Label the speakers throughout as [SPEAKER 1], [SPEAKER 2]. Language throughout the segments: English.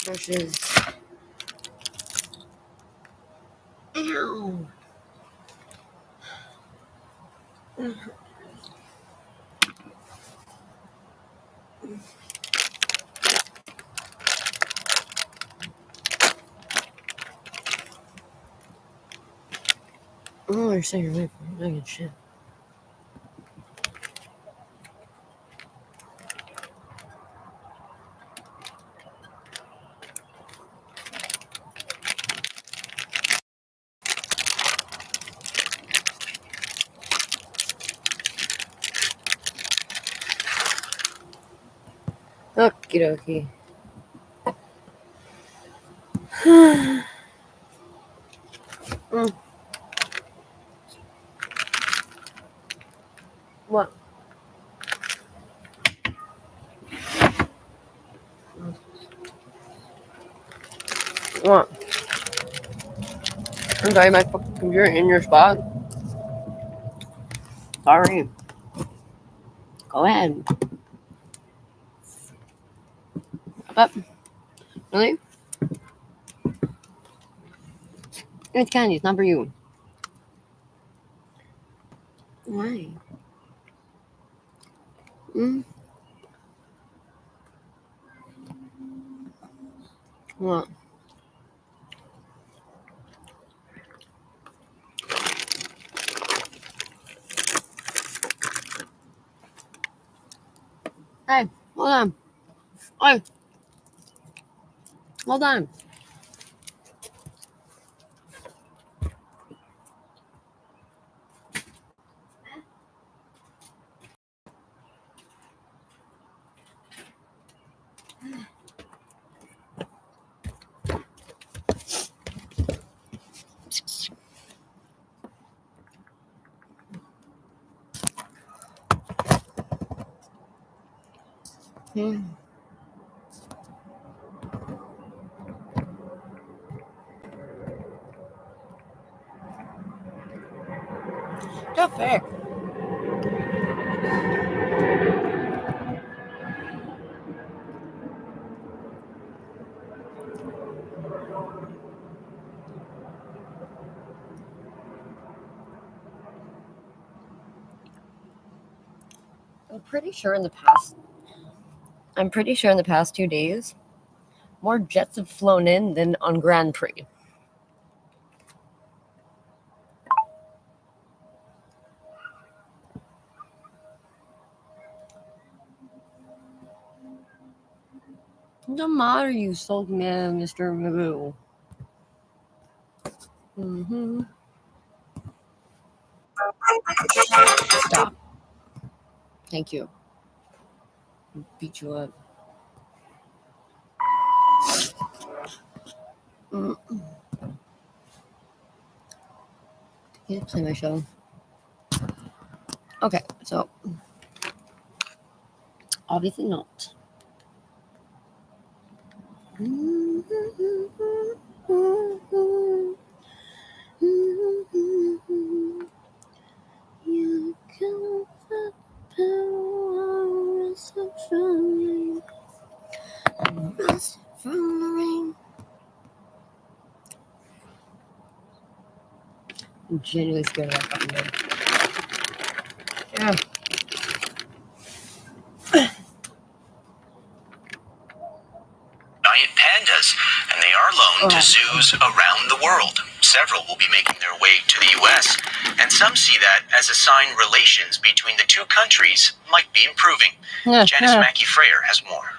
[SPEAKER 1] Versus. Ow. Oh, you're saying you're making shit. Okie dokie. What? What? I'm sorry, my fucking computer in your spot. Sorry. Go ahead. Up. Really? It's candy. It's not for you. Why? What? Hey, hold on. Hey. Hold on. Not fair. I'm pretty sure in the past 2 days, more jets have flown in than on Grand Prix. Don't matter, you sulk man, Mr. Magoo. Stop. Thank you. Beat you up. You just play my show. Okay, so obviously not. You can from the rain. I'm genuinely scared of that fucking bird. Yeah.
[SPEAKER 2] Giant pandas, and they are loaned to zoos around the world. Several will be making their way to the U.S., and some see that as a sign relations between the two countries might be improving. Janice Mackey-Freyer has more.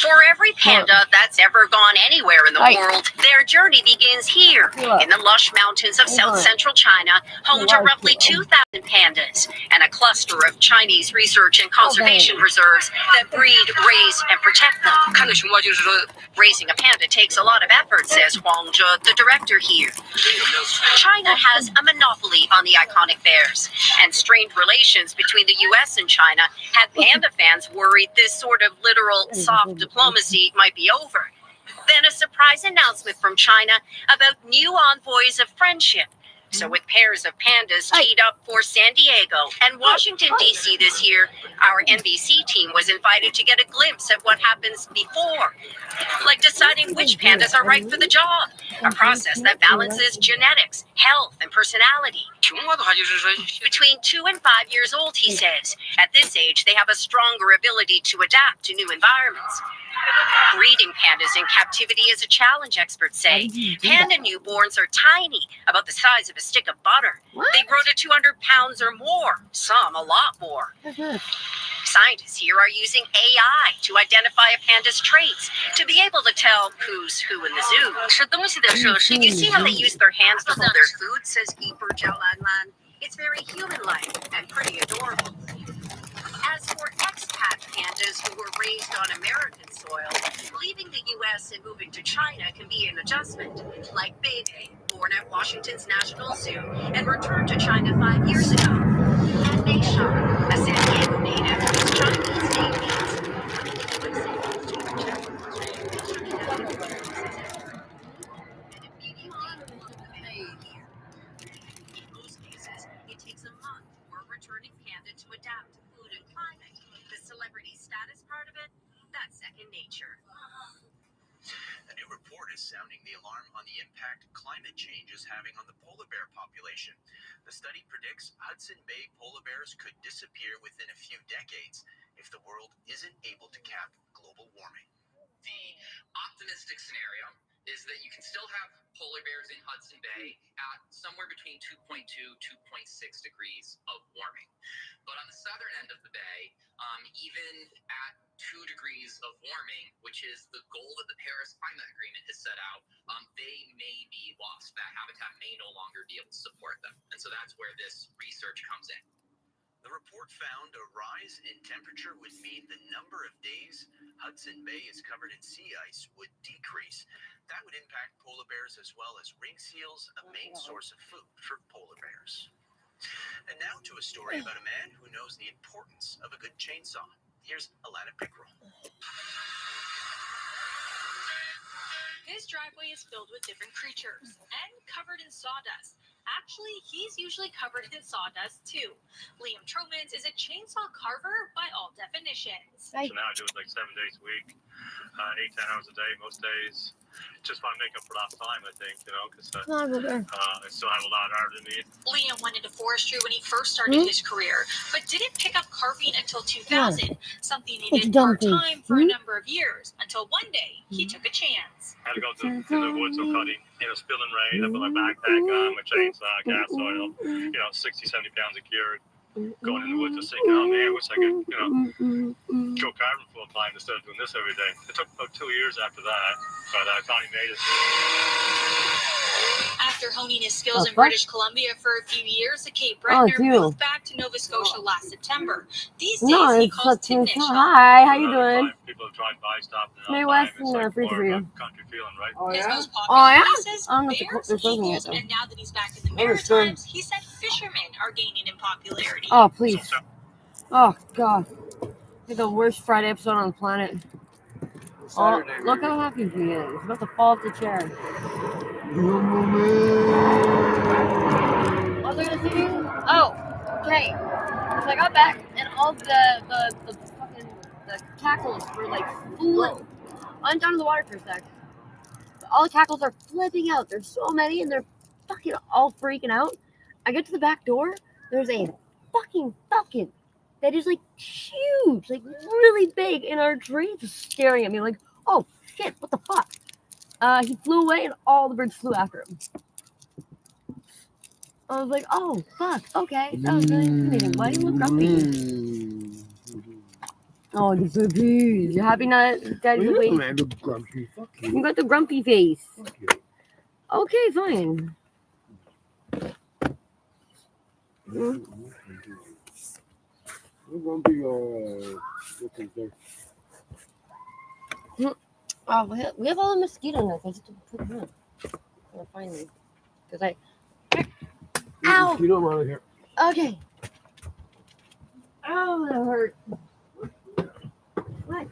[SPEAKER 3] For every panda that's ever gone anywhere in the world, their journey begins here, in the lush mountains of south-central China, home to roughly 2,000 pandas, and a cluster of Chinese research and conservation reserves that breed, raise, and protect them. Raising a panda takes a lot of effort, says Huang Zhe, the director here. China has a monopoly on the iconic bears, and strained relations between the U.S. and China have panda fans worried this sort of literal soft diplomacy might be over. Then a surprise announcement from China about new envoys of friendship, So with pairs of pandas teed up for San Diego and Washington, D.C. this year, our NBC team was invited to get a glimpse at what happens before, like deciding which pandas are right for the job, a process that balances genetics, health, and personality. Between 2 and 5 years old, he says. At this age, they have a stronger ability to adapt to new environments. Breeding pandas in captivity is a challenge, experts say. Panda newborns are tiny, about the size of a stick of butter. They grow to 200 pounds or more, some a lot more. Scientists here are using AI to identify a panda's traits, to be able to tell who's who in the zoo. You see how they use their hands to hold their food, says Keeper Jalanlan. It's very human-like and pretty adorable. As for expat pandas who were raised on American soil, leaving the U.S. and moving to China can be an adjustment. Like Bebe, born at Washington's National Zoo and returned to China 5 years ago. And Mei Shan, a San Diego native whose Chinese name means in most cases, it takes a month for a returning panda to adapt to food and climate. The celebrity status part of it, that's second nature.
[SPEAKER 2] A new report is sounding the alarm on the impact climate change is having on the polar bear population. The study predicts Hudson Bay polar bears could disappear within a few decades if the world isn't able to cap global warming.
[SPEAKER 4] The optimistic scenario is that you can still have polar bears in Hudson Bay at somewhere between 2.2, 2.6 degrees of warming. But on the southern end of the bay, even at 2 degrees of warming, which is the goal that the Paris Climate Agreement has set out, they may be lost. That habitat may no longer be able to support them. And so that's where this research comes in.
[SPEAKER 2] The report found a rise in temperature would mean the number of days Hudson Bay is covered in sea ice would decrease. That would impact polar bears as well as ring seals, a main source of food for polar bears. And now to a story about a man who knows the importance of a good chainsaw. Here's Alana Pickrell.
[SPEAKER 5] His driveway is filled with different creatures and covered in sawdust. Actually, he's usually covered in sawdust too. Liam Tromans is a chainsaw carver by all definitions.
[SPEAKER 6] So now I do it like 7 days a week, 8-10 hours a day most days. Just want to make up for lost time, I think, because I still have a lot harder than me.
[SPEAKER 5] Liam went into forestry when he first started his career, but didn't pick up carving until 2000, something he did part-time for a number of years, until one day he took a chance.
[SPEAKER 6] I had to go to the woods or cutting, spilling rain, I put my backpack on, my chainsaw, gas oil, 60, 70 pounds of cured. Going in the woods just thinking, oh man, I wish I could, go carving full time instead of doing this every day. It took about 2 years after that, but I finally made it.
[SPEAKER 5] After honing his skills in British Columbia for a few years, the Cape Breton moved back to Nova Scotia last September. These days, he calls Timnish.
[SPEAKER 7] Hi, how you doing?
[SPEAKER 6] People have tried by stopping it
[SPEAKER 7] May
[SPEAKER 6] all
[SPEAKER 7] West
[SPEAKER 6] the time. It's like
[SPEAKER 7] free
[SPEAKER 6] more
[SPEAKER 7] for you.
[SPEAKER 6] of a country feeling, right?
[SPEAKER 7] Oh,
[SPEAKER 5] His
[SPEAKER 7] yeah?
[SPEAKER 5] most popular places,
[SPEAKER 7] I don't know if
[SPEAKER 5] bears,
[SPEAKER 7] they're closing
[SPEAKER 5] eagles,
[SPEAKER 7] it, though.
[SPEAKER 5] and now that he's back in the Maritimes, he said fishermen are gaining in popularity.
[SPEAKER 7] Oh, please. Oh, God. It's the worst Friday episode on the planet. Oh, look how happy he is. He's about to fall off the chair. What was I gonna say? Oh, okay. So I got back and all the fucking the tackles were like flipping. I went down to the water for a sec. All the tackles are flipping out. There's so many and they're fucking all freaking out. I get to the back door. There's a fucking falcon that is like huge, like really big in our tree, just staring at me like, oh shit, what the fuck? He flew away and all the birds flew after him. I was like, oh fuck, okay, that was really intimidating. Why do you look grumpy? Oh, you're so pleased. You happy now that Daddy's awake? You got the grumpy face. Okay, fine.
[SPEAKER 8] We're gonna be
[SPEAKER 7] Oh, we have all the mosquito nets. I just have to put them in. I'm gonna find them. Because Ow!
[SPEAKER 8] You don't want to hear.
[SPEAKER 7] Okay. Oh, that hurt. What?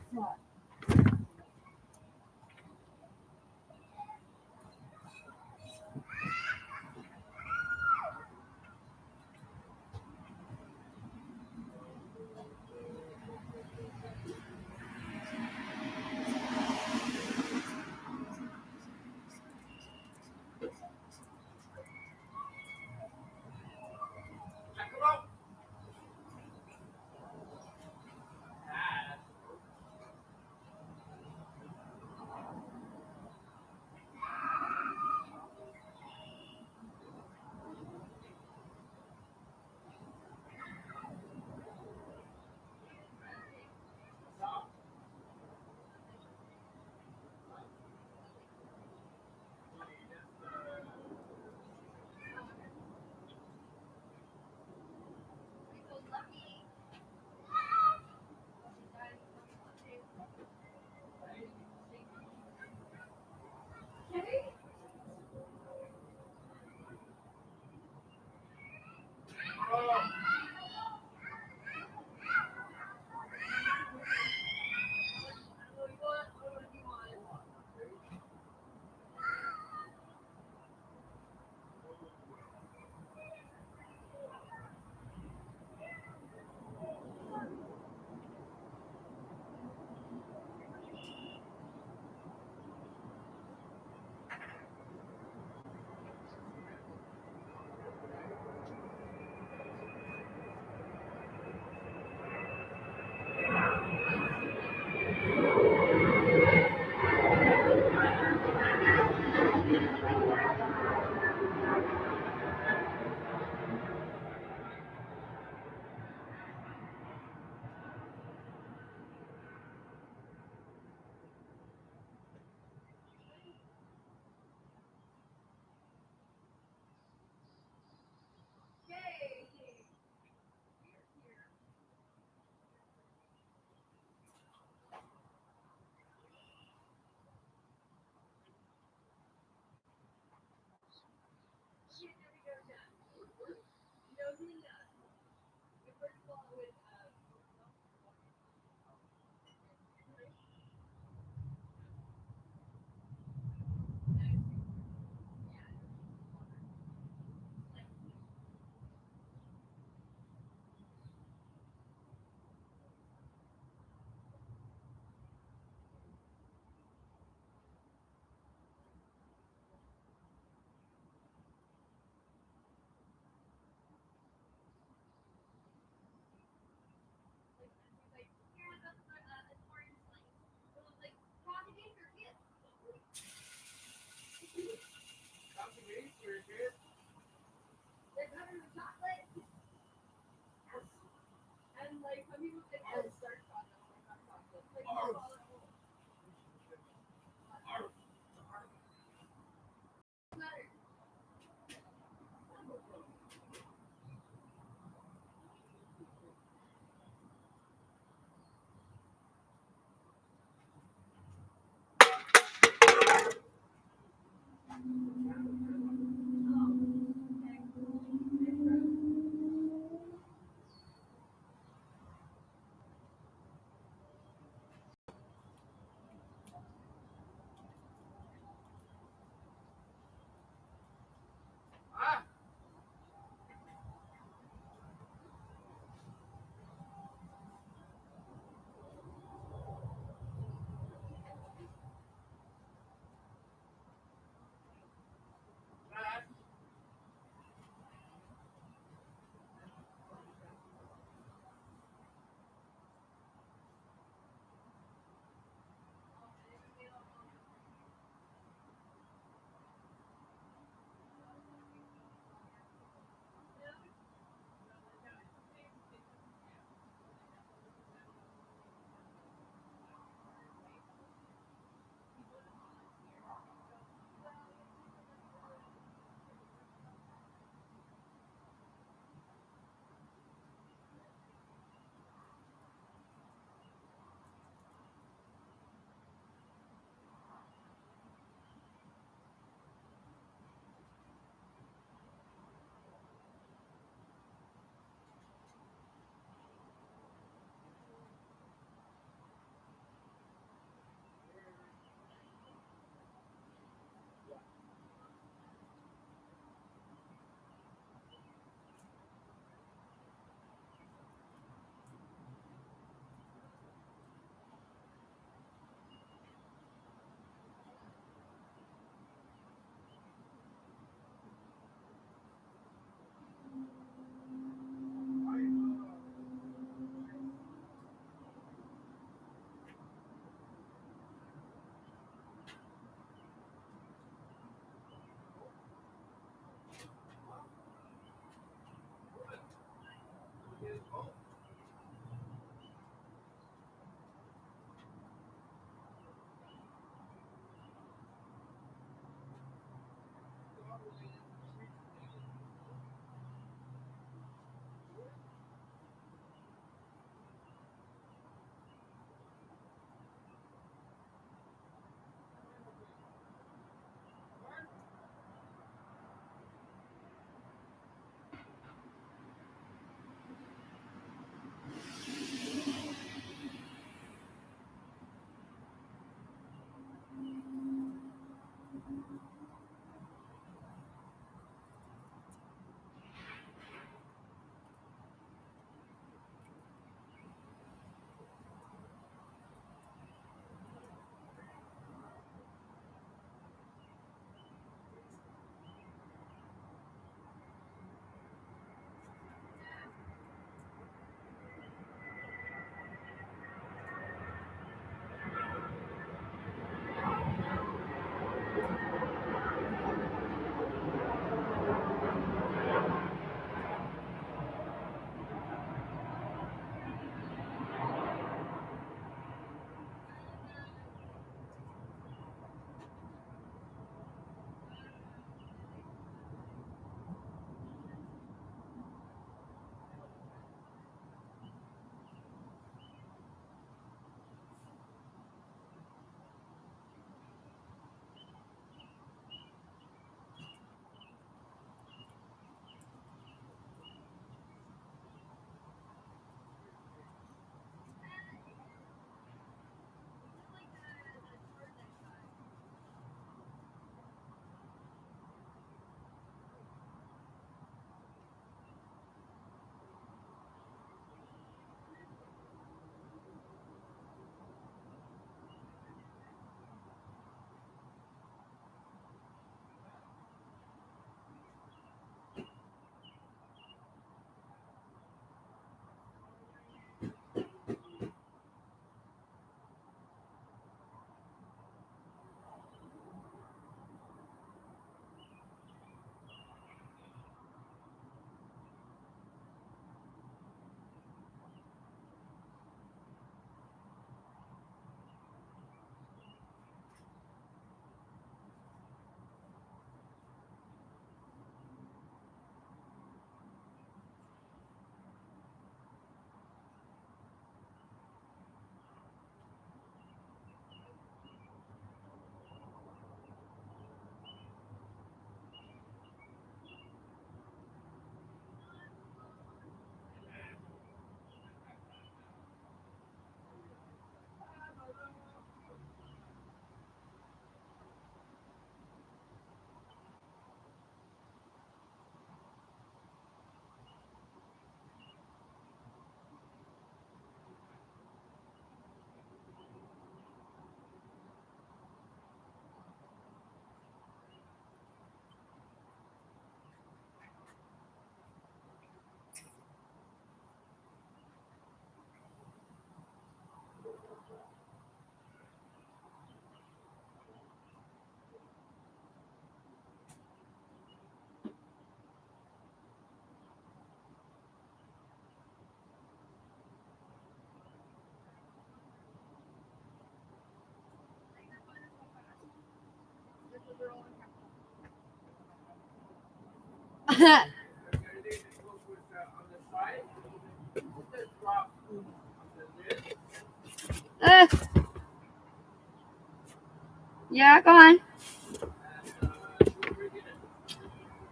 [SPEAKER 7] Yeah, go on.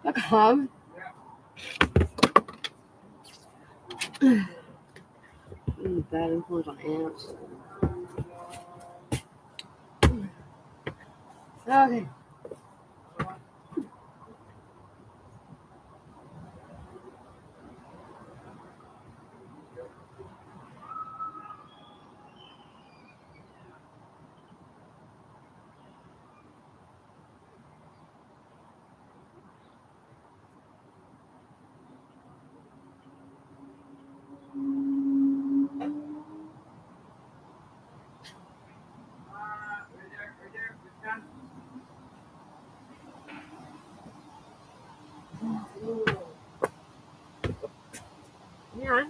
[SPEAKER 7] Fuck off. Bad influence on ants. Okay. Yeah.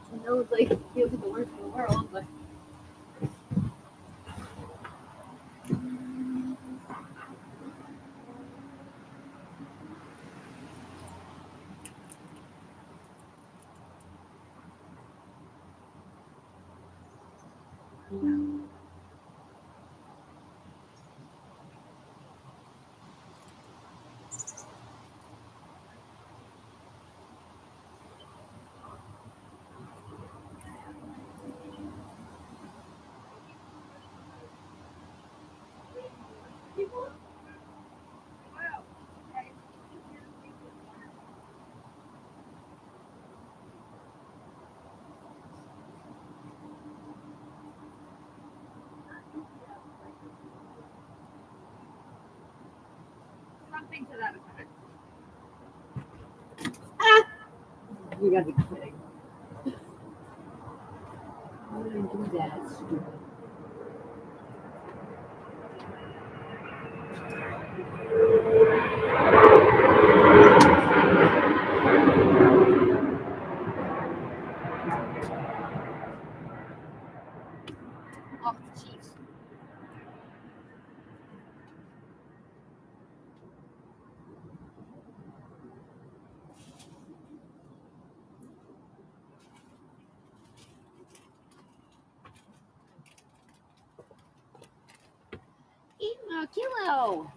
[SPEAKER 7] I know it's like feels like the worst in the world, but something to that effect. You gotta be kidding. Why would I do that? Stupid. Oh, jeez. Eat a kilo.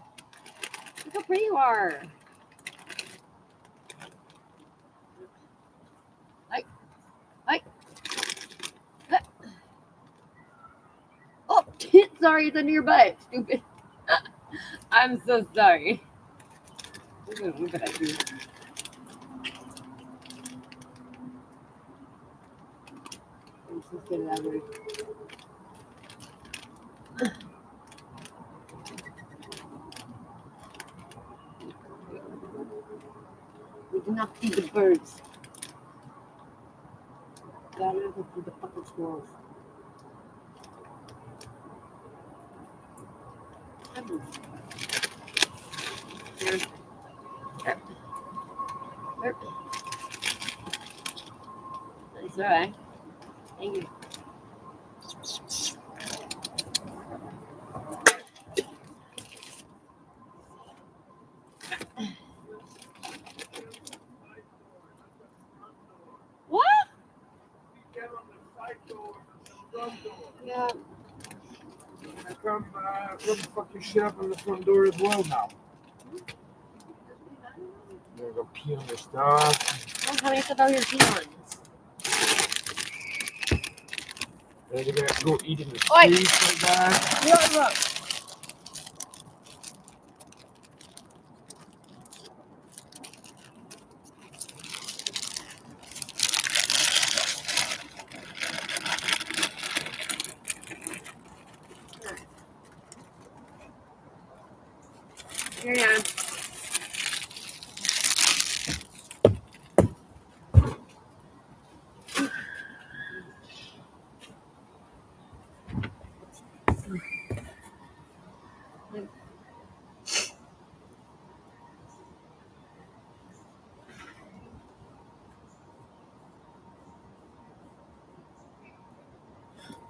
[SPEAKER 7] Look how pretty you are. Oh, sorry, it's under your butt. Stupid. I'm so sorry. Look at that, dude. Let's just get it out of here. We do not feed the birds. Gotta go feed the fucking squirrels. It's alright. Thank you. What? Yeah.
[SPEAKER 8] I come fuck your shit up on the front door as well now. I'm gonna go pee on your stuff.
[SPEAKER 1] Don't tell me about your demons.
[SPEAKER 8] Then you're gonna go eat in the
[SPEAKER 1] Oi.
[SPEAKER 8] streets like that.
[SPEAKER 1] Look. Here I am.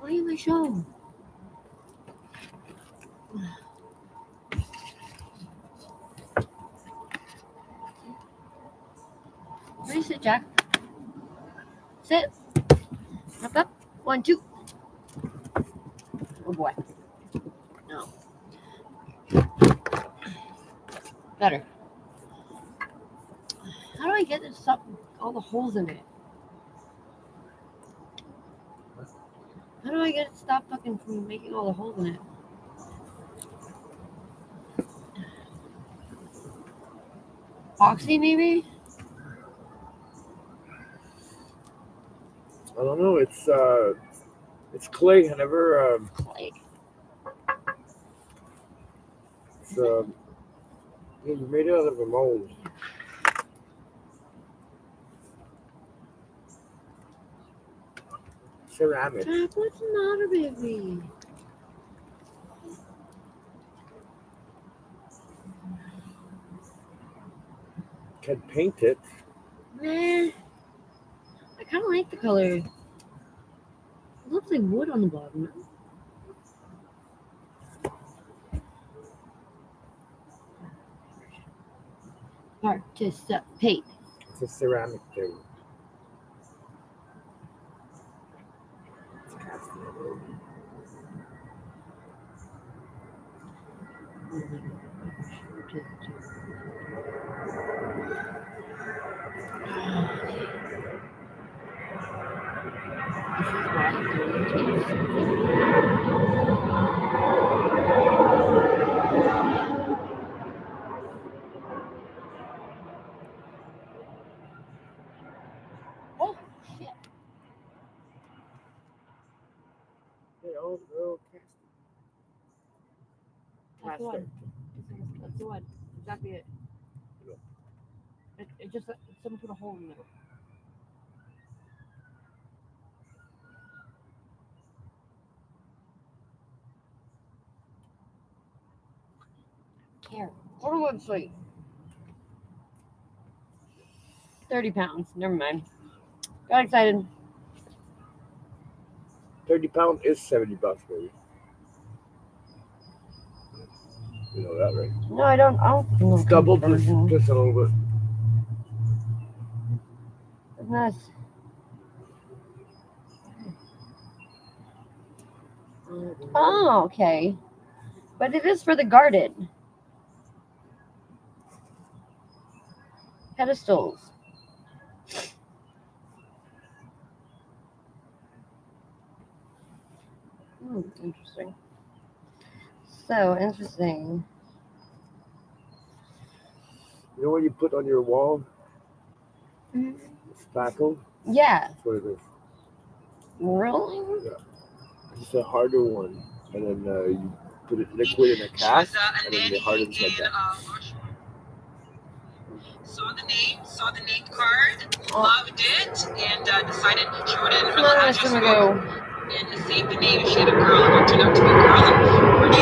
[SPEAKER 1] Why am I show?
[SPEAKER 7] Ready, sit, Jack. Sit. Up. 1, 2. Oh boy. No. Better. How do I get this up? All the holes in it. How do I get it stop fucking from making all the holes in it? Oxy, maybe?
[SPEAKER 8] I don't know. It's clay. I never.
[SPEAKER 7] Clay.
[SPEAKER 8] It's you made it out of a mold. Ceramic.
[SPEAKER 7] Jack, what's the matter, baby?
[SPEAKER 8] Can paint it.
[SPEAKER 7] Nah. I kind of like the color. It looks like wood on the bottom. Participate.
[SPEAKER 8] It's a ceramic thing.
[SPEAKER 7] Oh, shit.
[SPEAKER 8] They're all cast.
[SPEAKER 7] That's the one. That's the one. Exactly it. It just, someone put a hole in the middle. Here. Go to website. 30 pounds. Never mind. Got excited.
[SPEAKER 8] 30 pounds is $70, baby. You know that, right?
[SPEAKER 1] No, I don't.
[SPEAKER 8] It's double, just a little bit.
[SPEAKER 1] Nice. Oh, okay. But it is for the garden. Pedestals. Interesting. So interesting.
[SPEAKER 8] You know what you put on your wall?
[SPEAKER 1] Mhm.
[SPEAKER 8] Spackle?
[SPEAKER 1] Yeah.
[SPEAKER 8] That's what it is.
[SPEAKER 1] Really?
[SPEAKER 8] Yeah. It's a harder one. And then you put it liquid in a cast, and then it hardens like that.
[SPEAKER 9] Saw the name card, loved it, and decided she wrote in her little
[SPEAKER 1] Nice
[SPEAKER 9] address
[SPEAKER 1] to
[SPEAKER 9] book
[SPEAKER 1] go.
[SPEAKER 9] and saved the name. She had a girl, and it turned out to be a girl, and pretty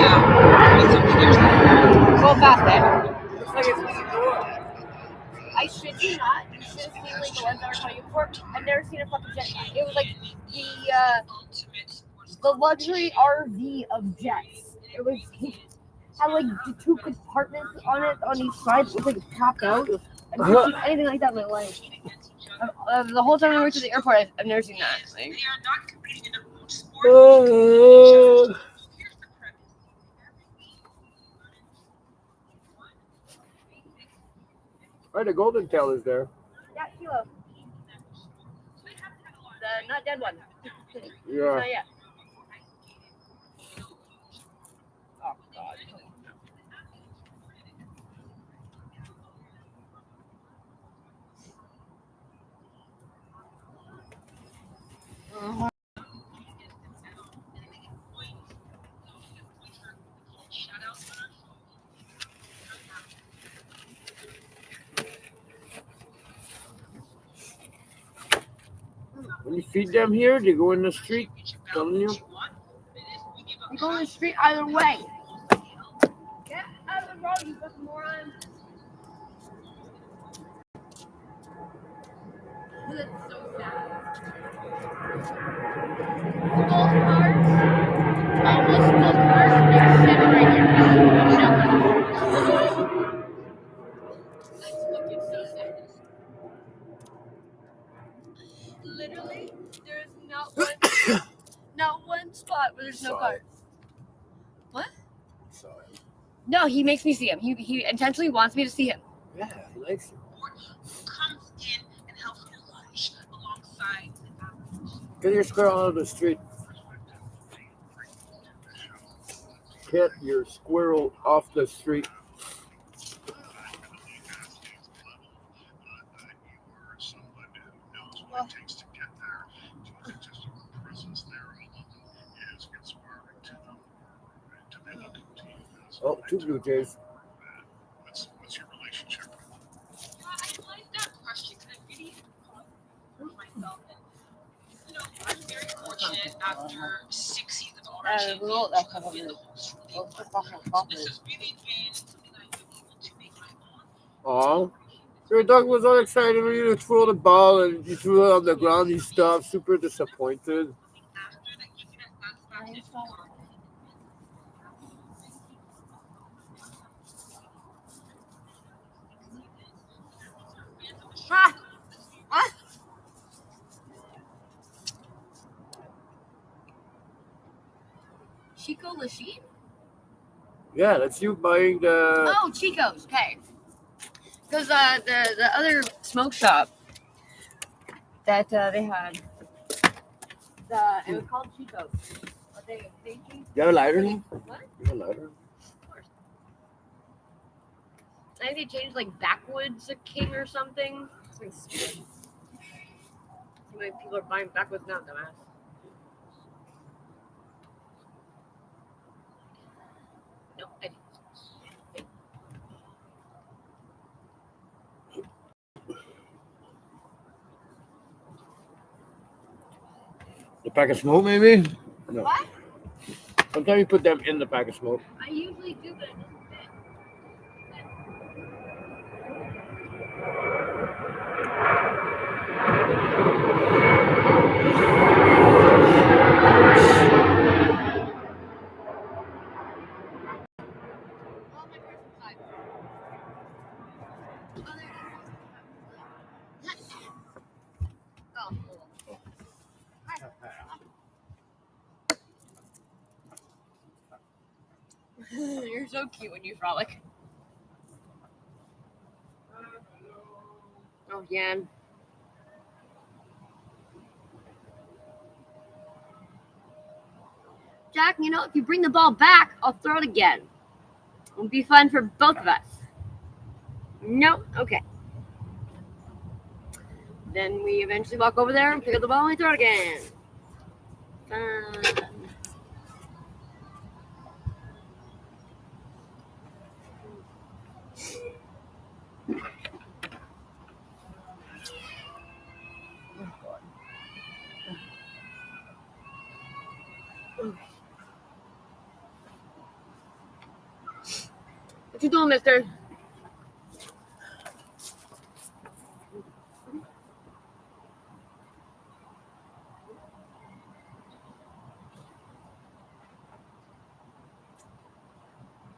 [SPEAKER 9] something years later.
[SPEAKER 1] Go back there.
[SPEAKER 8] Looks like it's a door.
[SPEAKER 7] I shit you not. You should have seen like the ones that were telling you before. I've never seen a fucking jet. It was like the luxury RV of jets. It was had like the 2 compartments on it on each side. It was like topped out. I've never seen anything like that in my life. The whole time I went to the airport, I've never seen that. Like,
[SPEAKER 9] They are not competing in a mood sport. Here's the premise.
[SPEAKER 8] Right, the golden tail is there.
[SPEAKER 7] yeah, Kilo. The not dead one.
[SPEAKER 8] Yeah.
[SPEAKER 7] Not yet. Oh God.
[SPEAKER 8] When you feed them here, they go in the street, telling you.
[SPEAKER 7] You go in the street either way. Get out of the road, you fucking moron. That's so sad. Stole cars. Almost stole cars. They're sitting right here. Mario
[SPEAKER 8] saw
[SPEAKER 7] Kart.
[SPEAKER 8] it.
[SPEAKER 7] What?
[SPEAKER 8] I saw him.
[SPEAKER 7] No, he makes me see him. He intentionally wants me to see him.
[SPEAKER 8] Yeah, he likes it.
[SPEAKER 9] Who comes in and helps you lunch alongside the average.
[SPEAKER 8] Get your squirrel out of the street. Get your squirrel off the street. Oh, 2 Blue Jays.
[SPEAKER 6] What's your relationship?
[SPEAKER 5] I like that question because I really prove myself. And, you know, I'm very fortunate after 6 seasons already.
[SPEAKER 7] Well, that's how it is.
[SPEAKER 5] This has really been something that I've been able to make my
[SPEAKER 8] Aw.
[SPEAKER 5] own.
[SPEAKER 8] Your dog was all excited for you to throw the ball and you threw it on the ground. You stopped, super disappointed.
[SPEAKER 5] After that gives you that satisfaction.
[SPEAKER 7] Ah! What? Chico Lachine?
[SPEAKER 8] Yeah, that's you buying the.
[SPEAKER 7] Oh, Chico's. Okay. Because the other smoke shop that they had, it was called Chico's. But they changed.
[SPEAKER 8] You have a lighter?
[SPEAKER 7] What?
[SPEAKER 8] You have a lighter?
[SPEAKER 7] Of course. I think they changed like Backwoods King or something. Something stupid. See how many people are buying Backwoods now, dumbass. No, I didn't.
[SPEAKER 8] The pack of smoke, maybe? No.
[SPEAKER 7] What?
[SPEAKER 8] Sometimes you put them in the pack of smoke.
[SPEAKER 7] I usually do, but it doesn't fit. You're so cute when you frolic. Oh, Yan. Jack, you know, if you bring the ball back, I'll throw it again. It'll be fun for both of us. No? Okay. Then we eventually walk over there and pick up the ball and throw it again. Fun. What you doing, mister?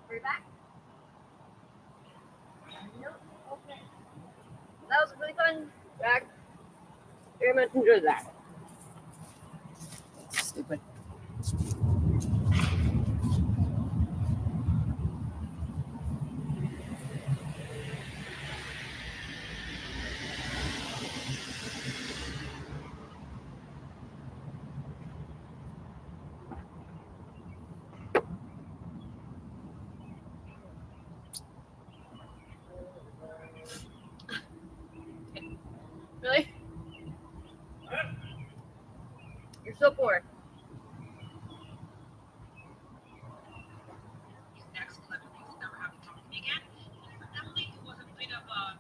[SPEAKER 7] Are you back? No? Okay. That was really fun, Jack. Very much enjoyed that. Stupid. Really? You're so poor.
[SPEAKER 9] Next clip, things never have to talk to me again. For Emily, it was a bit of a,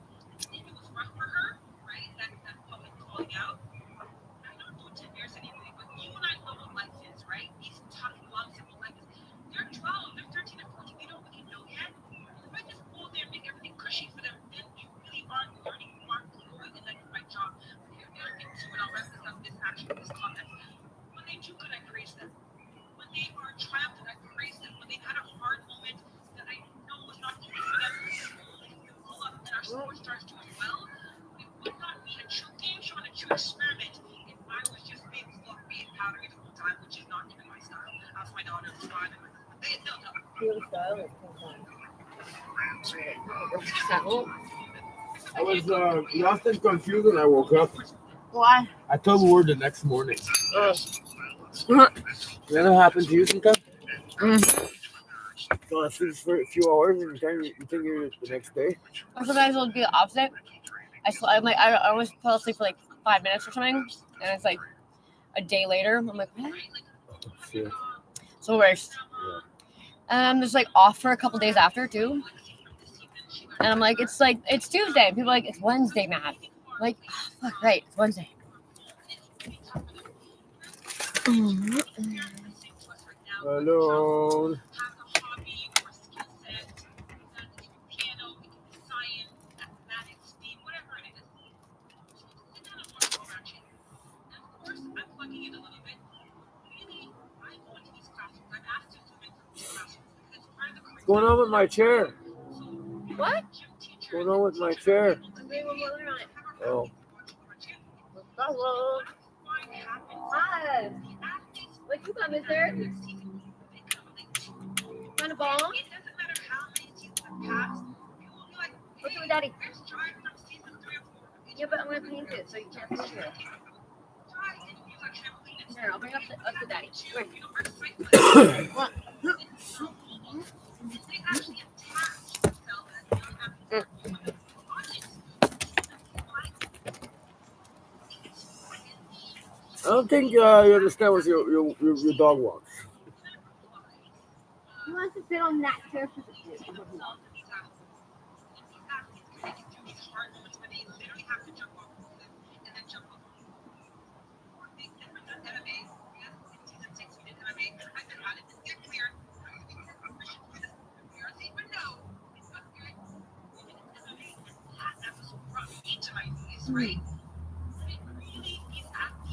[SPEAKER 9] it was rough for her, right? That public calling out. I don't do it to embarrass anybody, but you and I know what life is, right? These talking long, simple life is. They're 12, they're 13 and 14, they don't really know yet. If I just go there and make everything cushy for them, then you really aren't learning, you aren't growing, and that's my job. Here, get to it, I'll wrap this up, this action, this comment. When they
[SPEAKER 8] I was lost and confused when I woke up.
[SPEAKER 7] Why?
[SPEAKER 8] I told the word the next morning. That happened to you sometimes? So I sleep for a few hours and you think you're the next day?
[SPEAKER 7] Or sometimes it'll be the opposite. I always fall asleep for like 5 minutes or something, and it's like a day later. I'm like, what?
[SPEAKER 8] Yeah.
[SPEAKER 7] It's the worst. And I'm just like off for a couple days after too. And I'm like, it's Tuesday. And people are like, it's Wednesday, Matt. I'm like, oh, fuck, right, it's Wednesday.
[SPEAKER 8] Alone. What's going on with my chair?
[SPEAKER 7] What?
[SPEAKER 8] What's going on with my chair? Oh.
[SPEAKER 7] Hello. Hi. What you got, mister? Want a ball? What's with daddy? Yeah, but I'm gonna paint it so you can't paint it. Here, I'll bring up the daddy. What?
[SPEAKER 8] I don't think you understand what your dog wants.
[SPEAKER 7] He wants to sit on that chair for the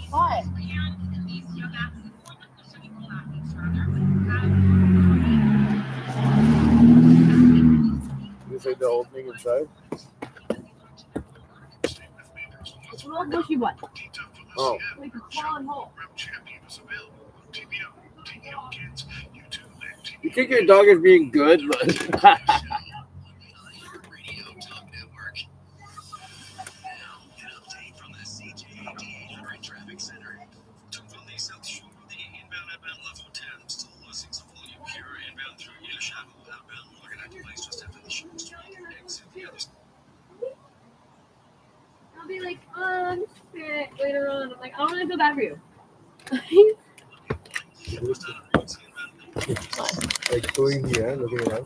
[SPEAKER 7] What?
[SPEAKER 8] You say the opening inside?
[SPEAKER 7] It's a little bushy one.
[SPEAKER 8] Oh.
[SPEAKER 7] Like a claw and hole.
[SPEAKER 8] You think your dog is being good?
[SPEAKER 7] I'll be like, later on. I'm like, I don't want to feel bad for you.
[SPEAKER 8] Like going here, looking around.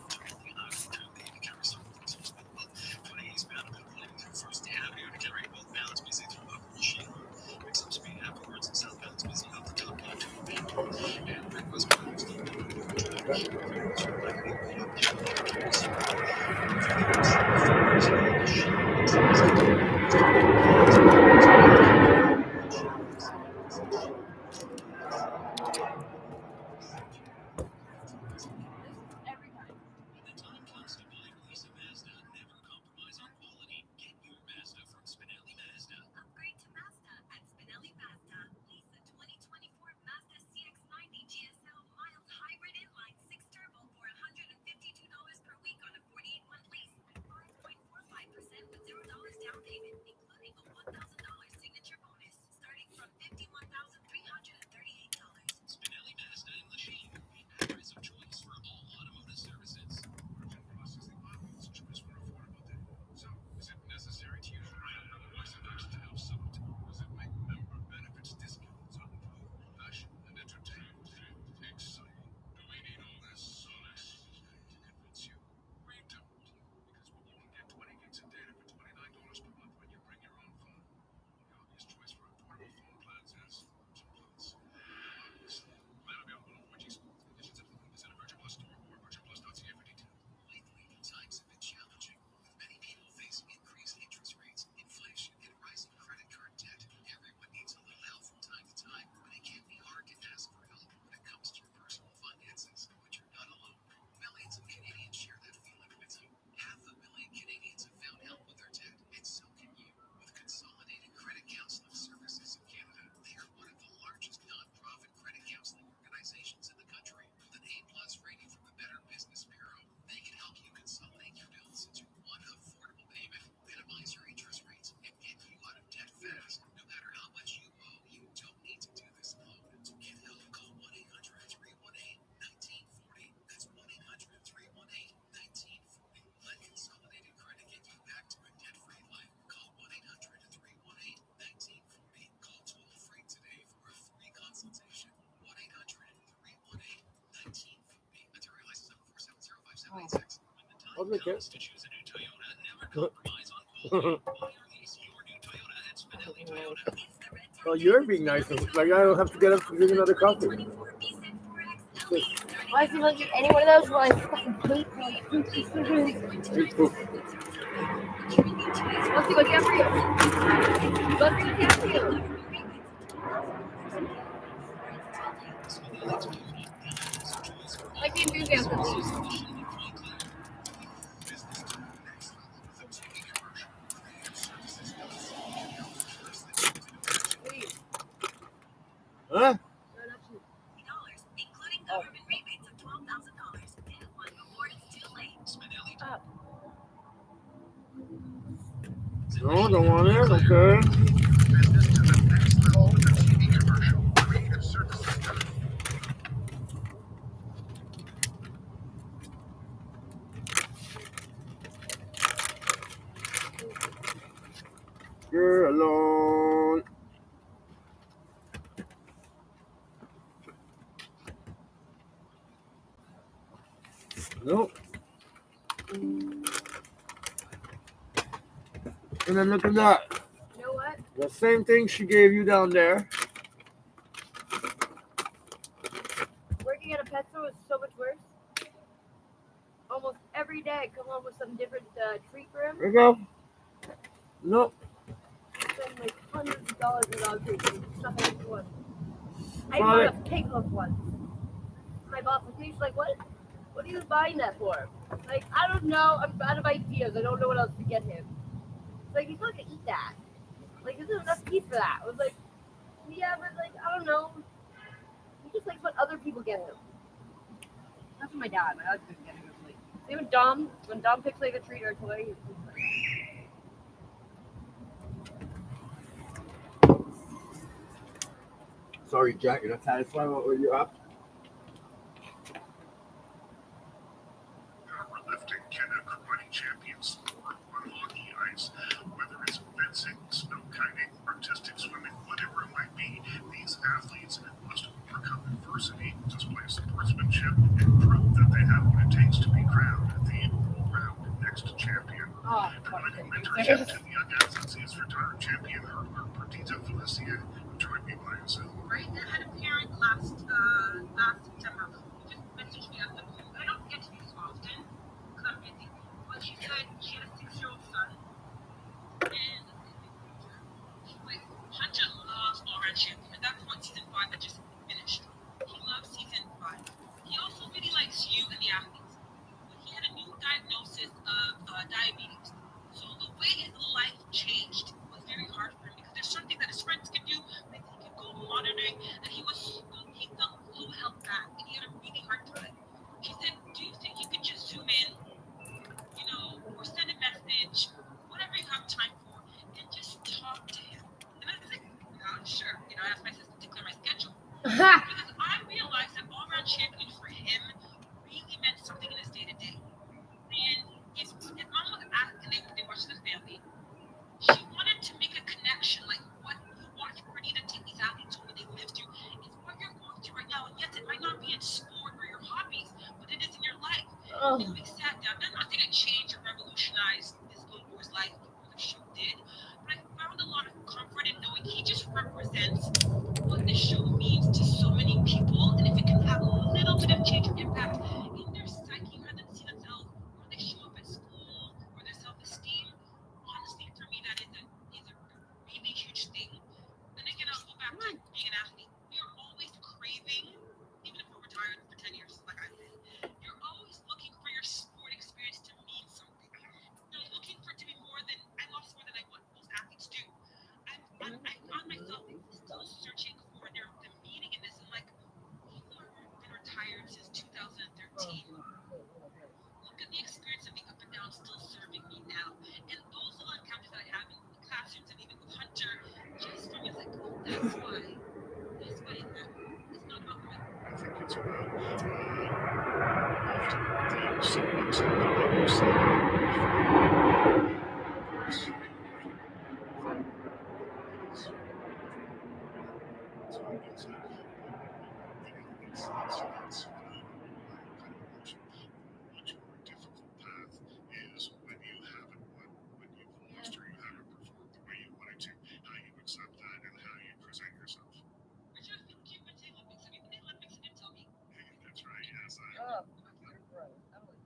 [SPEAKER 8] I'll make it.
[SPEAKER 2] To choose a new Toyota, never compromise on quality. Why are these your new Toyota at Spinelli Toyota?
[SPEAKER 8] Well, you're being nice. Like I don't have to get up to drink another coffee.
[SPEAKER 7] Why do you not get any one of those? Well, I fucking hate
[SPEAKER 8] It's cool.
[SPEAKER 7] Let's go get for you. Let's go get for you. Like the enthusiasm.
[SPEAKER 8] Huh?
[SPEAKER 3] Including government rebates of $12,000. And one before it's too late.
[SPEAKER 2] Spinelli
[SPEAKER 8] No, don't want it. Okay.
[SPEAKER 2] business to the next level with a TV commercial. Creative services.
[SPEAKER 8] You're alone. Nope. And then look at that.
[SPEAKER 7] You know what?
[SPEAKER 8] The same thing she gave you down there.
[SPEAKER 7] Working at a pet store is so much worse. Almost every day I come home with some different treat for him.
[SPEAKER 8] There you go. Nope.
[SPEAKER 7] Spend like hundreds of dollars in dog treats and stuff like this one. I
[SPEAKER 8] Got
[SPEAKER 7] bought
[SPEAKER 8] it.
[SPEAKER 7] a pig hoof once. My boss was like, what? What are you buying that for? Like, I don't know. I'm out of ideas. I don't know what else to get him. It's like, he's not gonna eat that. Like, there's not enough teeth for that. I was like, yeah, but like, I don't know. He just likes what other people get him. That's what my dad. My dad couldn't get him. Like, same with Dom. When Dom picks like a treat or a toy, he's like,
[SPEAKER 8] Sorry, Jack. You're not satisfied with what you have?
[SPEAKER 10] Powerlifting Canuck running champions sport on hockey ice. Whether it's fencing, snow kiting, artistic swimming, whatever it might be, these athletes must overcome adversity, display sportsmanship, and prove that they have what it takes to be crowned the all-round next champion.
[SPEAKER 7] oh,
[SPEAKER 10] Providing mentorship to the young athletes is retired champion hurdler Perdita Felicien, who joined me by Zoom.
[SPEAKER 9] Right? I had a parent last September who just messaged me on the phone. I don't get to these often because I'm busy. But she said she had a 6-year-old son. And she's like, Hunter loves All-Around Champion. At that point, season 5 had just finished. He loves season 5. He also really likes you and the athletes. But he had a new diagnosis of diabetes. So the way his life changed was very hard for him because there's something that his friends could do, that he could go monitoring, and he felt so held back, and he had a really hard time. She said, do you think you could just zoom in, or send a message, whatever you have time for, and just talk to him? And I was like, sure. I asked my assistant to clear my schedule. Because I realized that all-around champion for him really meant something in his day-to-day. And if his mom was asking, they watched the family, she wanted to make a connection, like what you watch Perdita take these athletes over they live through is what you're going through right now. And yes, it might not be in sport or your hobbies, but it is in your life.
[SPEAKER 7] oh.
[SPEAKER 9] And we sat down. That's not going to change or revolutionize this little boy's life before the show did, but I found a lot of comfort in knowing he just represents what this show means to so many people. And if it can have a little bit of change or impact in their psyche rather than see themselves, or they show up at school, or their self-esteem, honestly, for me, that is a really huge thing. And again, I'll go back to being an athlete. We are always craving, even if we're retired for 10 years, like I've been, you're always looking for your sport experience to mean something. You're looking for it to be more than, I lost more than what most athletes do. I found myself still searching for the meaning in this. And like, people have been retired since 2013. Look at the experience of the up and down still serving me now. And those little encounters that I have in classrooms and even with Hunter, just for me, it's like, oh, that's why it's not about me.
[SPEAKER 10] I think it's about the siblings and the others
[SPEAKER 1] Oh, gross. I don't like it.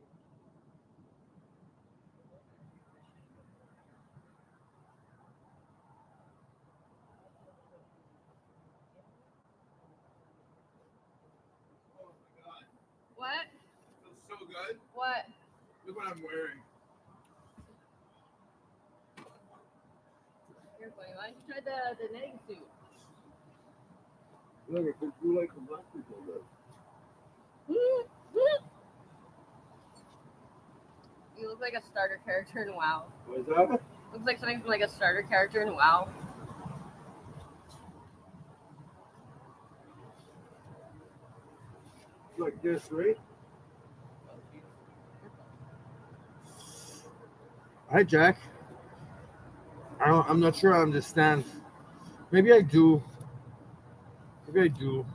[SPEAKER 7] What?
[SPEAKER 8] Feels so good.
[SPEAKER 7] What?
[SPEAKER 8] Look what I'm wearing.
[SPEAKER 7] You're funny. Why don't you try the knitting suit?
[SPEAKER 8] Look, it you like the black people do.
[SPEAKER 7] You look like a starter character in WoW.
[SPEAKER 8] What is that?
[SPEAKER 7] Looks like something from like a starter character in WoW.
[SPEAKER 8] Like this, right? Hi, Jack. I'm not sure I understand. Maybe I do. Maybe I do.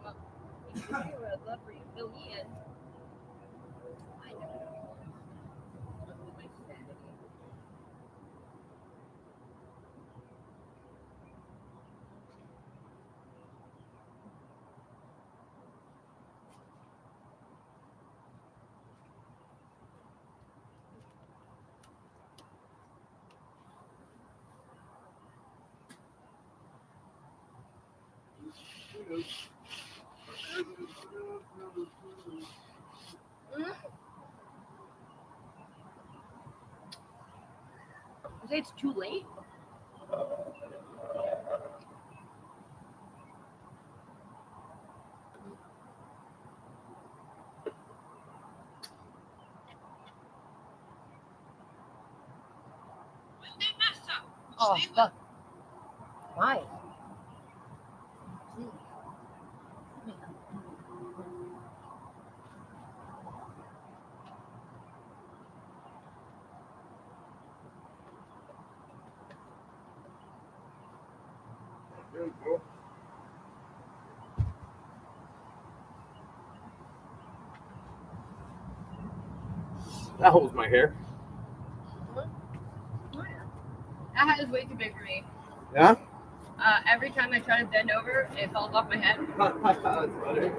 [SPEAKER 7] Well, I'd love for you to fill me in. I know. My sanity. You say it's too late?
[SPEAKER 1] Oh, fuck. Why?
[SPEAKER 8] There you go. That holds my hair.
[SPEAKER 7] That hat is way too big for me.
[SPEAKER 8] Yeah?
[SPEAKER 7] Every time I try to bend over, it falls off my head.
[SPEAKER 8] That's funny.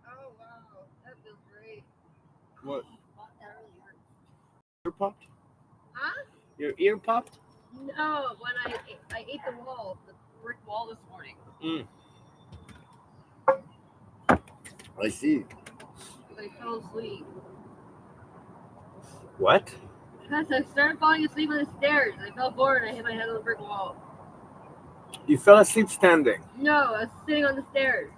[SPEAKER 7] Oh wow, that feels great.
[SPEAKER 8] What?
[SPEAKER 7] That really hurts.
[SPEAKER 8] Ear popped?
[SPEAKER 7] Huh?
[SPEAKER 8] Your ear popped?
[SPEAKER 7] No, when I ate the brick wall this morning.
[SPEAKER 8] I see.
[SPEAKER 7] I fell asleep.
[SPEAKER 8] What?
[SPEAKER 7] Because I started falling asleep on the stairs. I fell forward and I hit my head on the brick wall.
[SPEAKER 8] You fell asleep standing.
[SPEAKER 7] No, I was sitting on the stairs.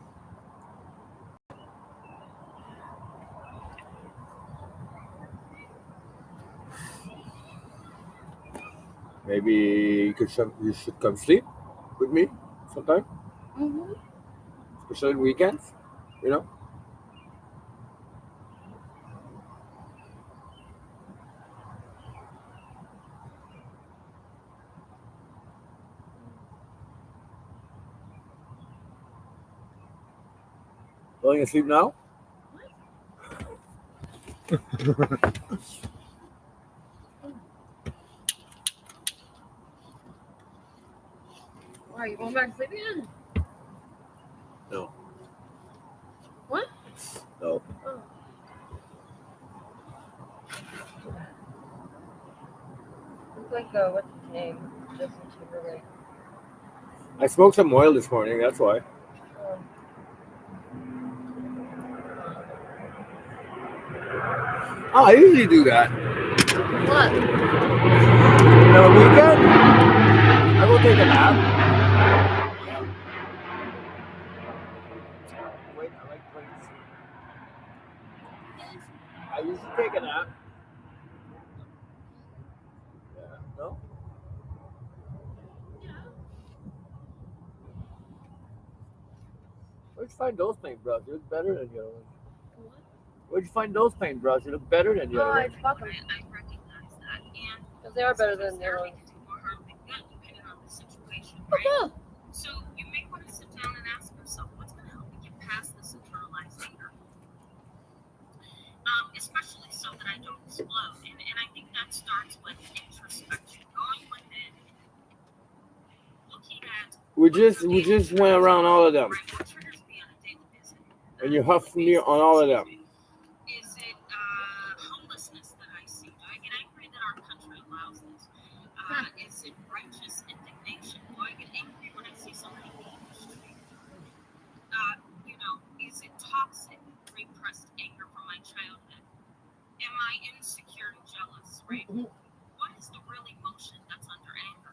[SPEAKER 8] Maybe you should come sleep with me sometime,
[SPEAKER 7] Mm-hmm.
[SPEAKER 8] especially weekends. You know. Falling asleep now?
[SPEAKER 7] Why, you going back to sleep again?
[SPEAKER 8] No.
[SPEAKER 7] What?
[SPEAKER 8] No.
[SPEAKER 7] Oh. Looks like, what's his name? Justin Timberlake.
[SPEAKER 8] I smoked some oil this morning. That's why. Oh, I usually do that.
[SPEAKER 7] What?
[SPEAKER 8] On a weekend, I go take a nap. Wait, I like plates. I usually take a nap. Yeah. No? Where'd you find those paintbrushes? It's better than the other ones.
[SPEAKER 7] What?
[SPEAKER 8] Where'd you find those paintbrushes? They look better than the other ones.
[SPEAKER 7] Fuck 'em.
[SPEAKER 9] I recognize that, and
[SPEAKER 7] Because they are better than their own.
[SPEAKER 9] therapy can do more harm than good, depending on the situation,
[SPEAKER 7] Oh,
[SPEAKER 9] right?
[SPEAKER 7] cool.
[SPEAKER 9] So you may want to sit down and ask yourself, what's going to help me get past this internalized anger? Especially so that I don't explode. And I think that starts with introspection, going within, looking at
[SPEAKER 8] We just went around all of them,
[SPEAKER 9] right, what triggers me on a daily basis.
[SPEAKER 8] and you huffed me on all of them.
[SPEAKER 9] Is it homelessness that I see? Do I get angry that our country allows this? Is it righteous indignation? Do I get angry when I see somebody being mistreated? Is it toxic, repressed anger from my childhood? Am I insecure and jealous, right? What is the real emotion that's under anger?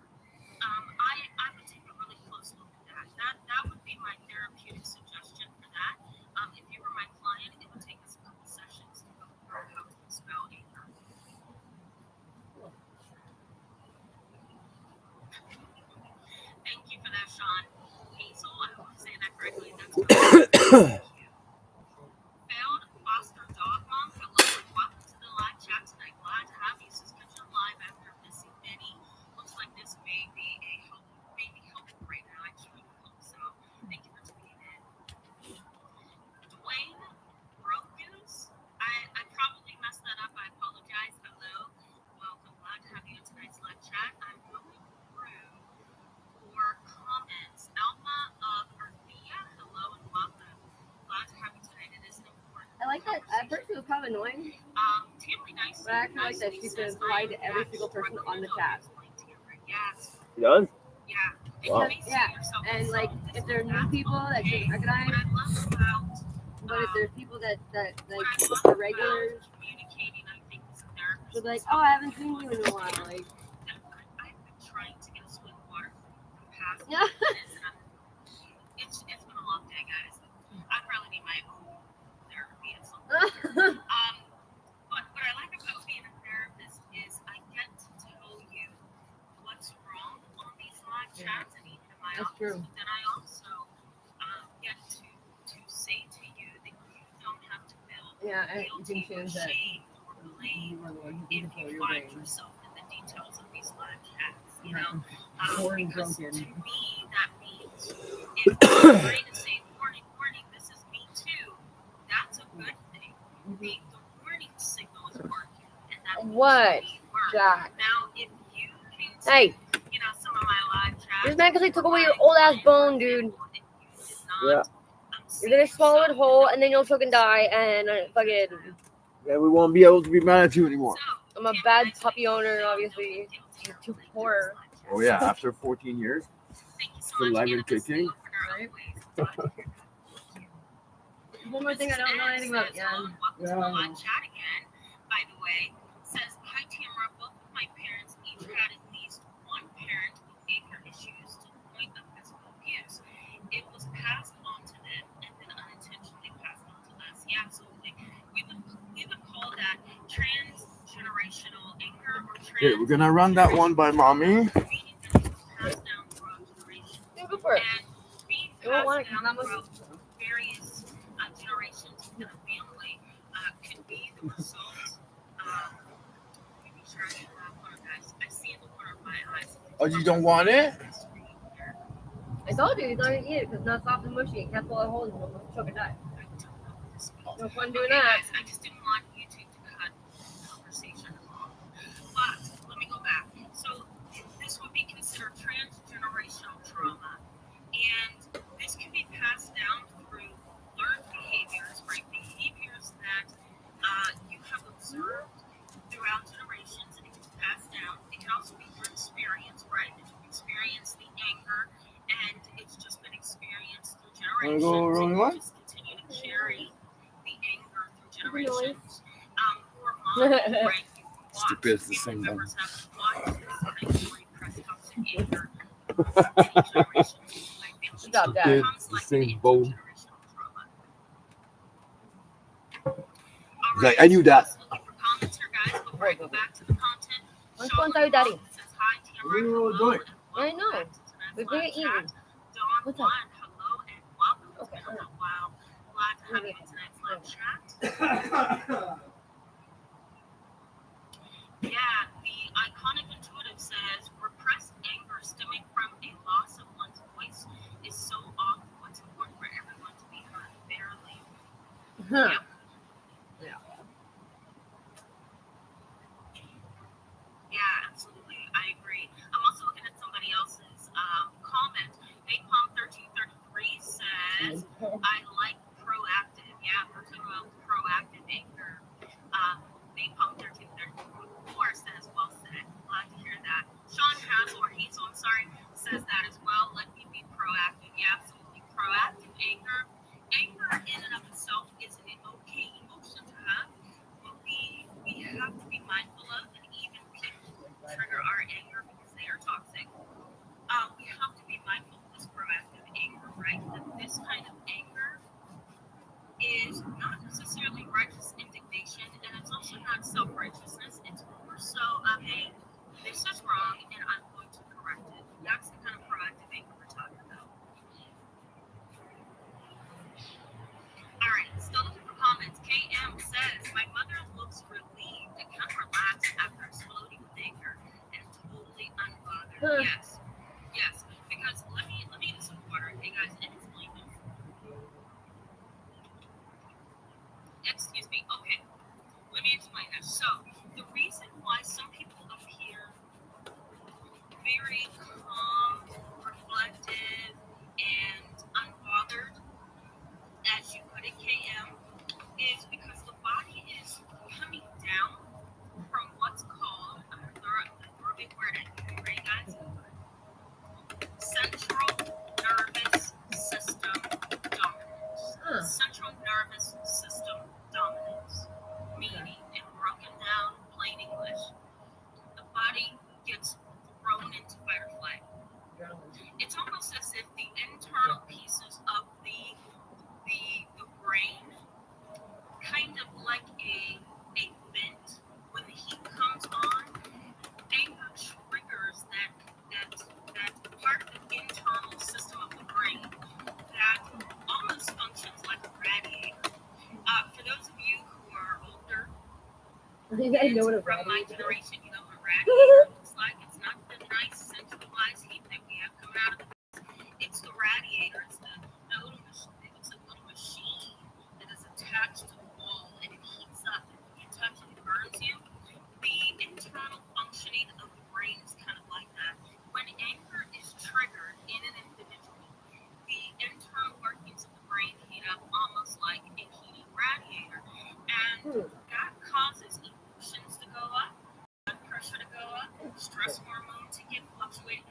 [SPEAKER 9] I would take a really close look at that. That would be my therapeutic suggestion for that. If you were my client, it would take us a couple sessions to go through how to dispel anger. Thank you for that, Sean. Hazel, I hope I'm saying that correctly. That's really Failed foster dog mom. Hello and welcome to the live chat tonight. Glad to have you. Subscription live after missing many. Looks like this may be helpful right now. I truly hope so. Thank you for tuning in. Dwayne Brogus. I probably messed that up. I apologize. Hello. Welcome. Glad to have you in tonight's live chat. I'm going through for comments. Alma of Arthea. Hello and welcome. Glad to have you tonight. It is an important
[SPEAKER 7] I like that. At first it was kind of annoying,
[SPEAKER 9] Tammy Nice.
[SPEAKER 7] but I actually like that she says hi to every single person on the chat.
[SPEAKER 9] Yes.
[SPEAKER 8] He does?
[SPEAKER 9] Yeah.
[SPEAKER 8] Wow.
[SPEAKER 7] Yeah, and like if there are new people that she doesn't recognize,
[SPEAKER 9] What I love about
[SPEAKER 7] but if there's people that like
[SPEAKER 9] what I love
[SPEAKER 7] are regulars,
[SPEAKER 9] about communicating, I think, as a therapist,
[SPEAKER 7] she'll be like, oh, I haven't seen you in a while. Like,
[SPEAKER 9] that I've been trying to get a swig of water for the past
[SPEAKER 7] Yeah.
[SPEAKER 9] minutes, and it's been a long day, guys. I probably need my own therapy at some point. But what I like about being a therapist is I get to tell you what's wrong on these live chats and even in my
[SPEAKER 7] That's
[SPEAKER 9] office.
[SPEAKER 7] true.
[SPEAKER 9] But then I also get to say to you that you don't have to feel
[SPEAKER 7] yeah, and you
[SPEAKER 9] guilty
[SPEAKER 7] can
[SPEAKER 9] or
[SPEAKER 7] change that.
[SPEAKER 9] shame or blame
[SPEAKER 7] You are the one who
[SPEAKER 9] if
[SPEAKER 7] can control
[SPEAKER 9] you
[SPEAKER 7] your
[SPEAKER 9] find
[SPEAKER 7] brain.
[SPEAKER 9] yourself in the details of these live chats. You
[SPEAKER 7] Yeah.
[SPEAKER 9] know,
[SPEAKER 7] Warning
[SPEAKER 9] because
[SPEAKER 7] broken.
[SPEAKER 9] to me that means if you're afraid to say warning, this is me too. That's a good thing. The warning signal is working, and that means
[SPEAKER 7] What,
[SPEAKER 9] we work.
[SPEAKER 7] Jack?
[SPEAKER 9] Now, if you came to,
[SPEAKER 7] Hey,
[SPEAKER 9] some of my live chats,
[SPEAKER 7] this magazine took away your old ass bone, dude.
[SPEAKER 8] Yeah.
[SPEAKER 7] You're gonna swallow it whole, and then you'll choke and die, and fucking,
[SPEAKER 8] Yeah, we won't be able to be mad at you anymore.
[SPEAKER 7] I'm a bad puppy owner, obviously. You're too poor.
[SPEAKER 8] Oh yeah, after 14 years, still alive and kicking.
[SPEAKER 7] Right? One more thing I don't know anything about. Yeah.
[SPEAKER 9] Welcome to the live chat again, by the way. Says, hi Tamara, both of my parents each had at least one parent with anger issues to the point of physical abuse. It was passed on to them and then unintentionally passed on to us. Yeah, absolutely. We would call that transgenerational anger or
[SPEAKER 8] Okay, we're gonna run that one by mommy.
[SPEAKER 9] meaning that it was passed down throughout generations.
[SPEAKER 7] Yeah, go for it.
[SPEAKER 9] And being
[SPEAKER 7] You won't want
[SPEAKER 9] passed
[SPEAKER 7] it 'cause
[SPEAKER 9] down
[SPEAKER 7] I'm a-
[SPEAKER 9] throughout various generations within a family could be the result. Let me make sure I have one, guys. I see in the corner of my eyes.
[SPEAKER 8] Oh, you don't want it?
[SPEAKER 7] I told you he's not gonna eat it because it's not soft and mushy. It can't pull a hole and he'll choke and die. No fun doing
[SPEAKER 9] Okay,
[SPEAKER 7] that.
[SPEAKER 9] guys, I just didn't want YouTube to cut the conversation off. But let me go back. So this would be considered transgenerational trauma, and this can be passed down through learned behaviors, right? Behaviors that you have observed throughout generations, and it gets passed down. It can also be your experience, right? That you've experienced the anger, and it's just been experienced through
[SPEAKER 8] Wanna
[SPEAKER 9] generations.
[SPEAKER 8] go rolling
[SPEAKER 9] and
[SPEAKER 8] one?
[SPEAKER 9] you just continue to carry the anger through generations. For mom, right? You watch
[SPEAKER 8] Stupid, it's the
[SPEAKER 9] family
[SPEAKER 8] same
[SPEAKER 9] members have watched this and repress toxic anger for many generations. My family
[SPEAKER 7] Stop that.
[SPEAKER 9] becomes
[SPEAKER 8] It's the
[SPEAKER 9] like
[SPEAKER 8] same
[SPEAKER 9] an
[SPEAKER 8] bowl.
[SPEAKER 9] intergenerational trauma. All
[SPEAKER 8] Like, I knew that.
[SPEAKER 9] just looking for comments here, guys, before I go back to the content.
[SPEAKER 7] Let's
[SPEAKER 9] Sean
[SPEAKER 7] go inside with Daddy.
[SPEAKER 9] says, hi, Tamara,
[SPEAKER 8] We were all
[SPEAKER 9] hello,
[SPEAKER 8] doing.
[SPEAKER 9] and
[SPEAKER 7] I
[SPEAKER 9] welcome
[SPEAKER 7] know.
[SPEAKER 9] back to tonight's
[SPEAKER 7] We're
[SPEAKER 9] live
[SPEAKER 7] gonna eat.
[SPEAKER 9] chat. Dawn
[SPEAKER 7] What's
[SPEAKER 9] Juan,
[SPEAKER 7] up?
[SPEAKER 9] hello, and welcome. It's
[SPEAKER 7] Okay,
[SPEAKER 9] been a while. Glad to have you in tonight's live chat. Yeah, the iconic intuitive says repressed anger stemming from a loss of one's voice is so awful. It's important for everyone to be heard fairly.
[SPEAKER 1] Huh.
[SPEAKER 9] Yep. Yeah, absolutely. I agree. I'm also looking at somebody else's comment. Napalm1333 says, I like proactive. Yeah, we're talking about proactive anger. Napalm1334 says, well said. Glad to hear that. Sean Hazel, I'm sorry, says that as well. Let me be proactive. Yeah, absolutely. Proactive anger. Anger in and of itself is an okay emotion to have, but we have to be mindful of, and even people who trigger our anger because they are toxic, we have to be mindful of this proactive anger, right? That this kind of anger is not necessarily righteous indignation, and it's also not self-righteousness. It's more so of a, this is wrong, and I'm going to correct it. That's the kind of proactive anger we're talking about. All right, still looking for comments. KM says, my mother looks relieved and kind of relaxed after exploding with anger and totally unbothered. Yes, because let me get some water, okay, guys, and explain this. Excuse me, okay, let me explain this. So, the reason why some people appear very calm, reflective, and unbothered, as you put it, KM, is because the body is coming down from what's called, throw a big word at you, right, guys? Central nervous system dominance. Central nervous system dominance, meaning, in broken down plain English, the body gets thrown into fight or flight. It's almost as if the internal pieces of the brain, kind of like a vent, when the heat comes on, anger triggers that part of the internal system of the brain that almost functions like a radiator. For those of you who are older,
[SPEAKER 1] I know what a
[SPEAKER 9] from my
[SPEAKER 1] radiator is.
[SPEAKER 9] generation, you know what a radiator looks like. It's not the nice centralized heat that we have coming out of the base. It's the radiator. It's the little machine. It's a little machine that is attached to the wall, and it heats up. And when you touch it, it burns you. The internal functioning of the brain is kind of like that. When anger is triggered in an individual, the internal workings of the brain heat up almost like a heating radiator, and that causes emotions to go up, blood pressure to go up, stress hormone to get fluctuated,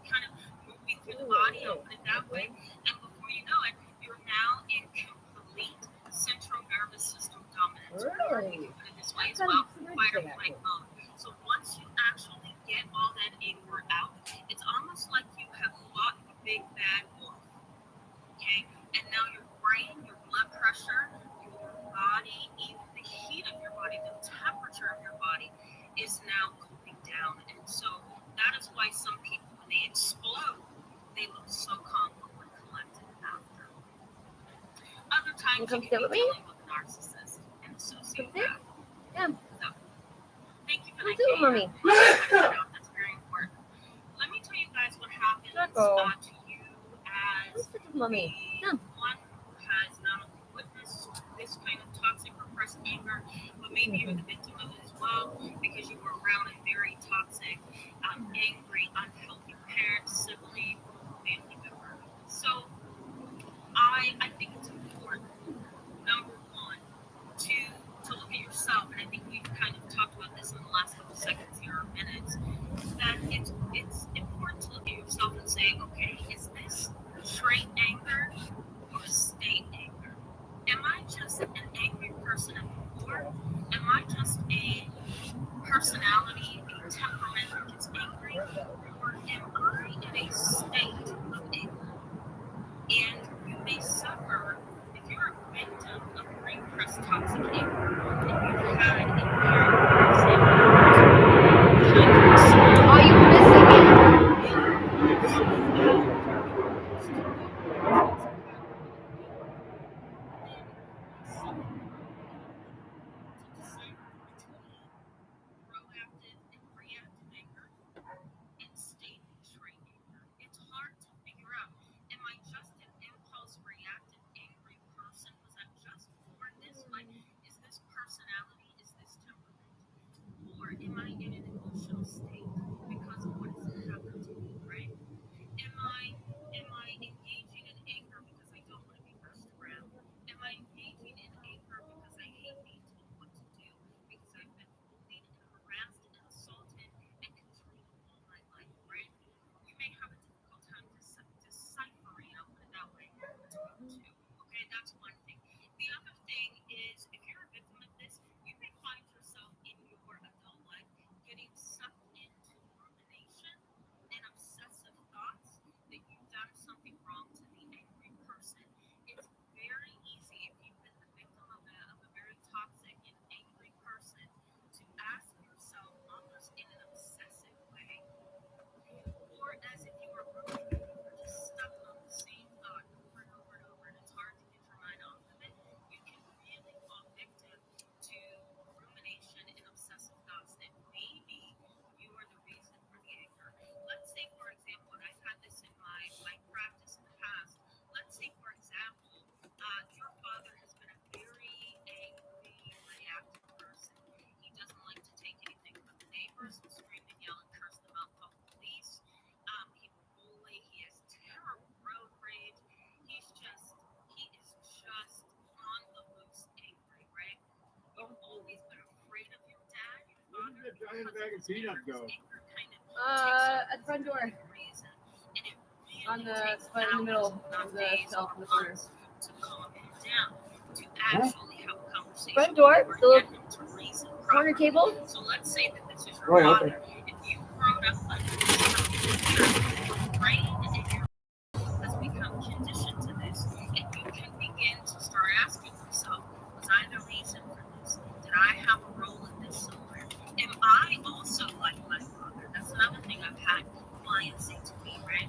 [SPEAKER 9] kind of moving through the body, I'll put it that way, and before you know it, you're now in complete central nervous system dominance, or you can put it this way as well, fight or flight mode. So once you actually get all that anger out, it's almost like you have fought a big bad wolf, okay? And now your brain, your blood pressure, your body, even the heat of your body, the temperature of your body is now cooling down. And so that is why some people, when they explode, they look so calm and collected after. Other times you can be dealing with a narcissist and a sociopath.
[SPEAKER 1] Yeah.
[SPEAKER 9] So, thank you for that,
[SPEAKER 1] Do it, mommy.
[SPEAKER 9] That's very important. Let me tell you guys what happens to you as
[SPEAKER 1] Mommy.
[SPEAKER 9] the one who has not only witnessed this kind of toxic repressed anger, but maybe you're the victim of it as well because you were around a very toxic, angry, unhealthy parent, sibling, family member. So I think it's important, number one, to look at yourself, and I think we've kind of talked about this in the last couple seconds here or minutes, that it's important to look at yourself and say, okay, is this trait anger or state anger? Am I just an angry person at the core? Am I just a personality, a temperament that gets angry? Or am I in a state of anger? And you may suffer if you're a victim of repressed toxic anger and you've had a parent, for example,
[SPEAKER 7] Oh, you missing it.
[SPEAKER 9] am I in an emotional state because of what has happened to me, right? Am I engaging in anger because I don't want to be messed around? Am I engaging in anger because I hate being told what to do? Because I've been bullied and harassed and assaulted and controlled all my life, right? You may have a difficult time deciphering, I'll put it that way, between the two. Okay, that's one thing. The other thing is, if you're a victim of this, you may find yourself in your adult life getting sucked into rumination and obsessive thoughts that you've done something wrong to the angry person. It's very easy, if you've been the victim of a very toxic and angry person, to ask yourself almost in an obsessive way, or as if you were ruminating, you're just stuck on the same thought over and over and over, and it's hard to get your mind off of it. You can really fall victim to rumination and obsessive thoughts that maybe you are the reason for the anger. Let's say, for example, and I've had this in my practice in the past. Let's say, for example, your father has been a very angry, reactive person. He doesn't like to take anything from the neighbors. He'll scream and yell and curse them out, call the police. He will bully. He has terrible road rage. He is just on the loose angry, right? You've always been afraid of your dad, your father.
[SPEAKER 8] Where did the giant bag of peanut go?
[SPEAKER 9] Anger kind of
[SPEAKER 7] At the front door.
[SPEAKER 9] reason, and it really
[SPEAKER 7] On the
[SPEAKER 9] takes
[SPEAKER 7] spot in the middle
[SPEAKER 9] hours, not
[SPEAKER 7] of the
[SPEAKER 9] days
[SPEAKER 7] shelf
[SPEAKER 9] or
[SPEAKER 7] in the corner.
[SPEAKER 9] months to calm him down, to actually have a conversation
[SPEAKER 7] Front door,
[SPEAKER 9] or
[SPEAKER 7] the little
[SPEAKER 9] get him to reason
[SPEAKER 7] corner
[SPEAKER 9] properly.
[SPEAKER 7] table.
[SPEAKER 9] So let's say that this is your
[SPEAKER 8] Oh, yeah,
[SPEAKER 9] father. If you've grown up under this your brain and your has become conditioned to this, and you can begin to start asking yourself, was I the reason for this? Did I have a role in this somewhere? Am I also like my father? That's another thing I've had clients say to me, right?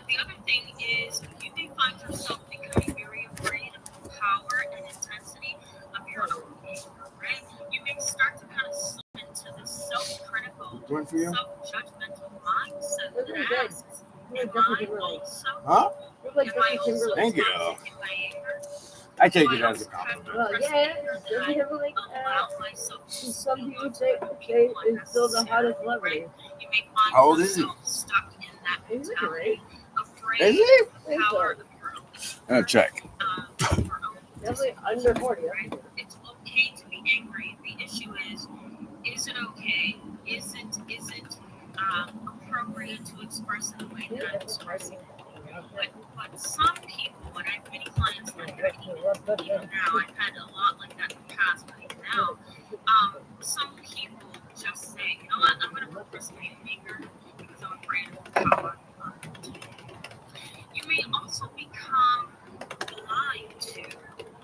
[SPEAKER 9] The other thing is, you may find yourself becoming very afraid of the power and intensity of your own anger, right? You may start to kind of slip into this self-critical,
[SPEAKER 8] One for you?
[SPEAKER 9] self-judgmental mindset
[SPEAKER 7] Those are
[SPEAKER 9] that
[SPEAKER 7] good.
[SPEAKER 9] asks,
[SPEAKER 7] They're
[SPEAKER 9] am
[SPEAKER 7] Justin
[SPEAKER 9] I
[SPEAKER 7] Timberlake.
[SPEAKER 9] also
[SPEAKER 8] Huh?
[SPEAKER 7] Look like
[SPEAKER 9] Am I
[SPEAKER 7] Justin
[SPEAKER 9] also
[SPEAKER 7] Timberlake.
[SPEAKER 8] Thank you.
[SPEAKER 9] toxic in my anger?
[SPEAKER 8] I take
[SPEAKER 9] Do
[SPEAKER 8] it
[SPEAKER 9] I
[SPEAKER 8] as a
[SPEAKER 9] also have
[SPEAKER 8] compliment.
[SPEAKER 7] Well,
[SPEAKER 9] repressed
[SPEAKER 7] yeah,
[SPEAKER 9] anger that
[SPEAKER 7] Justin
[SPEAKER 9] I
[SPEAKER 7] Timberlake.
[SPEAKER 9] allow myself to
[SPEAKER 7] Some
[SPEAKER 9] spill
[SPEAKER 7] people
[SPEAKER 9] onto
[SPEAKER 7] say
[SPEAKER 9] other
[SPEAKER 7] they
[SPEAKER 9] people
[SPEAKER 7] is still the hottest
[SPEAKER 9] unnecessarily,
[SPEAKER 7] celebrity.
[SPEAKER 9] right? You may find
[SPEAKER 8] How old is he?
[SPEAKER 9] yourself stuck in that
[SPEAKER 7] He's looking
[SPEAKER 9] mentality,
[SPEAKER 8] Is
[SPEAKER 9] afraid
[SPEAKER 8] he?
[SPEAKER 9] of the power of your own
[SPEAKER 8] I'll check.
[SPEAKER 9] your own
[SPEAKER 7] Definitely under 40.
[SPEAKER 9] right? It's okay to be angry. The issue is it okay? Is it appropriate to express in the way that I'm expressing it? But some people, and I have many clients like that, even now, I've had a lot like that in the past, but even now, some people just say, you know what, I'm going to repress my anger because I'm afraid of the power of it. You may also become blind to,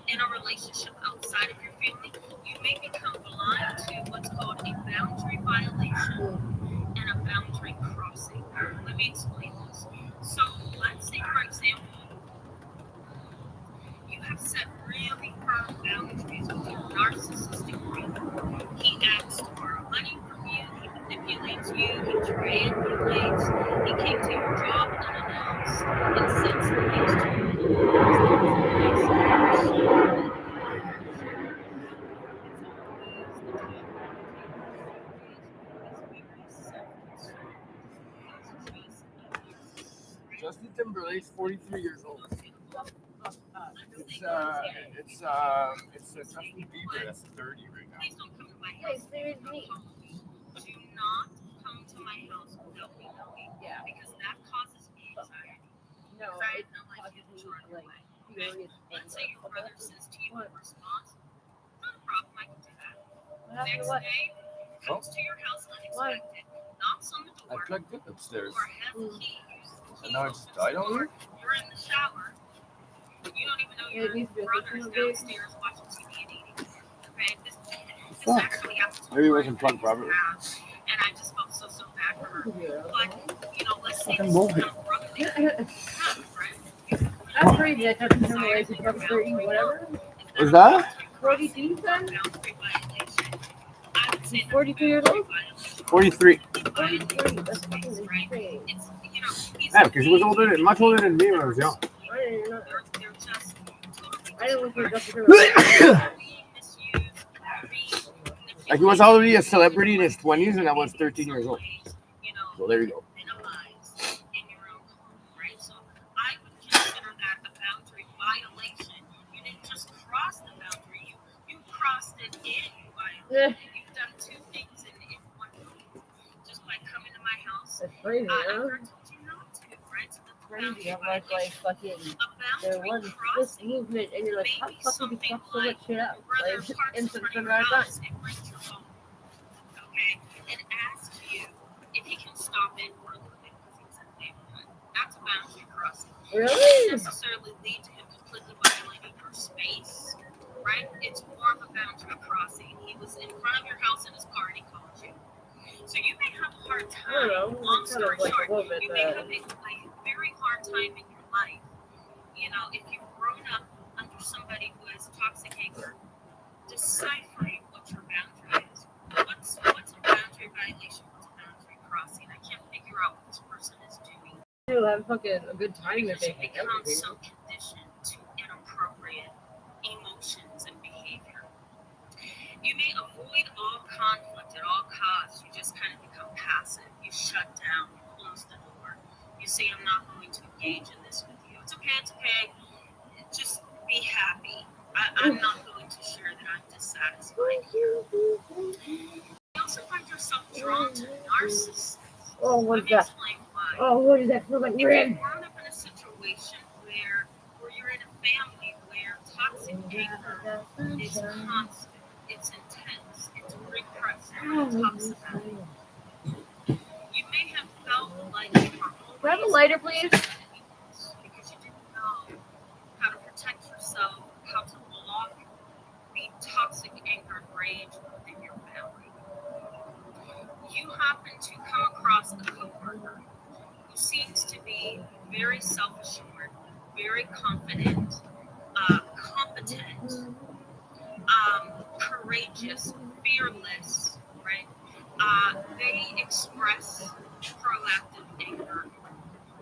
[SPEAKER 9] in a relationship outside of your family, you may become blind to what's called a boundary violation and a boundary crossing. Let me explain this. So let's say, for example, you have set really firm boundaries with your narcissistic brother. He asks to borrow money from you, he manipulates you, he triangulates, he came to your job unannounced and said some things to you.
[SPEAKER 8] Justin Timberlake's 43 years old. It's Justin Bieber that's 30 right now.
[SPEAKER 9] Please don't come to my
[SPEAKER 7] Hey,
[SPEAKER 9] house.
[SPEAKER 7] there's me.
[SPEAKER 9] Do not come to my house without me knowing.
[SPEAKER 7] Yeah.
[SPEAKER 9] Because that causes me anxiety.
[SPEAKER 7] No,
[SPEAKER 9] Because I
[SPEAKER 7] it
[SPEAKER 9] know my
[SPEAKER 7] causes
[SPEAKER 9] feelings
[SPEAKER 7] me
[SPEAKER 9] are
[SPEAKER 7] like
[SPEAKER 9] away.
[SPEAKER 7] furious
[SPEAKER 9] Let's say your brother says to you in
[SPEAKER 7] What?
[SPEAKER 9] response, not a problem, I can do that.
[SPEAKER 7] What happened to
[SPEAKER 9] Next
[SPEAKER 7] what?
[SPEAKER 9] day, comes to your house unexpected, knocks on the
[SPEAKER 8] I
[SPEAKER 9] door,
[SPEAKER 8] plugged it upstairs.
[SPEAKER 9] or has a key, uses the key,
[SPEAKER 8] And now it's
[SPEAKER 9] opens
[SPEAKER 8] died
[SPEAKER 9] the
[SPEAKER 8] on
[SPEAKER 9] door, you're in the shower, you don't even know
[SPEAKER 7] Yeah,
[SPEAKER 9] your
[SPEAKER 7] it needs to be a
[SPEAKER 9] brother is
[SPEAKER 7] system update.
[SPEAKER 9] downstairs watching TV and eating. Okay, this
[SPEAKER 8] Fuck.
[SPEAKER 9] actually happened to
[SPEAKER 8] Maybe it
[SPEAKER 9] my
[SPEAKER 8] wasn't plugged
[SPEAKER 9] friend
[SPEAKER 8] properly.
[SPEAKER 9] and I just felt so bad for her. But, you know, let's say
[SPEAKER 8] Fucking
[SPEAKER 9] this is
[SPEAKER 8] movie.
[SPEAKER 9] kind of brotherly happens, right?
[SPEAKER 7] That's crazy that Justin Timberlake is from 30 whatever.
[SPEAKER 8] Is that?
[SPEAKER 7] 42 then?
[SPEAKER 9] Boundary violation. I would say that's
[SPEAKER 7] 42 years old?
[SPEAKER 9] boundary violation.
[SPEAKER 8] 43.
[SPEAKER 7] 43. That's fucking insane.
[SPEAKER 9] It's, you know, he's
[SPEAKER 8] Yeah, because he was much older than me when I was young.
[SPEAKER 7] I didn't know.
[SPEAKER 9] they're just totally
[SPEAKER 7] I didn't look for Justin Timberlake.
[SPEAKER 9] being misused, being manipulated,
[SPEAKER 8] Like he was already a celebrity in his 20s, and I was 13 years old. So there you go.
[SPEAKER 9] Minimize in your own home, right? So I would consider that a boundary violation. You didn't just cross the boundary, you crossed it and you violated it. You've done two things in one moment. Just by coming to my house.
[SPEAKER 1] That's crazy,
[SPEAKER 9] I
[SPEAKER 1] huh?
[SPEAKER 9] never told you not to, right? So that's a
[SPEAKER 1] Crazy.
[SPEAKER 9] boundary
[SPEAKER 1] I'm like
[SPEAKER 9] violation.
[SPEAKER 1] fucking.
[SPEAKER 9] A
[SPEAKER 1] There
[SPEAKER 9] boundary
[SPEAKER 1] was this
[SPEAKER 9] crossing
[SPEAKER 1] movement, and you're like, how
[SPEAKER 9] maybe
[SPEAKER 1] the fuck did you
[SPEAKER 9] something
[SPEAKER 1] fuck so much
[SPEAKER 9] like
[SPEAKER 1] shit up?
[SPEAKER 9] your brother
[SPEAKER 1] Like,
[SPEAKER 9] parks
[SPEAKER 1] in
[SPEAKER 9] in front of
[SPEAKER 1] some
[SPEAKER 9] your
[SPEAKER 1] amount of time.
[SPEAKER 9] house and brings your phone, okay, and asks you if he can stop in for a little bit because he's in the neighborhood. That's a boundary crossing. It
[SPEAKER 1] Really?
[SPEAKER 9] doesn't necessarily lead to him completely violating your space, right? It's more of a boundary crossing. He was in front of your house in his car and he called you. So you may have a hard
[SPEAKER 1] I
[SPEAKER 9] time,
[SPEAKER 1] don't know.
[SPEAKER 9] long
[SPEAKER 1] It's kind of
[SPEAKER 9] story
[SPEAKER 1] like
[SPEAKER 9] short,
[SPEAKER 1] a little bit
[SPEAKER 9] you may have a very hard time in your life. You know, if you've grown up under somebody who has toxic anger, deciphering what your boundary is. What's a boundary violation? What's a boundary crossing? I can't figure out what this person is doing.
[SPEAKER 1] You'll have fucking a good time if
[SPEAKER 9] Because
[SPEAKER 1] they
[SPEAKER 9] it
[SPEAKER 1] hang out with
[SPEAKER 9] becomes
[SPEAKER 1] you.
[SPEAKER 9] so conditioned to inappropriate emotions and behavior. You may avoid all conflict at all costs. You just kind of become passive. You shut down. You close the door. You say, I'm not going to engage in this with you. It's okay. It's okay. Just be happy. I'm not going to share that I'm dissatisfied here. You also find yourself drawn to narcissists.
[SPEAKER 1] Oh,
[SPEAKER 9] Let
[SPEAKER 1] what's
[SPEAKER 9] me
[SPEAKER 1] that?
[SPEAKER 9] explain why.
[SPEAKER 1] Oh, what does that feel like?
[SPEAKER 9] If you've
[SPEAKER 1] Red.
[SPEAKER 9] grown up in a situation where you're in a family where toxic anger is constant, it's intense, it's repressed, nobody talks about it. You may have felt like you were always
[SPEAKER 1] Can I have a lighter, please?
[SPEAKER 9] because you didn't know how to protect yourself, how to block the toxic anger and rage within your family. You happen to come across a coworker who seems to be very self-assured, very confident, competent, courageous, fearless, right? They express proactive anger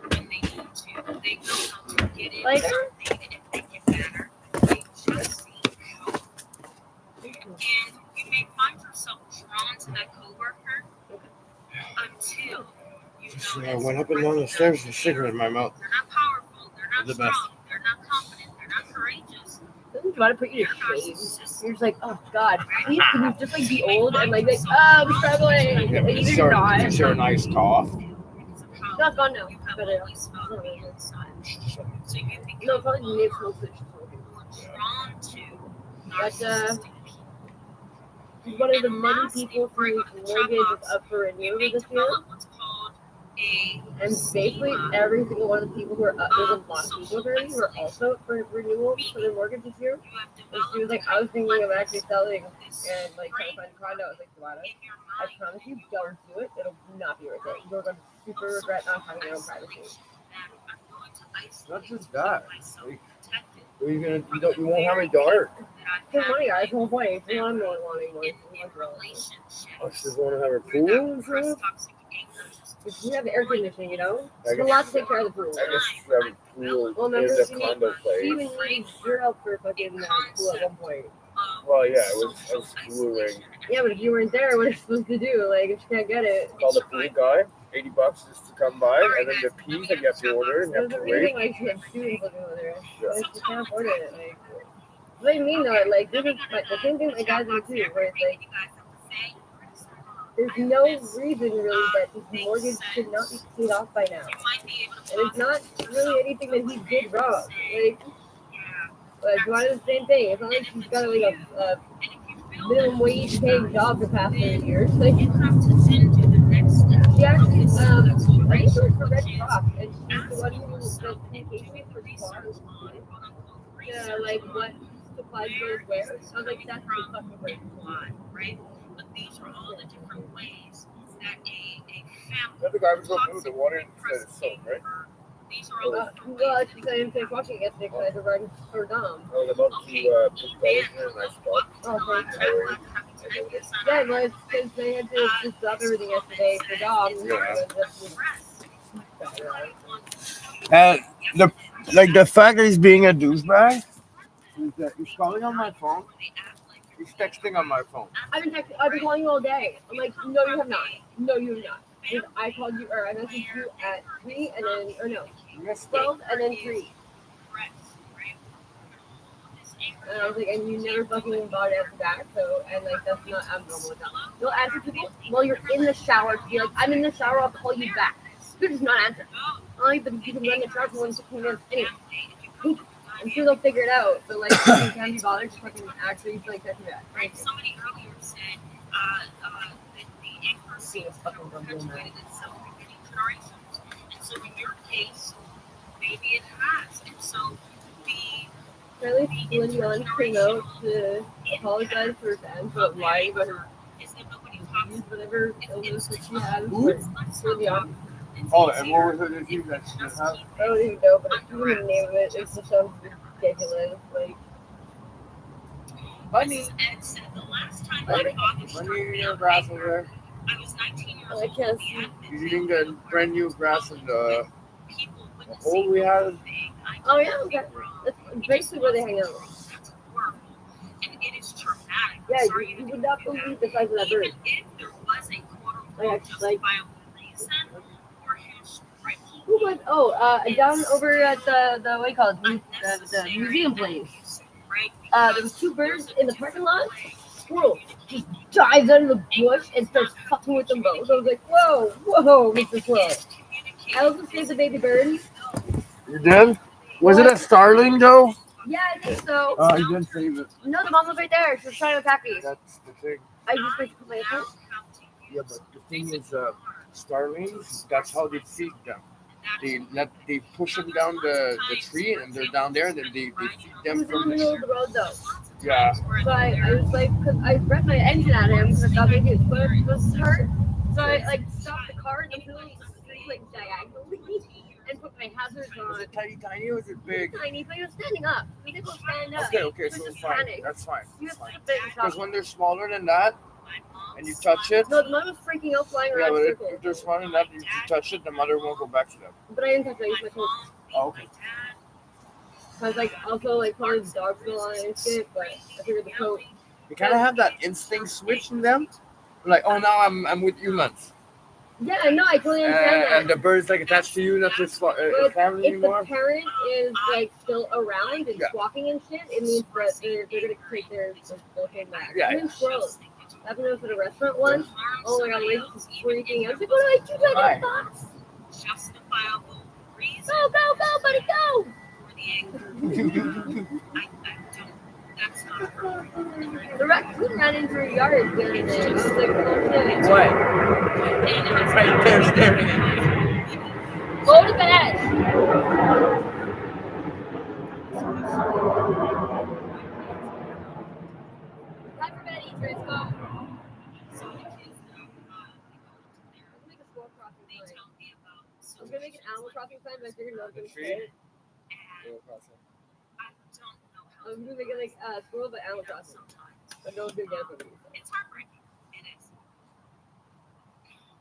[SPEAKER 9] when they need to. They know how to get in
[SPEAKER 1] Lighter?
[SPEAKER 9] something and make it better. They just seek help. And you may find yourself drawn to that coworker until you
[SPEAKER 8] I
[SPEAKER 9] notice
[SPEAKER 8] went up and down the stairs with a cigarette in my mouth.
[SPEAKER 9] they're not powerful, they're not
[SPEAKER 8] The
[SPEAKER 9] strong,
[SPEAKER 8] best.
[SPEAKER 9] they're not confident, they're not courageous.
[SPEAKER 1] Doesn't try to put you to
[SPEAKER 9] They're
[SPEAKER 1] shame.
[SPEAKER 9] narcissistic.
[SPEAKER 1] You're just like, oh god, please can you just like be old and like I'm struggling.
[SPEAKER 8] Yeah,
[SPEAKER 1] And
[SPEAKER 8] but
[SPEAKER 1] even
[SPEAKER 8] sure,
[SPEAKER 1] not.
[SPEAKER 8] is there a nice cough?
[SPEAKER 9] Because of how
[SPEAKER 1] No, it's gone now.
[SPEAKER 9] you have
[SPEAKER 1] But
[SPEAKER 9] always felt on the inside. So you become
[SPEAKER 1] no, probably
[SPEAKER 9] more
[SPEAKER 1] need smoke switch.
[SPEAKER 9] drawn to
[SPEAKER 1] But,
[SPEAKER 9] narcissistic people.
[SPEAKER 1] He's one of the
[SPEAKER 9] And
[SPEAKER 1] many
[SPEAKER 9] lastly,
[SPEAKER 1] people
[SPEAKER 9] before I
[SPEAKER 1] whose
[SPEAKER 9] go to the chat
[SPEAKER 1] mortgage is
[SPEAKER 9] box,
[SPEAKER 1] up for
[SPEAKER 9] you
[SPEAKER 1] renewal
[SPEAKER 9] may
[SPEAKER 1] this year.
[SPEAKER 9] develop what's called a
[SPEAKER 1] And basically
[SPEAKER 9] schema
[SPEAKER 1] every single one of the people who are up, there's a lot of
[SPEAKER 9] social
[SPEAKER 1] people already who are also up for renewal for their mortgage this year.
[SPEAKER 9] you have
[SPEAKER 1] And she was
[SPEAKER 9] developed
[SPEAKER 1] like, I was thinking of
[SPEAKER 9] like
[SPEAKER 1] actually selling
[SPEAKER 9] this
[SPEAKER 1] and like trying to find a condo. I was like, Joanna,
[SPEAKER 9] in your
[SPEAKER 1] I
[SPEAKER 9] mind
[SPEAKER 1] promise you, don't do it. It'll not be worth it. You're going to super regret not having your own privacy.
[SPEAKER 9] that I'm going to isolate
[SPEAKER 8] Not just that.
[SPEAKER 9] myself
[SPEAKER 8] Like,
[SPEAKER 9] protected
[SPEAKER 8] what are you gonna? You won't have any daughter.
[SPEAKER 9] that I've
[SPEAKER 1] Good
[SPEAKER 9] had
[SPEAKER 1] money, guys. The whole
[SPEAKER 9] with
[SPEAKER 1] point. You know, I'm
[SPEAKER 9] family
[SPEAKER 1] not wanting more.
[SPEAKER 9] in relationships.
[SPEAKER 8] Oh, she doesn't want to have her
[SPEAKER 9] where
[SPEAKER 8] pool
[SPEAKER 9] that
[SPEAKER 8] and
[SPEAKER 9] repressed
[SPEAKER 8] stuff.
[SPEAKER 9] toxic anger just
[SPEAKER 1] If you have air conditioning, you know,
[SPEAKER 8] I
[SPEAKER 1] it's a
[SPEAKER 8] guess-
[SPEAKER 1] lot to take care of the pool.
[SPEAKER 8] I guess she should have a pool
[SPEAKER 1] Well,
[SPEAKER 8] in
[SPEAKER 1] remember,
[SPEAKER 8] the
[SPEAKER 1] she
[SPEAKER 8] condo
[SPEAKER 1] She
[SPEAKER 8] place.
[SPEAKER 1] even needed zero help for fucking pool at one point.
[SPEAKER 8] Well, yeah, it was gluing.
[SPEAKER 1] Yeah, but if you weren't there, what are you supposed to do? Like, if you can't get it,
[SPEAKER 8] Call the pool guy. $80 just to come by, and then the peas that you have to order and you have
[SPEAKER 1] there's
[SPEAKER 8] to
[SPEAKER 1] a reason
[SPEAKER 8] wait.
[SPEAKER 1] why she has students living with her.
[SPEAKER 8] Yeah.
[SPEAKER 1] Like, she can't afford it. Like, what do you mean though? Like, this is like, the same thing my guys do too, where it's like, there's no reason really that this mortgage should not be paid off by now. And it's not really anything that he did wrong. Like Joanna does the same thing. It's not like she's got like a minimum wage paying job for the past 30 years. Like, she actually, I think she was for Red Cross, and she's the one who does communications for cars. Yeah, like what supplies goes where. I was like, that's pretty fucking great.
[SPEAKER 9] Right? But these are all the different ways that a family.
[SPEAKER 8] The other guy was looking with the water instead of soap, right?
[SPEAKER 9] These are all the different
[SPEAKER 1] Well,
[SPEAKER 9] ways.
[SPEAKER 1] I was saying finished watching it yesterday because I had to run for Dom.
[SPEAKER 8] I was about to put colors in a nice spot.
[SPEAKER 1] Oh, thank you. Yeah, well, it's because they had to just drop everything yesterday for Dom.
[SPEAKER 8] The fact that he's being a douchebag is that he's calling on my phone. He's texting on my phone.
[SPEAKER 1] I've been calling you all day. I'm like, no, you have not. No, you have not. Because I called you, or I messaged you at 3 and then, or no,
[SPEAKER 8] Missed it.
[SPEAKER 1] 12 and then 3. And I was like, and you never fucking bought it after that, so, and like, that's not abnormal with that. You'll answer people while you're in the shower to be like, I'm in the shower, I'll call you back. You just not answer. But you can run the shower for 1 to 15 minutes anyway. I'm sure they'll figure it out, but like, you can't be bothered to fucking actually like touch me back.
[SPEAKER 9] Right. Somebody earlier said that the anchor seems to have perpetuated itself for many generations. And so in your case, maybe it has. And so
[SPEAKER 1] Charlie Flynn Young came out to apologize for fans about lying about her whatever illness that she had for the army.
[SPEAKER 8] Oh, and what was the disease that she just had?
[SPEAKER 1] I don't even know, but even the name of it, it just sounds ridiculous. Like,
[SPEAKER 8] Bunny.
[SPEAKER 9] Ed said the last time my father
[SPEAKER 8] Bunny, your grass over there.
[SPEAKER 9] I was 19 years
[SPEAKER 1] I
[SPEAKER 9] old.
[SPEAKER 1] can't see.
[SPEAKER 8] You didn't get brand new grass in the hole we had.
[SPEAKER 1] Oh yeah, okay. That's basically where they hang out.
[SPEAKER 9] And it is traumatic.
[SPEAKER 1] Yeah, you would not believe the size of that bird.
[SPEAKER 9] Even if there was a quote-unquote
[SPEAKER 1] Like,
[SPEAKER 9] justifiable reason for him striking
[SPEAKER 1] who was? Oh, down over at the what do you call it? The museum place. There was 2 birds in the parking lot. Squirrel just dives out of the bush and starts fucking with them both. I was like, whoa, Mr. Squirrel. I also saved the baby bird.
[SPEAKER 8] You did? Was it a starling though?
[SPEAKER 1] Yeah, I think so.
[SPEAKER 8] Oh, you didn't save it.
[SPEAKER 1] No, the mom was right there. She was trying to attack me.
[SPEAKER 8] That's the thing.
[SPEAKER 1] I just like to put my account.
[SPEAKER 8] Yeah, but the thing is, starlings, that's how they feed them. They push them down the tree, and they're down there, and then they feed
[SPEAKER 1] He
[SPEAKER 8] them
[SPEAKER 1] was in the
[SPEAKER 8] from
[SPEAKER 1] middle of the road though.
[SPEAKER 8] Yeah.
[SPEAKER 1] So I was like, because I read my engine at him because I thought maybe his foot was hurt. So I like stopped the car in the middle of the street, like diagonally, and put my hazards on.
[SPEAKER 8] Was it tiny or was it big?
[SPEAKER 1] Tiny, but he was standing up. He didn't go stand up.
[SPEAKER 8] Okay,
[SPEAKER 1] He
[SPEAKER 8] so
[SPEAKER 1] was
[SPEAKER 8] it's
[SPEAKER 1] just
[SPEAKER 8] fine.
[SPEAKER 1] panicked.
[SPEAKER 8] That's fine.
[SPEAKER 1] He was
[SPEAKER 8] That's fine.
[SPEAKER 1] such a big
[SPEAKER 8] Because
[SPEAKER 1] shot.
[SPEAKER 8] when they're smaller than that, and you touch it,
[SPEAKER 1] No, the mom was freaking out, flying
[SPEAKER 8] yeah,
[SPEAKER 1] around
[SPEAKER 8] but
[SPEAKER 1] in
[SPEAKER 8] if
[SPEAKER 1] circles.
[SPEAKER 8] they're smaller than that, you touch it, the mother won't go back to them.
[SPEAKER 1] But I didn't touch it. I used my toes.
[SPEAKER 8] Oh, okay.
[SPEAKER 1] I was like, also like probably the dog smell on it and shit, but I figured the coat.
[SPEAKER 8] You kind of have that instinct switch in them. Like, oh, now I'm with humans.
[SPEAKER 1] Yeah, no, I totally understand that.
[SPEAKER 8] And the bird's like attached to you, not this family
[SPEAKER 1] If
[SPEAKER 8] anymore.
[SPEAKER 1] the parent is like still around and squawking and shit, it means that they're gonna take their thing back.
[SPEAKER 8] Yeah,
[SPEAKER 1] Even
[SPEAKER 8] yeah.
[SPEAKER 1] squirrels. I've been at a restaurant once. Oh my god, Rachel was freaking out. I was like, what do I do? I got thoughts.
[SPEAKER 9] justifiable reason
[SPEAKER 1] Go, buddy, go!
[SPEAKER 9] for the anger. I don't. That's not appropriate.
[SPEAKER 1] The raccoon ran into her yard the other day. I was like, oh shit.
[SPEAKER 8] What?
[SPEAKER 9] And it's
[SPEAKER 8] Right there staring at you.
[SPEAKER 1] Go to bed. Time for bed, Idris. Go.
[SPEAKER 9] so the kids know,
[SPEAKER 1] Make a squirrel crossing
[SPEAKER 9] they
[SPEAKER 1] sign.
[SPEAKER 9] tell me about
[SPEAKER 1] I was gonna make an animal crossing sign, but I figured no, I was gonna
[SPEAKER 8] Tree?
[SPEAKER 1] say it.
[SPEAKER 9] and I don't know
[SPEAKER 1] I
[SPEAKER 9] how
[SPEAKER 1] was gonna make it like squirrel, but animal crossing.
[SPEAKER 9] sometimes.
[SPEAKER 1] But no one's gonna get it for me.
[SPEAKER 9] It's heartbreaking. It is.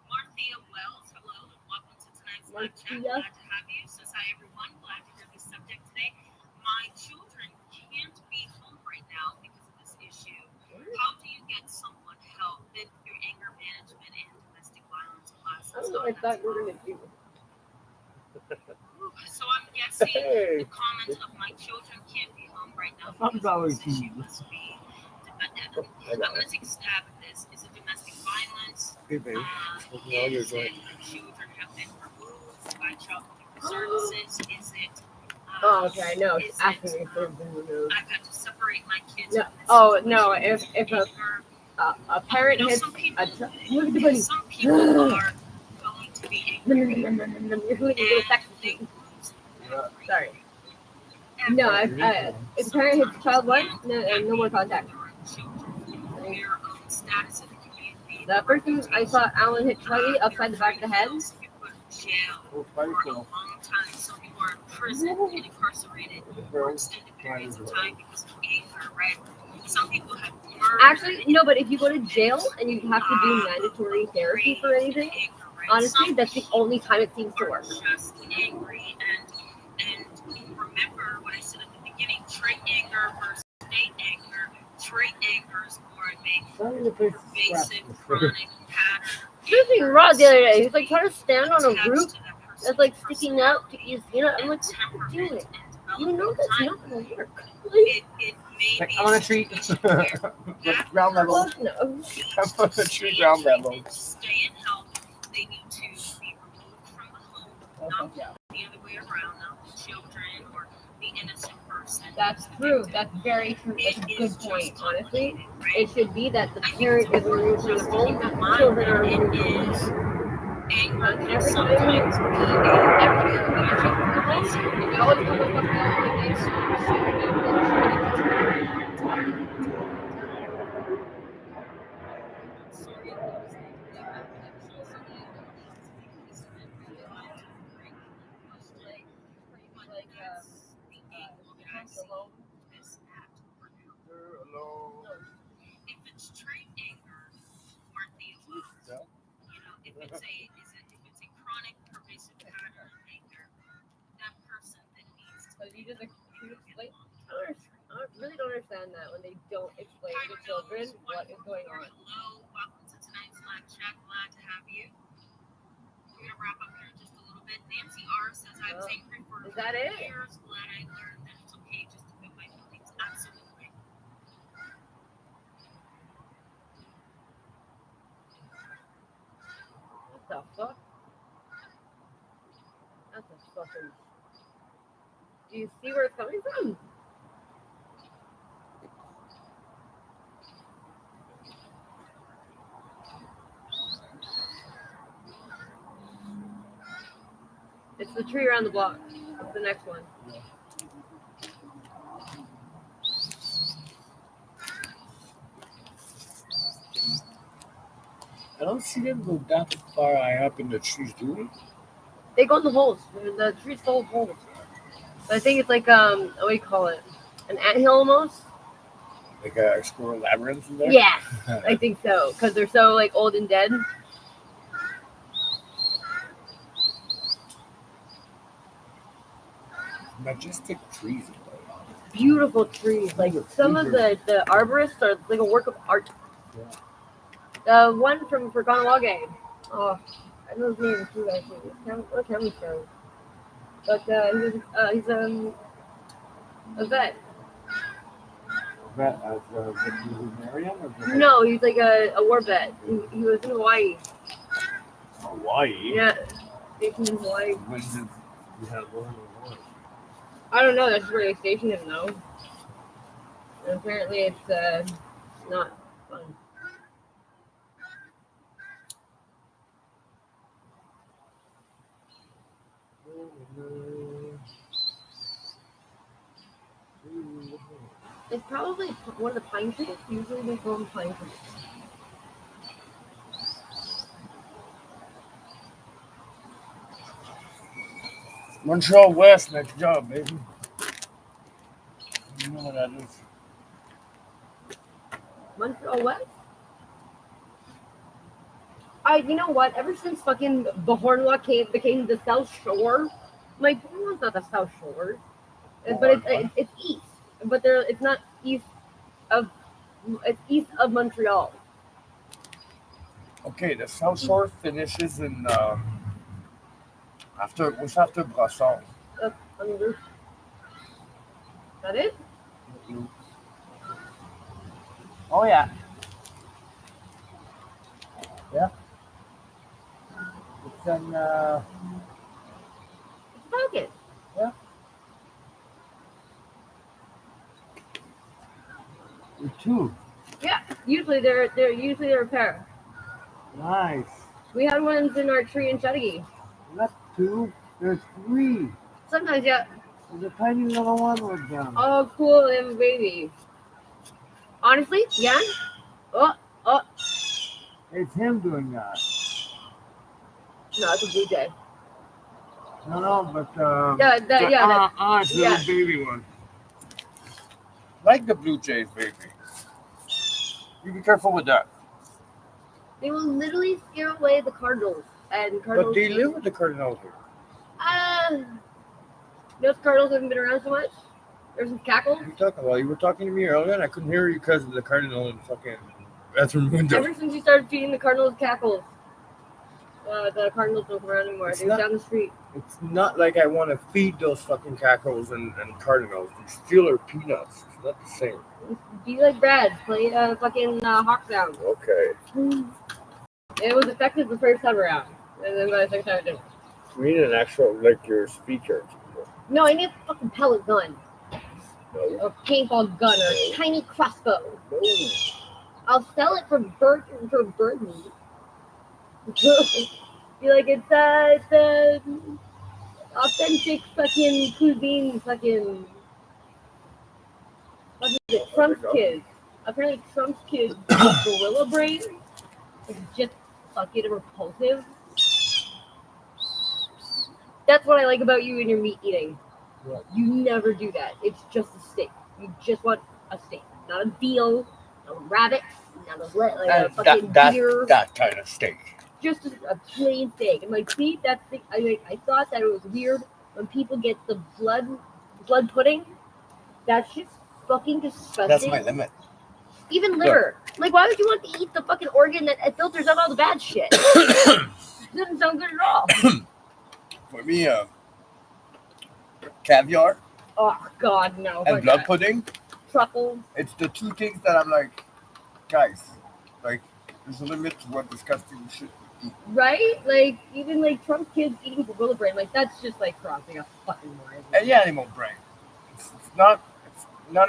[SPEAKER 9] Marthea Wells, hello and welcome to tonight's live chat.
[SPEAKER 1] Marthea.
[SPEAKER 9] Glad to have you. Says hi everyone. Glad to hear this subject today. My children can't be home right now because of this issue. How do you get someone help with your anger management and domestic violence classes?
[SPEAKER 1] I don't know what I thought we were gonna do.
[SPEAKER 9] So I'm guessing
[SPEAKER 8] Hey.
[SPEAKER 9] the comment of my children can't be home right now
[SPEAKER 8] thought
[SPEAKER 9] because
[SPEAKER 8] that
[SPEAKER 9] of
[SPEAKER 8] was
[SPEAKER 9] this issue
[SPEAKER 8] you.
[SPEAKER 9] must be defended. I'm going to take a stab at this. Is it domestic violence?
[SPEAKER 8] Hey, babe. Smoking all your
[SPEAKER 9] Is it
[SPEAKER 8] joint.
[SPEAKER 9] children have been removed by child protective services? Is it?
[SPEAKER 1] Oh, okay, I know.
[SPEAKER 9] Is
[SPEAKER 1] It's asking
[SPEAKER 9] it,
[SPEAKER 1] me if they've been removed.
[SPEAKER 9] I've got to separate my kids.
[SPEAKER 1] No.
[SPEAKER 9] from this
[SPEAKER 1] Oh no!
[SPEAKER 9] situation.
[SPEAKER 1] If
[SPEAKER 9] Or,
[SPEAKER 1] a parent
[SPEAKER 9] you know,
[SPEAKER 1] hits
[SPEAKER 9] some people,
[SPEAKER 1] look at the bunny.
[SPEAKER 9] some people are going to be angry
[SPEAKER 1] You're going to
[SPEAKER 9] and
[SPEAKER 1] get sex
[SPEAKER 9] they
[SPEAKER 1] machine.
[SPEAKER 9] lose
[SPEAKER 1] Sorry. No, if a parent hits a child once, no more contact.
[SPEAKER 9] their own status in the community.
[SPEAKER 1] The first time I saw Alan hit Charlie upside the back of the head.
[SPEAKER 9] Some people are in jail
[SPEAKER 8] Oh,
[SPEAKER 9] for a
[SPEAKER 8] Spidey
[SPEAKER 9] long time. Some people are in prison and incarcerated for extended periods of time because of anger, right? Some people have murdered.
[SPEAKER 1] Actually, no, but if you go to jail and you have to do mandatory therapy for anything, honestly, that's the only time it seems to work.
[SPEAKER 9] Just angry and remember what I said at the beginning: trait anger versus state anger. trait anchors or a
[SPEAKER 8] Sorry to put
[SPEAKER 9] pervasive chronic pattern.
[SPEAKER 1] Speaking Rod the other day, he's like trying to stand on a root that's like sticking out to his, you know, I'm like, what are you doing? You know that's not gonna work. Like,
[SPEAKER 9] It may
[SPEAKER 8] Like,
[SPEAKER 9] be
[SPEAKER 8] I want
[SPEAKER 9] a
[SPEAKER 8] a treat.
[SPEAKER 9] situation where
[SPEAKER 8] Ground level.
[SPEAKER 1] fuck no.
[SPEAKER 8] I want a treat ground level.
[SPEAKER 9] stay in health, they need to be removed from the home, not the other way around, not the children or the innocent person.
[SPEAKER 1] That's true. That's very true. That's a good point, honestly. It should be that the parent is removed from the home, that the children are removed from the home.
[SPEAKER 9] Anger can
[SPEAKER 1] Every time
[SPEAKER 9] sometimes be
[SPEAKER 1] it always comes up with the
[SPEAKER 9] if it's trait anger or theological, you know, if it's a chronic pervasive pattern of anger, that person then needs to
[SPEAKER 1] you just like, I really don't understand that when they don't explain to children what is going on.
[SPEAKER 9] Hello, welcome to tonight's live chat. Glad to have you. We're gonna wrap up here in just a little bit. Nancy R says I was angry for
[SPEAKER 1] Is that it?
[SPEAKER 9] years. Glad I learned that it's okay just to feel my feelings. Absolutely.
[SPEAKER 1] What the fuck? That's a fucking. Do you see where it's coming from? It's the tree around the block. It's the next one.
[SPEAKER 8] I don't see them go that far high up in the trees, do we?
[SPEAKER 1] They go in the holes. The tree's full of holes. But I think it's like what do you call it? An anthill almost?
[SPEAKER 8] Like a squirrel labyrinth in there?
[SPEAKER 1] Yes, I think so. Because they're so like old and dead.
[SPEAKER 8] Majestic trees.
[SPEAKER 1] Beautiful trees. Like some of the arborists are like a work of art.
[SPEAKER 8] Yeah.
[SPEAKER 1] The one from Forganawage. Oh, I know his name too. Actually, what county show? But he's a vet.
[SPEAKER 8] Vet as a veterinarian or
[SPEAKER 1] No, he's like a war vet. He was in Hawaii.
[SPEAKER 8] Hawaii?
[SPEAKER 1] Yeah, stationed in Hawaii.
[SPEAKER 8] When did you have World War?
[SPEAKER 1] I don't know. That's where they stationed him though. And apparently, it's not fun. It's probably one of the pine trees. Usually they grow in pine trees.
[SPEAKER 8] Montreal West, next job, baby. You know what that is.
[SPEAKER 1] Montreal West? You know what? Ever since fucking Beauharnois became the South Shore, like, Beauharnois not the South Shore, but it's east. But it's not east of. It's east of Montreal.
[SPEAKER 8] Okay, the South Shore finishes in after Brassard.
[SPEAKER 1] Up on the roof. Is that it?
[SPEAKER 8] Oh yeah. Yeah. It's in
[SPEAKER 1] It's Falcon.
[SPEAKER 8] yeah. There's two.
[SPEAKER 1] Yeah. Usually they're a pair.
[SPEAKER 8] Nice.
[SPEAKER 1] We had ones in our tree in Chattagee.
[SPEAKER 8] Not two. There's three.
[SPEAKER 1] Sometimes, yeah.
[SPEAKER 8] There's a tiny little one with them.
[SPEAKER 1] Oh, cool, they have a baby. Honestly, yeah. Oh.
[SPEAKER 8] It's him doing that.
[SPEAKER 1] No, it's a blue jay.
[SPEAKER 8] No, but
[SPEAKER 1] Yeah,
[SPEAKER 8] it's a
[SPEAKER 1] yeah.
[SPEAKER 8] little baby one. Like the blue jays, baby. You be careful with that.
[SPEAKER 1] They will literally scare away the cardinals. And cardinals.
[SPEAKER 8] But they live with the cardinals here.
[SPEAKER 1] Those cardinals haven't been around so much. There's some cackles.
[SPEAKER 8] What are you talking about? You were talking to me earlier, and I couldn't hear you because of the cardinal in the fucking bathroom window.
[SPEAKER 1] Ever since you started feeding the cardinals cackles, the cardinals don't come around anymore.
[SPEAKER 8] It's
[SPEAKER 1] They're
[SPEAKER 8] not-
[SPEAKER 1] down the street.
[SPEAKER 8] It's not like I want to feed those fucking cackles and cardinals. They still are peanuts. It's not the same.
[SPEAKER 1] Be like Brad. Play fucking hawk sound.
[SPEAKER 8] Okay.
[SPEAKER 1] It was effective the first time around, and then by the second time it didn't.
[SPEAKER 8] We need an actual, like, your speaker.
[SPEAKER 1] No, I need a fucking pellet gun,
[SPEAKER 8] No.
[SPEAKER 1] or a paintball gun, or a tiny crossbow.
[SPEAKER 8] No.
[SPEAKER 1] I'll sell it for bird meat. Be like, it's authentic fucking cuisine, fucking Trump's kids. Apparently Trump's kids gorilla brain is just fucking repulsive. That's what I like about you and your meat eating.
[SPEAKER 8] What?
[SPEAKER 1] You never do that. It's just a steak. You just want a steak, not a veal, not a rabbit, not a a fucking deer.
[SPEAKER 8] That kind of steak.
[SPEAKER 1] Just a plain steak. And like, see, that's the, I thought that it was weird when people get the blood pudding. That's just fucking disgusting.
[SPEAKER 8] That's my limit.
[SPEAKER 1] Even liver. Like, why would you want to eat the fucking organ that filters out all the bad shit? Doesn't sound good at all.
[SPEAKER 8] For me, caviar
[SPEAKER 1] Oh God, no.
[SPEAKER 8] and
[SPEAKER 1] Fuck
[SPEAKER 8] blood
[SPEAKER 1] that.
[SPEAKER 8] pudding.
[SPEAKER 1] Truffles.
[SPEAKER 8] It's the two things that I'm like, guys, like, there's a limit to what disgusting shit.
[SPEAKER 1] Right? Like, even like Trump's kids eating gorilla brain, like that's just like crossing a fucking line.
[SPEAKER 8] And the animal brain. It's not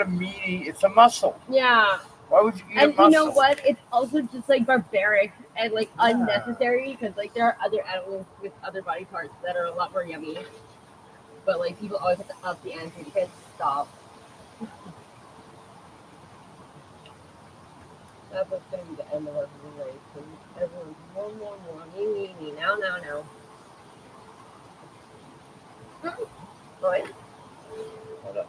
[SPEAKER 8] a meaty. It's a muscle.
[SPEAKER 1] Yeah.
[SPEAKER 8] Why would you eat a
[SPEAKER 1] And
[SPEAKER 8] muscle?
[SPEAKER 1] you know what? It's also just like barbaric and like unnecessary because like there are other animals with other body parts that are a lot more yummy. But like people always have to up the ante. You can't stop. That's what's gonna be the end of our race. Everyone's more. Me. Now. Oh yeah.
[SPEAKER 8] Hold up.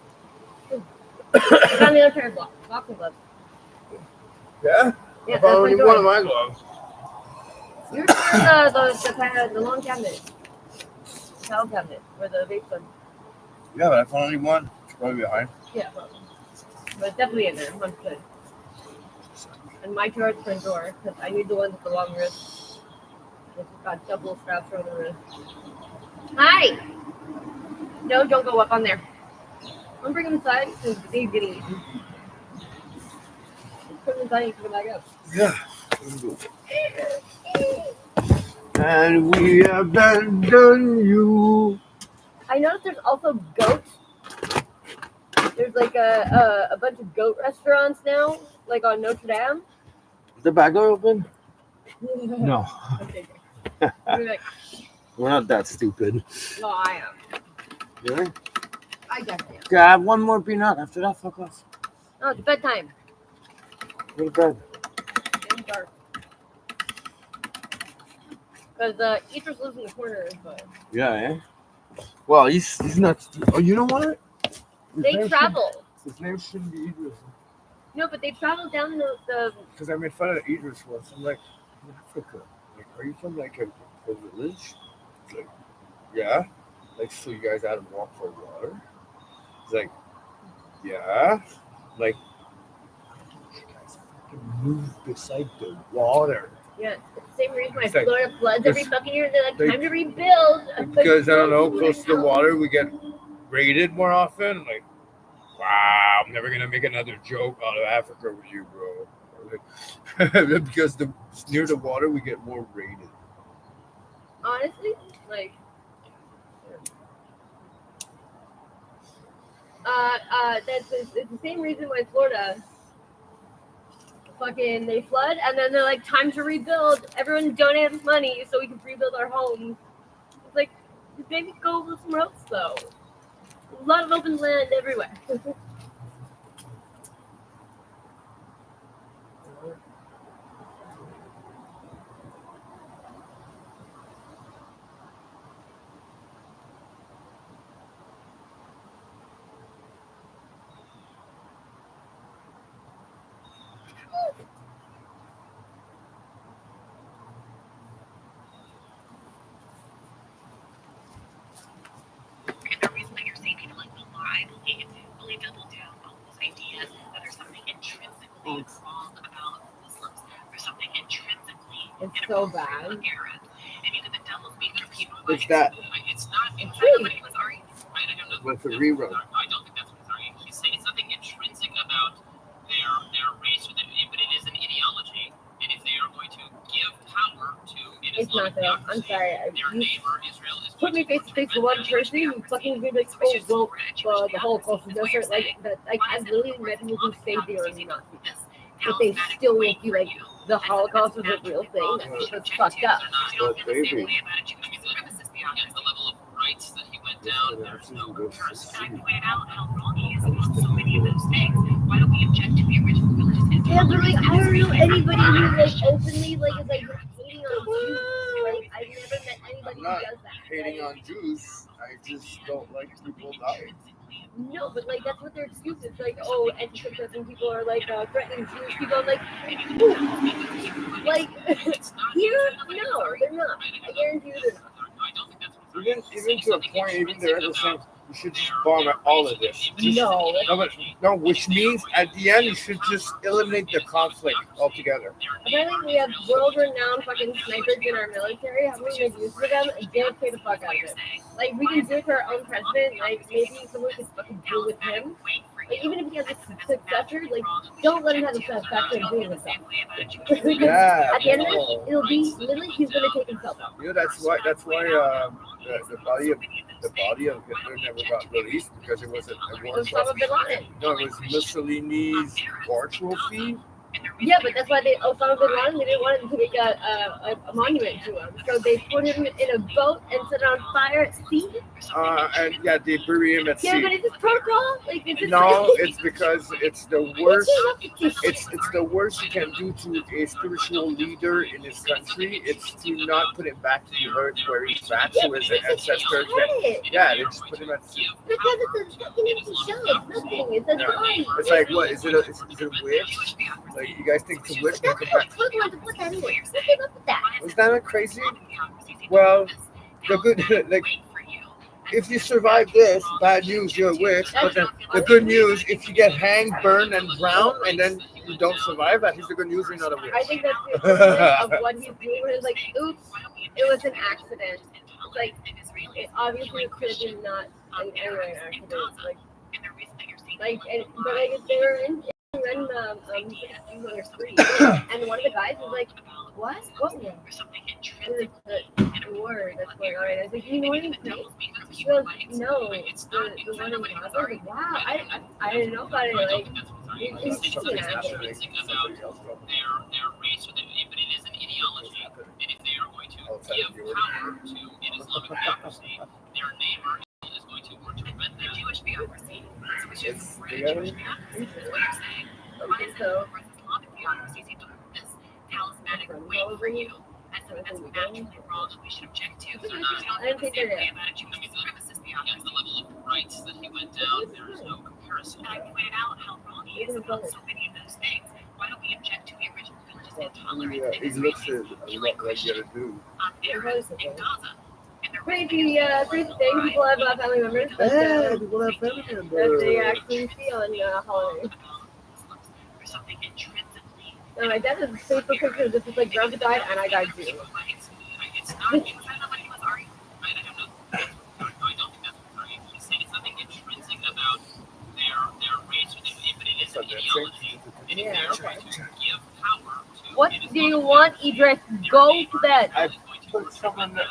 [SPEAKER 1] I found the other pair of boxing gloves.
[SPEAKER 8] Yeah?
[SPEAKER 1] Yeah,
[SPEAKER 8] I found only
[SPEAKER 1] that's
[SPEAKER 8] one
[SPEAKER 1] my
[SPEAKER 8] of my gloves.
[SPEAKER 1] You're the long cabinet. Towel cabinet where the vape one.
[SPEAKER 8] Yeah, but I found only one. It's probably behind.
[SPEAKER 1] Yeah, well, but it's definitely in there, 100%. And my drawers for a door, because I need the one with the long wrist. It's got double straps around the wrist. Hi! No, don't go up on there. I'm bringing him inside because he's getting eaten. Put him inside and you can go back up.
[SPEAKER 8] Yeah. And we abandon you.
[SPEAKER 1] I noticed there's also goats. There's like a bunch of goat restaurants now, like on Notre Dame.
[SPEAKER 8] Is the back door open? No.
[SPEAKER 1] Okay, good. You're like,
[SPEAKER 8] We're not that stupid.
[SPEAKER 1] no, I am.
[SPEAKER 8] Really?
[SPEAKER 1] I definitely am.
[SPEAKER 8] Okay, I have one more peanut. After that, fuck off.
[SPEAKER 1] No, it's bedtime.
[SPEAKER 8] Go to bed.
[SPEAKER 1] It's dark. Because Idris lives in the corner, but
[SPEAKER 8] Yeah, eh? Well, he's not stupid. Oh, you know what?
[SPEAKER 1] they travel.
[SPEAKER 8] His name shouldn't be Idris.
[SPEAKER 1] No, but they travel down the
[SPEAKER 8] Because I made fun of Idris once. I'm like, in Africa. Like, are you from like a village? It's like, yeah. Like, so you guys had to walk for water? He's like, yeah. Like, you guys fucking move beside the water.
[SPEAKER 1] yeah. It's the same reason why
[SPEAKER 8] It's like-
[SPEAKER 1] Florida floods every fucking year. They're like,
[SPEAKER 8] they-
[SPEAKER 1] time to rebuild.
[SPEAKER 8] Because, I don't know, close to the water, we get raided more often. I'm like, wow, I'm never going to make another joke out of Africa with you, bro. Because near the water, we get more raided.
[SPEAKER 1] Honestly, like, it's the same reason why Florida fucking they flood and then they're like, time to rebuild. Everyone donate money so we can rebuild our homes. It's like, maybe go somewhere else though. A lot of open land everywhere.
[SPEAKER 3] And the reason that you're seeing people like the lie, believe that
[SPEAKER 1] It's so bad.
[SPEAKER 9] And you know, the devil's being people.
[SPEAKER 8] It's that.
[SPEAKER 9] It's not.
[SPEAKER 1] It's
[SPEAKER 9] I don't know
[SPEAKER 1] true.
[SPEAKER 9] what he was arguing. I don't know.
[SPEAKER 8] With the rerun.
[SPEAKER 9] I don't think that's what he's arguing. He's saying it's nothing intrinsic about their race, or but it is an ideology. And if they are going to give power to an
[SPEAKER 1] It's not
[SPEAKER 9] Islamic
[SPEAKER 1] though. I'm
[SPEAKER 9] theocracy,
[SPEAKER 1] sorry.
[SPEAKER 9] their
[SPEAKER 1] You
[SPEAKER 9] neighbor Israel is
[SPEAKER 1] put me face to face with one person, you fucking be like, oh, well, the Holocaust was different. Like, I've literally met people who say they are Nazis, but they still make you like, the Holocaust was a real thing. That's just fucked up.
[SPEAKER 8] But baby,
[SPEAKER 9] Against the level of rights that he went down, there's no comparison.
[SPEAKER 5] I pointed out how wrong he is about so many of those things. Why don't we object to the original religious intent?
[SPEAKER 1] Yeah, but like, I don't know anybody who like openly like is like hating on Jews. Like, I've never met anybody
[SPEAKER 8] I'm
[SPEAKER 1] who
[SPEAKER 8] not
[SPEAKER 1] does that.
[SPEAKER 8] hating
[SPEAKER 1] Like,
[SPEAKER 8] on Jews. I just don't like people dying.
[SPEAKER 1] no, but like that's what their excuse is. Like, oh, anti-Semitism people are like threatening Jewish people. I'm like, who? Like, here, no, they're not. I guarantee you they're not.
[SPEAKER 8] Even to a point, even they're ever saying you should just bomb all of this. Just, no, which means at the end you should just eliminate the conflict altogether.
[SPEAKER 1] Apparently, we have world-renowned fucking snipers in our military. How many make use of them and JFK the fuck out of it? Like, we can do it to our own president. Like, maybe someone could fucking deal with him. Like, even if he has a successor, like, don't let him have a successor and do it himself.
[SPEAKER 8] Yeah,
[SPEAKER 1] At the end of it, it'll be literally he's gonna take himself out.
[SPEAKER 8] You know, that's why the body of Hitler never got released, because it wasn't a war
[SPEAKER 1] Osama bin Laden.
[SPEAKER 8] No, it was Mussolini's war trophy.
[SPEAKER 1] Yeah, but that's why Osama bin Laden, they didn't want him to make a monument to him. So they put him in a boat and set it on fire at sea.
[SPEAKER 8] And yeah, they bury him at
[SPEAKER 1] Yeah,
[SPEAKER 8] sea.
[SPEAKER 1] but is this protocol? Like, is this
[SPEAKER 8] No, it's because it's the worst.
[SPEAKER 1] It's
[SPEAKER 8] It's the worst you can do to a spiritual leader in his country. It's to not put him back to the earth where he's back to his ancestors. Yeah, they just put him at sea.
[SPEAKER 1] Because it's a fucking empty shell. It's nothing. It's a
[SPEAKER 8] Yeah.
[SPEAKER 1] body.
[SPEAKER 8] It's like, what is it? Is it a witch? Like, you guys think it's a witch?
[SPEAKER 1] That's
[SPEAKER 8] Come
[SPEAKER 1] not
[SPEAKER 8] back.
[SPEAKER 1] equivalent to put that in there. What came up with that?
[SPEAKER 8] Was that not crazy? Well, the good, like, if you survive this, bad news, you're a witch. But then the good news, if you get hanged, burned, and drowned, and then you don't survive, that is the good news, you're not a witch.
[SPEAKER 1] I think that's the equivalent of what he's doing. Where it's like, oops, it was an accident. It's like, it obviously could have been not an accident. But like if they were in when and one of the guys was like, what war? The war that's going on. I was like, you know what I mean? She goes, no, the one in Gaza. I was like, wow, I didn't know about it. Like, it's just an accident.
[SPEAKER 9] Their race, but it is an ideology. And if they are going to give power to an Islamic theocracy, their neighbor is going to work to prevent their Jewish theocracy. Which is Jewish theocracy. Is what you're saying.
[SPEAKER 1] Okay, so
[SPEAKER 9] Islamic theocracy seem to hold this talismanic weight for you. That's naturally wrong that we should object to. So
[SPEAKER 1] I don't think they're
[SPEAKER 9] about a Jewish supremacist theocracy. Against the level of rights that he went down, there is no comparison. And I pointed out how wrong he is about so many of those things. Why don't we object to the original religious intolerance?
[SPEAKER 8] Yeah, he looks at what you gotta do.
[SPEAKER 9] In Gaza.
[SPEAKER 1] crazy thing. People have family members
[SPEAKER 8] Yeah, people have family
[SPEAKER 1] that
[SPEAKER 8] members.
[SPEAKER 1] they actually see on holidays. No, my dad has a Facebook picture. This is like grandpa died and I died too.
[SPEAKER 9] It's not because I don't know what he was arguing. I don't know. I don't think that's what he's arguing. He's saying it's nothing intrinsic about their race, but it is an ideology. And if they're trying to give power to
[SPEAKER 1] What do you want, Idris? Go to bed.
[SPEAKER 8] I put someone that.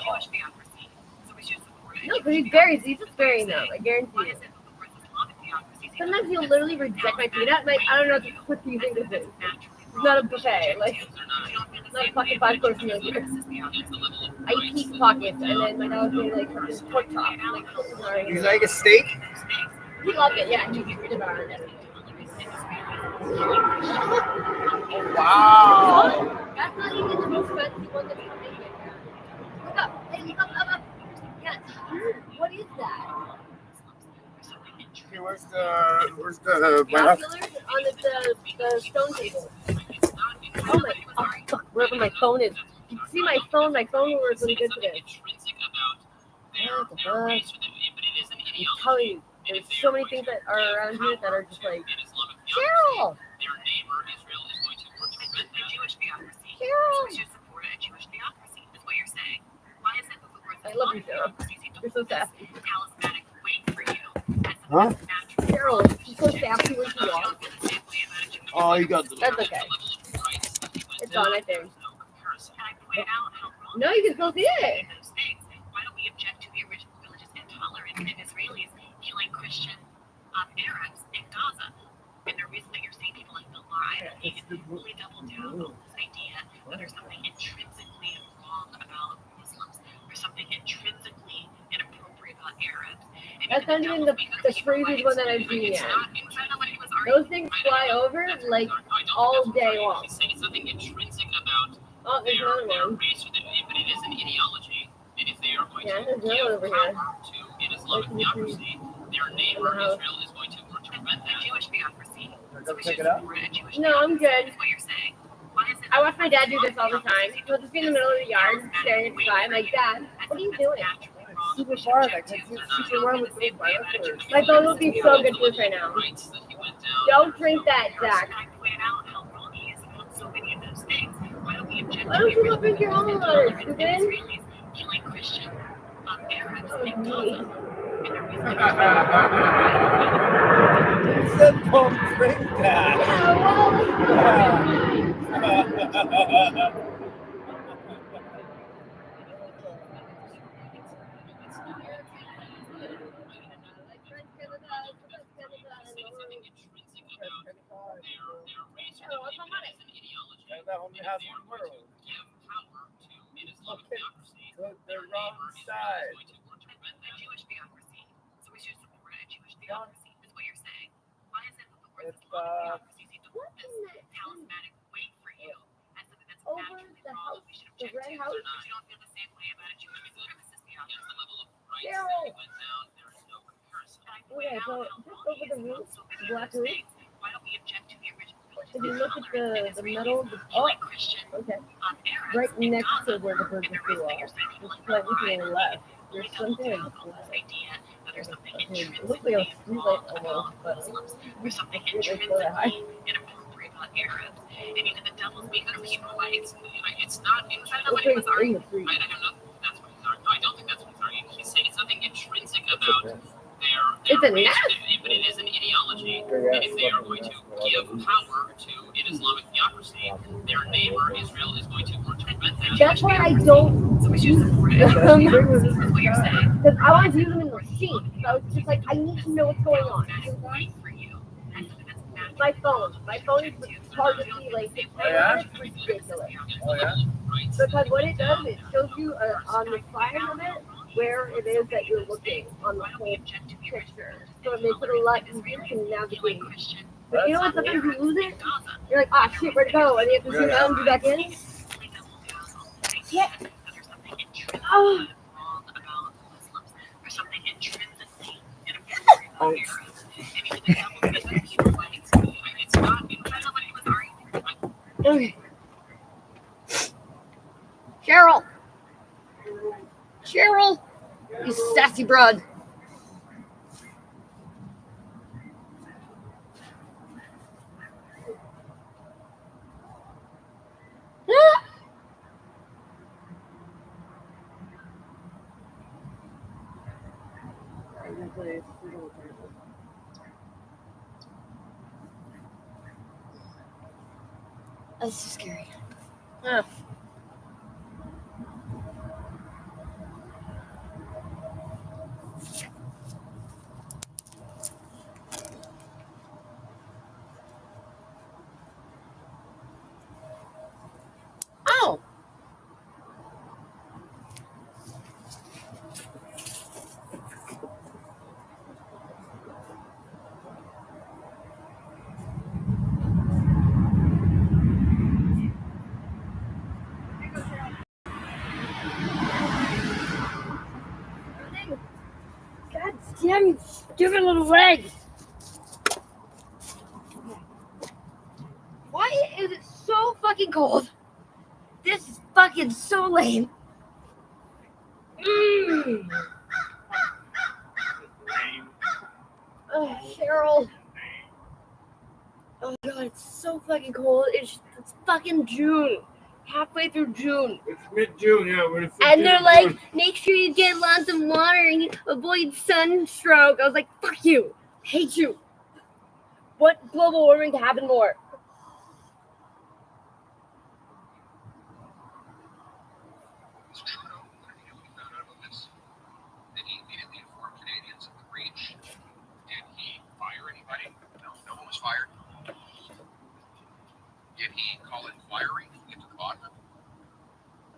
[SPEAKER 1] No, because he's burying. He's just burying them. I guarantee you. Sometimes he'll literally reject my peanut. Like, I don't know what do you think this is. It's not a buffet. Like, it's not a fucking 5-course meal here. I eat pizza pockets, and then my dog made like fucking pork chops. Like,
[SPEAKER 8] You like a steak?
[SPEAKER 1] he loved it. Yeah, he devoured it.
[SPEAKER 8] Wow.
[SPEAKER 1] That's not even the most fancy one that's coming in here. Look up. Hey, look up. Yes. What is that?
[SPEAKER 8] Okay, where's the
[SPEAKER 1] Binoculars on the stone table. Oh my, fuck, wherever my phone is. You can see my phone will work really good today. What the fuck? I'm telling you, there's so many things that are around here that are just like, Cheryl! Cheryl! you, Sarah. You're so sassy.
[SPEAKER 3] Talismanic weight for you.
[SPEAKER 8] Huh?
[SPEAKER 1] Carol, she's so sassy when she walks.
[SPEAKER 8] Oh, you got the.
[SPEAKER 1] That's okay. It's on, I think. No, you can still see it.
[SPEAKER 3] Why don't we object to the original religious intolerance of Israelis killing Christian Arabs in Gaza? And the reason that you're seeing people like Bill Maher really double down on this idea that there's something intrinsically wrong about Muslims. There's something intrinsically inappropriate about Arabs.
[SPEAKER 1] That's not even the craziest one that I've seen yet. Those things fly over like all day long.
[SPEAKER 4] Saying something intrinsic about
[SPEAKER 1] Oh, there's another
[SPEAKER 4] their
[SPEAKER 1] one.
[SPEAKER 4] race, but it is an ideology. And if they are going
[SPEAKER 1] Yeah,
[SPEAKER 4] to
[SPEAKER 1] there's another
[SPEAKER 4] give
[SPEAKER 1] over here.
[SPEAKER 4] power to an Islamic theocracy, their neighbor Israel is going to work to prevent that.
[SPEAKER 3] Jewish theocracy.
[SPEAKER 8] Go check it out.
[SPEAKER 1] No, I'm good.
[SPEAKER 3] What you're saying. Why is it
[SPEAKER 1] I watch my dad do this all the time. He'll just be in the middle of the yard staring at the sky. I'm like, Dad, what are you doing?
[SPEAKER 8] Super far. Like, it's super far with those binoculars.
[SPEAKER 1] My phone would be so good for this right now.
[SPEAKER 4] Rights that he went down.
[SPEAKER 1] Don't drink that, Zach.
[SPEAKER 3] I point out how wrong he is about so many of those things. Why don't we object
[SPEAKER 1] Why
[SPEAKER 3] to
[SPEAKER 1] don't
[SPEAKER 3] the
[SPEAKER 1] you go
[SPEAKER 3] original
[SPEAKER 1] drink your own
[SPEAKER 3] religious
[SPEAKER 1] water,
[SPEAKER 3] intolerance of
[SPEAKER 1] stupid?
[SPEAKER 3] Israelis killing Christian Arabs in Gaza? And the reason
[SPEAKER 8] He said, "Don't drink that." That only has one world. Took the wrong side.
[SPEAKER 3] Jewish theocracy. So we should support a Jewish theocracy, is what you're saying. Why is it that the word theocracy seems to hold this talismanic weight for you as something that's
[SPEAKER 1] Over
[SPEAKER 3] naturally
[SPEAKER 1] the
[SPEAKER 3] wrong
[SPEAKER 1] house,
[SPEAKER 3] that we should
[SPEAKER 1] the
[SPEAKER 3] object
[SPEAKER 1] red
[SPEAKER 3] to?
[SPEAKER 1] house.
[SPEAKER 3] You don't feel the same way about a Jewish supremacist theocracy.
[SPEAKER 4] The level of rights
[SPEAKER 1] Carol.
[SPEAKER 4] that he went down, there is no comparison.
[SPEAKER 1] Okay, so just over the roof, the black roof.
[SPEAKER 3] Why don't we object to the original religious
[SPEAKER 1] If you look at
[SPEAKER 3] intolerance
[SPEAKER 1] the
[SPEAKER 3] of
[SPEAKER 1] metal,
[SPEAKER 3] Israelis
[SPEAKER 1] oh,
[SPEAKER 3] killing Christian
[SPEAKER 1] okay,
[SPEAKER 3] Arabs
[SPEAKER 1] right
[SPEAKER 3] in
[SPEAKER 1] next
[SPEAKER 3] Gaza?
[SPEAKER 1] to where the bird
[SPEAKER 3] And the
[SPEAKER 1] flew
[SPEAKER 3] reason that
[SPEAKER 1] off.
[SPEAKER 3] you're saying people
[SPEAKER 1] It's
[SPEAKER 3] like
[SPEAKER 1] slightly to the left.
[SPEAKER 3] really
[SPEAKER 1] There's
[SPEAKER 3] double
[SPEAKER 1] something
[SPEAKER 3] down
[SPEAKER 1] in
[SPEAKER 3] on this
[SPEAKER 1] black.
[SPEAKER 3] idea that there's something
[SPEAKER 1] It looks like a
[SPEAKER 3] intrinsically
[SPEAKER 1] streetlight
[SPEAKER 3] wrong
[SPEAKER 1] almost,
[SPEAKER 3] about
[SPEAKER 1] but
[SPEAKER 3] Muslims. There's something
[SPEAKER 1] it's really so high.
[SPEAKER 3] intrinsically inappropriate about Arabs. And even the devil's being Hebrew lights.
[SPEAKER 4] It's not inside of
[SPEAKER 1] It's
[SPEAKER 4] what he was
[SPEAKER 1] like in
[SPEAKER 4] arguing.
[SPEAKER 1] the tree.
[SPEAKER 4] I don't know if that's what he's arguing. I don't think that's what he's arguing. He's saying it's something intrinsic about their
[SPEAKER 1] It's a
[SPEAKER 4] race,
[SPEAKER 1] nest.
[SPEAKER 4] but it is an ideology. And if they are going to give power to an Islamic theocracy, their neighbor Israel is going to work to prevent that.
[SPEAKER 1] That's why I don't
[SPEAKER 3] So we should support a
[SPEAKER 1] use
[SPEAKER 3] Jewish
[SPEAKER 1] them.
[SPEAKER 3] theocracy, is what you're saying.
[SPEAKER 1] Because I wanted to use them in the machine. So I was just like, I need to know what's going on.
[SPEAKER 3] Talismanic weight for you as something that's naturally
[SPEAKER 1] My phone.
[SPEAKER 3] wrong
[SPEAKER 1] My
[SPEAKER 3] that we
[SPEAKER 1] phone
[SPEAKER 3] should
[SPEAKER 1] is
[SPEAKER 3] object to.
[SPEAKER 1] hard to see, like, the camera is ridiculous.
[SPEAKER 8] Oh, yeah?
[SPEAKER 1] Because what it does, it shows you on the side of it where it is that you're looking on the
[SPEAKER 3] Why don't
[SPEAKER 1] whole
[SPEAKER 3] we object to the
[SPEAKER 1] picture.
[SPEAKER 3] original
[SPEAKER 1] So it makes it a lot easier to navigate. But you know what, sometimes you lose it, you're like, ah, shit, where'd it go? And you have to zoom out and do back in. Yeah. Oh.
[SPEAKER 3] There's something intrinsically inappropriate about Arabs. And even the devil's being Hebrew lights. It's not inside of what he was arguing.
[SPEAKER 1] Okay. Cheryl! Cheryl! You sassy broad. That's so scary. Oh. God damn you stupid little legs. Why is it so fucking cold? This is fucking so lame. Oh, Cheryl. Oh god, it's so fucking cold. It's fucking June. halfway through June.
[SPEAKER 8] It's mid-June, yeah. We're
[SPEAKER 1] And they're like, make sure you get lots of water and avoid sunstroke. I was like, fuck you. Hate you. What global warming to happen more?
[SPEAKER 10] Was Trudeau learning when he found out about this? Did he immediately inform Canadians of the breach? Did he fire anybody? No, no one was fired. Did he call inquiry into the bottom of it?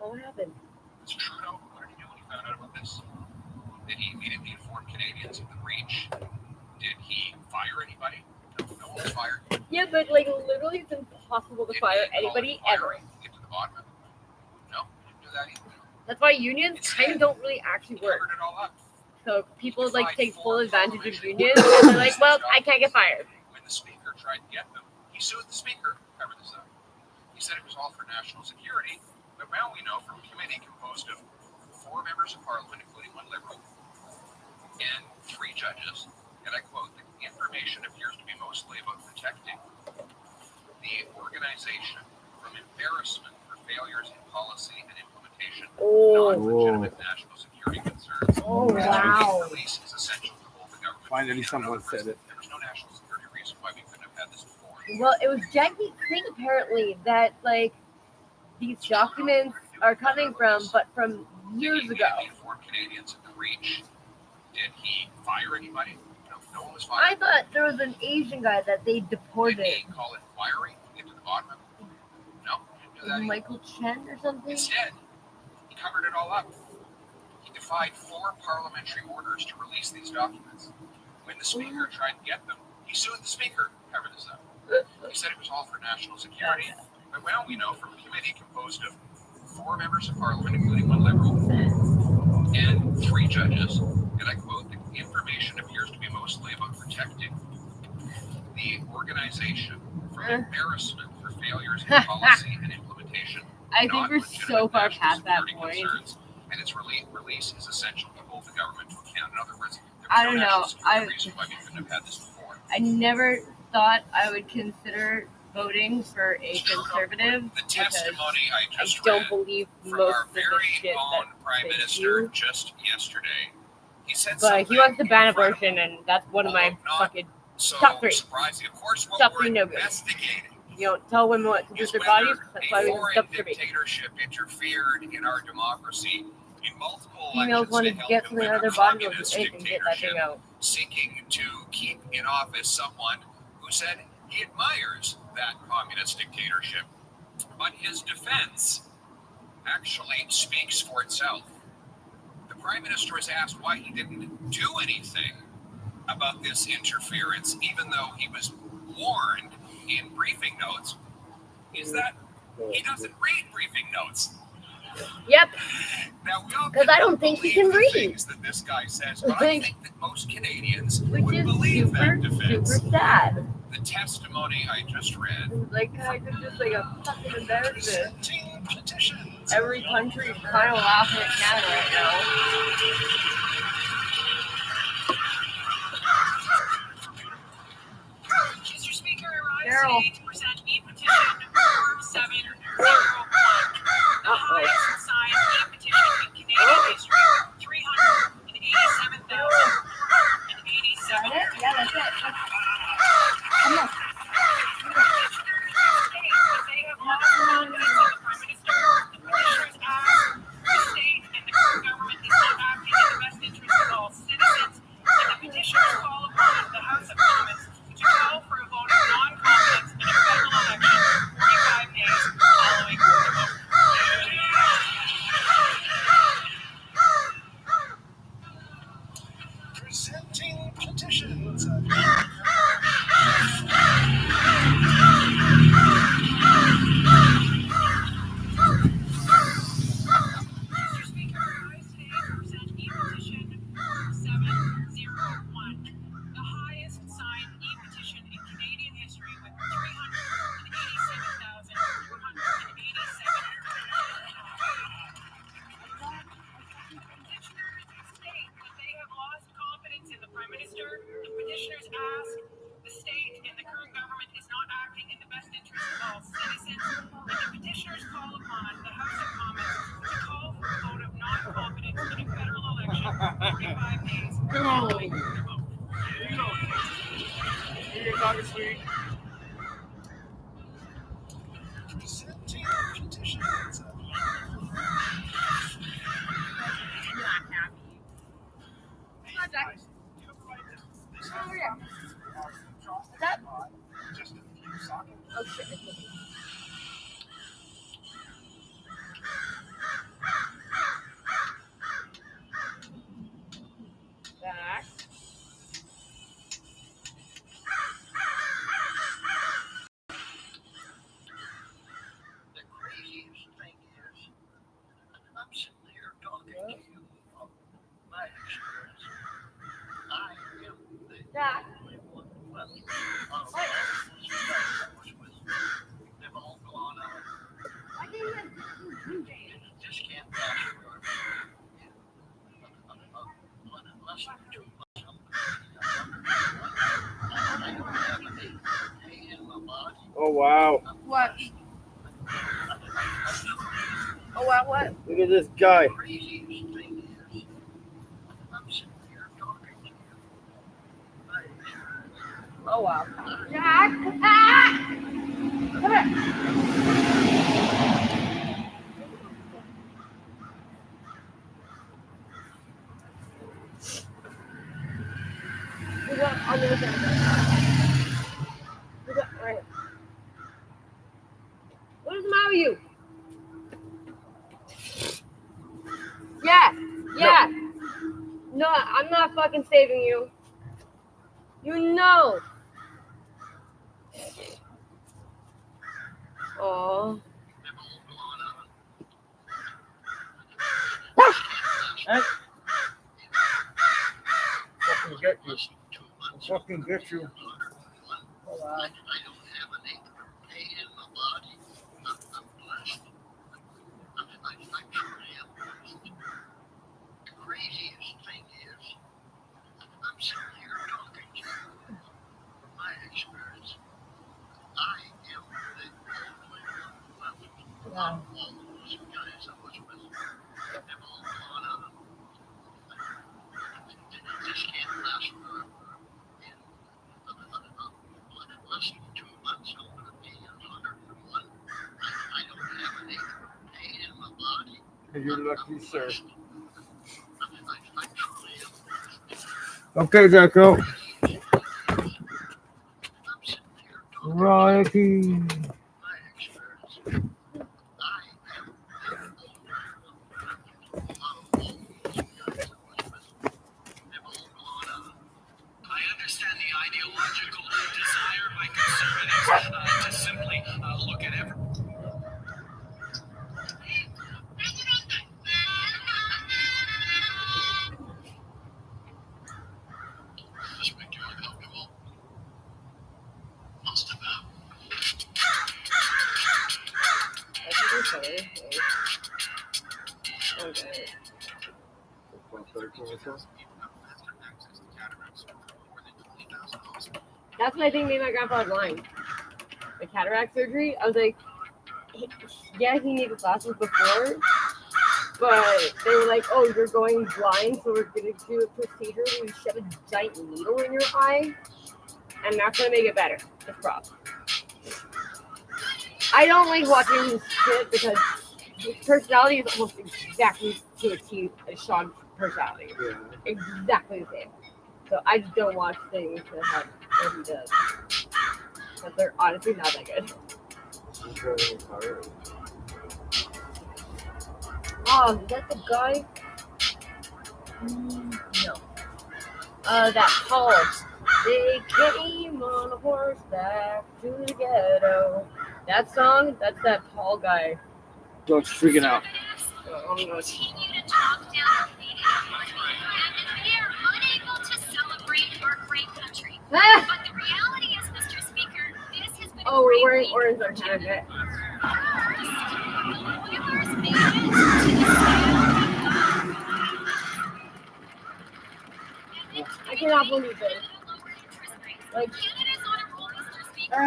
[SPEAKER 1] What happened?
[SPEAKER 10] Was Trudeau learning when he found out about this? Did he immediately inform Canadians of the breach? Did he fire anybody? No, no one was fired.
[SPEAKER 1] Yeah, but like literally it's impossible to
[SPEAKER 10] Did
[SPEAKER 1] fire
[SPEAKER 10] he call
[SPEAKER 1] anybody ever.
[SPEAKER 10] inquiry into the bottom of it? No, he didn't do that either.
[SPEAKER 1] That's why unions kind of don't really actually
[SPEAKER 10] He
[SPEAKER 1] work.
[SPEAKER 10] covered it all up.
[SPEAKER 1] So people like take full advantage of unions and they're like, well, I can't get fired.
[SPEAKER 10] When the speaker tried to get them, he sued the speaker. Cover this up. He said it was all for national security, but now we know from a committee composed of 4 members of parliament, including 1 Liberal, and 3 judges, and I quote, the information appears to be mostly about protecting the organization from embarrassment for failures in policy and implementation, not legitimate national security concerns.
[SPEAKER 1] Oh, wow.
[SPEAKER 10] Release is essential to hold the government.
[SPEAKER 8] Finally, someone said it.
[SPEAKER 10] There was no national security reason why we couldn't have had this before.
[SPEAKER 1] Well, it was Jackie thing apparently that like these documents are coming from, but from years
[SPEAKER 10] Did he
[SPEAKER 1] ago.
[SPEAKER 10] immediately inform Canadians of the breach? Did he fire anybody? No, no one was
[SPEAKER 1] I
[SPEAKER 10] fired.
[SPEAKER 1] thought there was an Asian guy that they
[SPEAKER 10] Did
[SPEAKER 1] deported.
[SPEAKER 10] he call inquiry into the bottom of it? No, he didn't do that either.
[SPEAKER 1] Michael Chen or something?
[SPEAKER 10] Instead, he covered it all up. He defied 4 parliamentary orders to release these documents. When the speaker tried to get them, he sued the speaker. Cover this up. He said it was all for national security, but well, we know from a committee composed of 4 members of parliament, including 1 Liberal, and 3 judges, and I quote, the information appears to be mostly about protecting the organization from embarrassment for failures in policy and implementation.
[SPEAKER 1] I think
[SPEAKER 10] not
[SPEAKER 1] we're so
[SPEAKER 10] legitimate
[SPEAKER 1] far
[SPEAKER 10] national
[SPEAKER 1] past that
[SPEAKER 10] security
[SPEAKER 1] point.
[SPEAKER 10] concerns, and its release is essential to hold the government to account. In other words, there was
[SPEAKER 1] I
[SPEAKER 10] no
[SPEAKER 1] don't
[SPEAKER 10] national
[SPEAKER 1] know.
[SPEAKER 10] security reason why we couldn't have had this before.
[SPEAKER 1] I never thought I would consider voting for a conservative
[SPEAKER 10] The
[SPEAKER 1] because
[SPEAKER 10] testimony I
[SPEAKER 1] I
[SPEAKER 10] just
[SPEAKER 1] don't
[SPEAKER 10] read
[SPEAKER 1] believe
[SPEAKER 10] from
[SPEAKER 1] most
[SPEAKER 10] our
[SPEAKER 1] of the
[SPEAKER 10] very
[SPEAKER 1] shit
[SPEAKER 10] own
[SPEAKER 1] that
[SPEAKER 10] Prime
[SPEAKER 1] they
[SPEAKER 10] Minister
[SPEAKER 1] do.
[SPEAKER 10] just yesterday. He said
[SPEAKER 1] But
[SPEAKER 10] something
[SPEAKER 1] he wants to ban
[SPEAKER 10] incredible.
[SPEAKER 1] abortion, and that's one of my
[SPEAKER 10] Although not
[SPEAKER 1] fucking.
[SPEAKER 10] So
[SPEAKER 1] top 3.
[SPEAKER 10] surprising. Of course, what
[SPEAKER 1] Top
[SPEAKER 10] we're
[SPEAKER 1] 3 no good.
[SPEAKER 10] investigating
[SPEAKER 1] You don't tell women what to do
[SPEAKER 10] is
[SPEAKER 1] with their
[SPEAKER 10] whether
[SPEAKER 1] bodies. That's
[SPEAKER 10] a
[SPEAKER 1] why we
[SPEAKER 10] foreign
[SPEAKER 1] dump their baby.
[SPEAKER 10] dictatorship interfered in our democracy in multiple
[SPEAKER 1] Females
[SPEAKER 10] elections
[SPEAKER 1] want to
[SPEAKER 10] help
[SPEAKER 1] get
[SPEAKER 10] to
[SPEAKER 1] something
[SPEAKER 10] win
[SPEAKER 1] out of
[SPEAKER 10] a
[SPEAKER 1] their bodies,
[SPEAKER 10] communist
[SPEAKER 1] or anything, get that thing
[SPEAKER 10] dictatorship,
[SPEAKER 1] out.
[SPEAKER 10] seeking to keep in office someone who said he admires that communist dictatorship, but his defense actually speaks for itself. The Prime Minister is asked why he didn't do anything about this interference, even though he was warned in briefing notes, is that he doesn't read briefing notes.
[SPEAKER 1] Yep.
[SPEAKER 10] Now, we all
[SPEAKER 1] 'Cause I don't think he can
[SPEAKER 10] believe the
[SPEAKER 1] read.
[SPEAKER 10] things that this guy says, but I think that most Canadians
[SPEAKER 1] Which
[SPEAKER 10] would
[SPEAKER 1] is
[SPEAKER 10] believe
[SPEAKER 1] super,
[SPEAKER 10] that defense.
[SPEAKER 1] super sad.
[SPEAKER 10] The testimony I just read.
[SPEAKER 1] It's like kind of just like a fucking embarrassment.
[SPEAKER 10] Presenting petitions.
[SPEAKER 1] Every country is kind of laughing at Canada right now.
[SPEAKER 9] Mr. Speaker, I
[SPEAKER 1] Carol.
[SPEAKER 9] rise today to present e-petition 4701. The highest signed e-petition in Canadian history. 387,087.
[SPEAKER 1] Yeah, that's it.
[SPEAKER 9] Come on. They have lost confidence in the Prime Minister. The petitioners ask the state and the current government is not acting in the best interest of all citizens. And the petitioners call upon the House of Commons to call for a vote of non-confidence and a
[SPEAKER 8] dog is sweet.
[SPEAKER 1] Oh shit. Back.
[SPEAKER 10] The craziest thing is, I'm sitting here talking to you from my experience. I am the
[SPEAKER 1] Jack.
[SPEAKER 10] only one left of all those guys I was with. They've all gone out.
[SPEAKER 1] Why didn't you?
[SPEAKER 10] Just can't last forever. Unless you do something. I don't have any pain in my body.
[SPEAKER 8] Oh wow!
[SPEAKER 1] What? Oh wow, what?
[SPEAKER 8] Look at this guy.
[SPEAKER 10] The craziest thing is, I'm sitting here talking to you.
[SPEAKER 1] Oh wow. Jack! Ah! Come here. Who's up on the other side? Who's up? Right. What is the matter with you? Yeah. Yeah. No, I'm not fucking saving you. You know. Oh.
[SPEAKER 8] Hey. Fucking get you. I'll fucking get you.
[SPEAKER 1] Oh wow.
[SPEAKER 10] I don't have any pain in my body. I'm blessed. I truly am blessed. The craziest thing is, I'm sitting here talking to you from my experience. I am the only one left of all those guys I was with. They've all gone out. It just can't last forever. Less than 2 months, I'm going to be 101. I don't have any pain in my body.
[SPEAKER 8] You're lucky, sir.
[SPEAKER 10] I truly am blessed.
[SPEAKER 8] Okay, Jacko.
[SPEAKER 10] I'm sitting here talking
[SPEAKER 8] Rocky.
[SPEAKER 10] my experience. I am the only one left of all those guys I was with. They've all gone out.
[SPEAKER 2] I understand the ideological desire by conservatives to simply look at every.
[SPEAKER 10] This big deal of alcohol must have happened.
[SPEAKER 1] That's what you're saying. Okay. That's what I think made my grandpa blind. The cataract surgery. I was like, yeah, he needed glasses before, but they were like, oh, you're going blind, so we're gonna do a procedure where we shove a giant needle in your eye, and that's gonna make it better. It's problem. I don't like watching his shit because his personality is almost exactly to a T as Sean's personality.
[SPEAKER 8] Yeah.
[SPEAKER 1] Exactly the same. So I just don't watch things that have what he does. But they're honestly not that good.
[SPEAKER 8] I'm driving a car.
[SPEAKER 1] Oh, is that the guy? No. That Paul. They came on a horseback to the ghetto. That song, that's that Paul guy.
[SPEAKER 8] Dog's freaking out.
[SPEAKER 1] Oh my gosh.
[SPEAKER 11] Continue to talk down the media and they're unable to celebrate our great country.
[SPEAKER 1] Ah!
[SPEAKER 11] But the reality is, Mr. Speaker, this has been
[SPEAKER 1] Oh,
[SPEAKER 11] a
[SPEAKER 1] we're
[SPEAKER 11] great
[SPEAKER 1] wearing
[SPEAKER 11] week
[SPEAKER 1] orange
[SPEAKER 11] for
[SPEAKER 1] on Canada.
[SPEAKER 11] Oilers made it to the
[SPEAKER 1] I cannot believe this. Like,
[SPEAKER 11] Canada's on a roll, Mr. Speaker.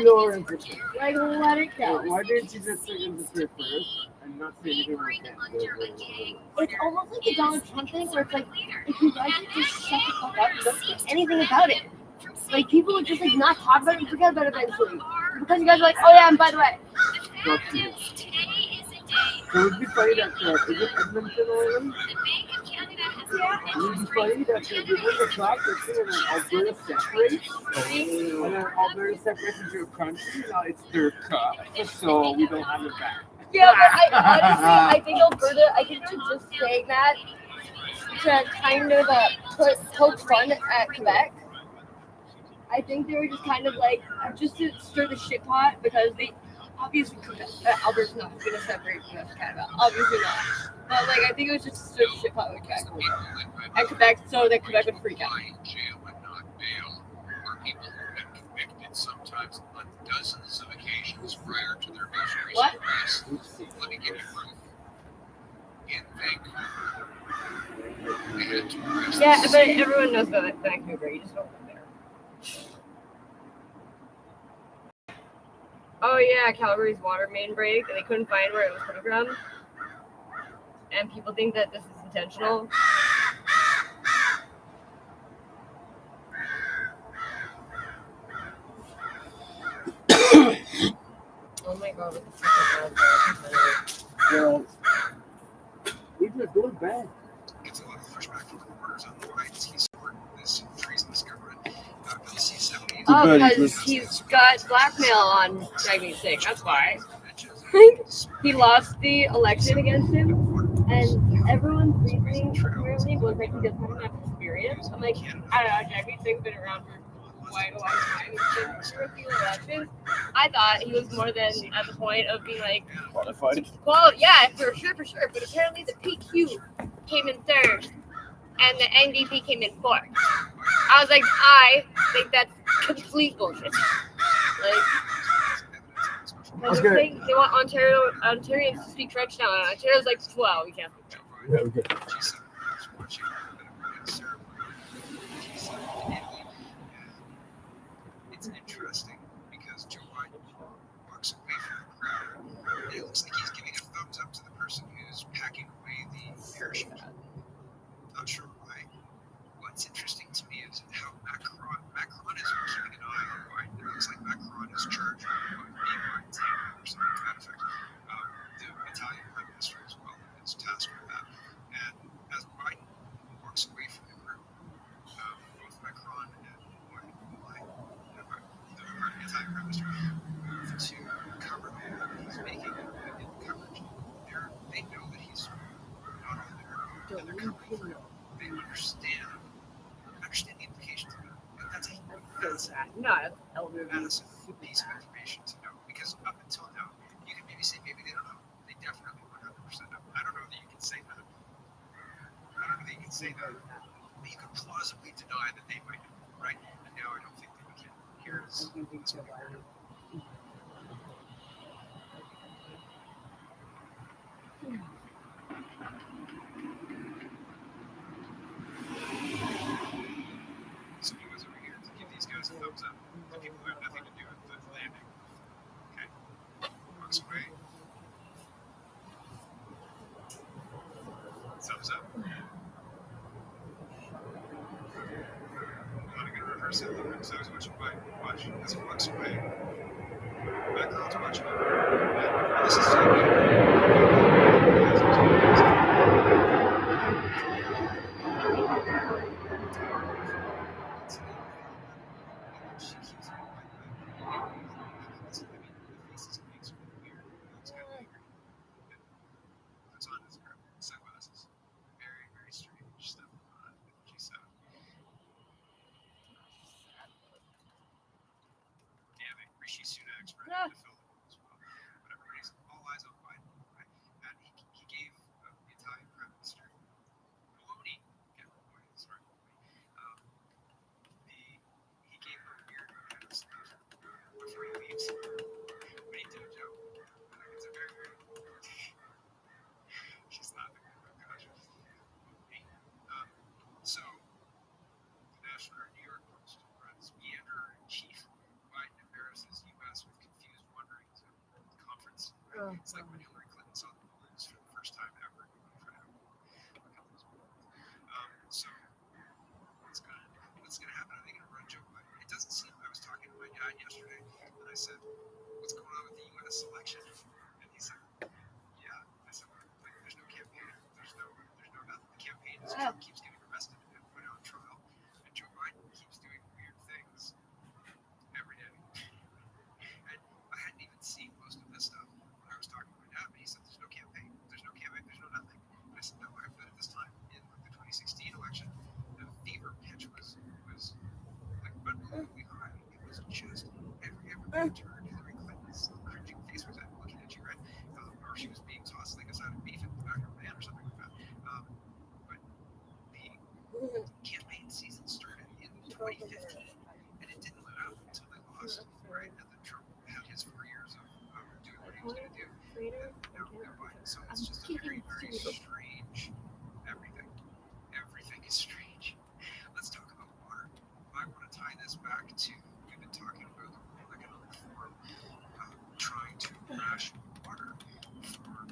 [SPEAKER 8] Lower interest rate.
[SPEAKER 1] like let it go.
[SPEAKER 8] Why didn't you just say interest rate first and not say anything like that?
[SPEAKER 1] It's almost like the Donald Trump thing where it's like, if you guys could just shut the fuck up and don't say anything about it.
[SPEAKER 7] like people would just like not talk about it and forget about it eventually. Because you guys are like, oh yeah, and by the way.
[SPEAKER 11] The fact is, today is a day.
[SPEAKER 8] So it would be funny that, is it Edmonton Island?
[SPEAKER 11] The Bank of Canada has
[SPEAKER 8] It would be funny that they win the cup, they're saying that Alberta separates, and then Alberta separates into a country, now it's their cup, so we don't have it back.
[SPEAKER 7] Yeah, but I think Alberta, I think they're just saying that to kind of poke fun at Quebec. I think they were just kind of like, just to stir the shit pot because they, obviously Alberta's not going to separate from Canada. Obviously not. But like, I think it was just to stir the shit pot with Quebec. And Quebec, so that Quebec would freak out.
[SPEAKER 10] Jail and not bail are people who have been convicted sometimes on dozens of occasions prior to their most recent arrest. Let me give you proof. In Vancouver, they had to arrest
[SPEAKER 1] Yeah, but everyone knows about Vancouver. You just don't live there. Oh yeah, Calgary's water main break, and they couldn't find where it was coming from. And people think that this is intentional. Oh my god, what the fuck is that?
[SPEAKER 8] Well, we just go to bed.
[SPEAKER 10] It's a lot of pushback from reporters on why he supported this treasonous government. Bill C-70.
[SPEAKER 1] Oh, because he's got blackmail on Jagmeet Singh. That's why. He lost the election against him, and everyone's reasoning apparently was like he doesn't have enough experience. I'm like, I don't know, Jagmeet Singh's been around for quite a long time. He's been through a few elections. I thought he was more than at the point of being like
[SPEAKER 8] Qualified.
[SPEAKER 1] well, yeah, for sure. But apparently the PQ came in third, and the NDP came in fourth. I was like, I think that's complete bullshit. Like,
[SPEAKER 8] Okay.
[SPEAKER 1] they want Ontarians to speak French now. And Ontario's like, well, we can't speak French.
[SPEAKER 8] Yeah, okay.
[SPEAKER 10] It's interesting because Joe Biden walks away from the crowd. And it looks like he's giving a thumbs up to the person who's packing away the parachute. Not sure why. What's interesting to me is how Macron is keeping an eye on Biden. It looks like Macron is charged with being Biden's hand or something to that effect. The Italian prime minister as well is tasked with that. And as Biden walks away from the group, both Macron and the Italian prime minister to cover that he's making in coverage. They know that he's not only there, and they're covering for him. They understand the implications of that. And that's a piece of information to know, because up until now, you can maybe say maybe they don't know. They definitely 100% know. I don't know that you can say that. But you can plausibly deny that they might know, right? And now I don't think that we can. Here's what's going on. So he goes over here to give these guys a thumbs up. The people who have nothing to do with the landing. Okay. Walks away. Thumbs up. I'm not going to reverse it because I was watching Biden. Watch. As he walks away, Macron's watching him. And this is sunglasses. Very, very strange stuff going on with G7. Yeah, Rishi Sunak's ready to fill the role as well. But everybody's all eyes on Biden, right? And he gave the Italian Prime Minister Meloni, he gave her a weird kind of before he leaves. What do you do, Joe? I think it's a very, very she's laughing. Oh gosh. So, the New York Post runs meander in chief. Biden embarrasses U.S. with confused wonderings at the conference. It's like when Hillary Clinton saw the balloons for the first time ever. So, what's going to happen? Are they going to run Joe Biden? It
[SPEAKER 12] doesn't seem. I was talking to my dad yesterday, and I said, "What's going on with the U.S. election?" And he said, "Yeah." I said, well, like, "There's no campaign. There's no nothing. The campaign is Trump keeps getting arrested and put on trial, and Joe Biden keeps doing weird things every day." And I hadn't even seen most of this stuff when I was talking to my dad, but he said, "There's no campaign. There's no campaign. There's no nothing." And I said, "No, I bet at this time in the 2016 election, the fever pitch was like unbelievably high. It was just everybody turned Hillary Clinton's cringing face was looking at you, right? Or she was being tossed like a side of beef in the back of a van or something like that. But the campaign season started in 2015, and it didn't let up until they lost, right? And then Trump had his 4 years of doing what he was going to do, and now we got Biden. So it's just a very, very strange everything. Everything is strange. Let's talk about water. I want to tie this back to, we've been talking about the World Economic Forum trying to ration water for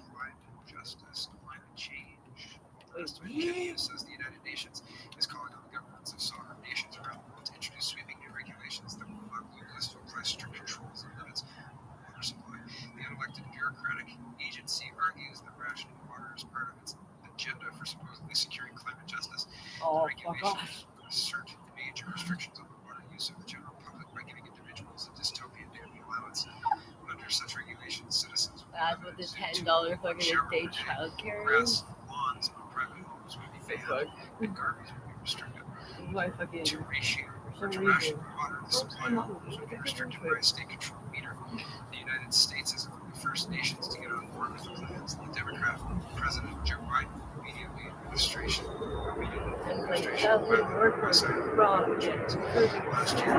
[SPEAKER 12] climate justice, climate change. Last week, Kenya says the United Nations is calling on the governments of sovereign nations around the world to introduce sweeping new regulations that will allow globalists to apply strict controls and limits on water supply. The unelected bureaucratic agency argues that rationing water is part of its agenda for supposedly securing climate justice. The regulations assert major restrictions on the water use of the general public by giving individuals a dystopian daily allowance. Under such regulations, citizens will
[SPEAKER 1] That's what the $10 fucking a day childcare is.
[SPEAKER 12] grass lawns on private homes will be banned and garbage will be restricted. To ration water, the supply of homes will be restricted by a state-controlled meter. The United States is among the first nations to get on board with the plans. The Democrat President Joe Biden immediately administration last year.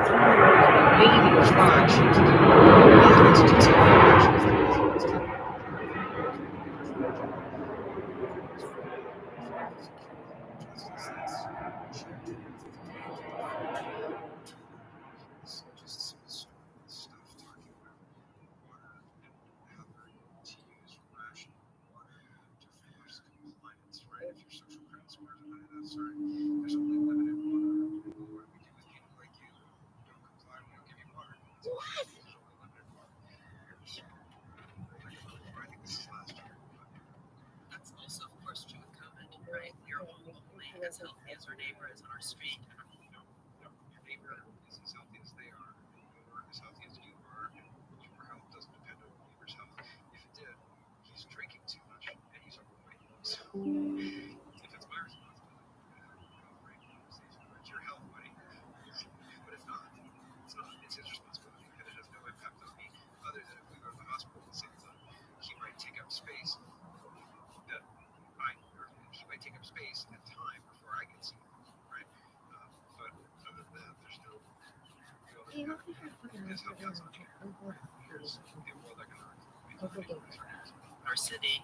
[SPEAKER 12] Just some stuff talking about water and how they're able to use rationing water to force compliance, right? If your social credit score is high enough, sorry, there's only limited water. What do we do with people like you who don't comply? We don't give you water. What? There's only limited water. I think this is last year. That's also, of course, true with COVID, right? You're only as healthy as our neighbor is on our street. Your neighbor is as healthy as they are, or as healthy as you are, and your health doesn't depend on your neighbor's health. If it did, he's drinking too much and he's overweight. So, if it's my responsibility, it's your health, buddy. But if not, it's not. It's his responsibility, and it has no impact on me, other than if we go to the hospital and he might take up space he might take up space and time before I can see him, right? But other than that, there's no real impact. His health has on care. Here's the World Economic Forum. Our city,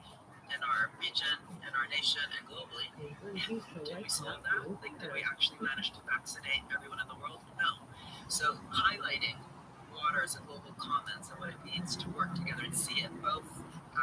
[SPEAKER 12] in our region, in our nation, and globally. And did we solve that? Like, did we actually manage to vaccinate everyone in the world? No. So highlighting water as a global commons and what it means to work together and see it both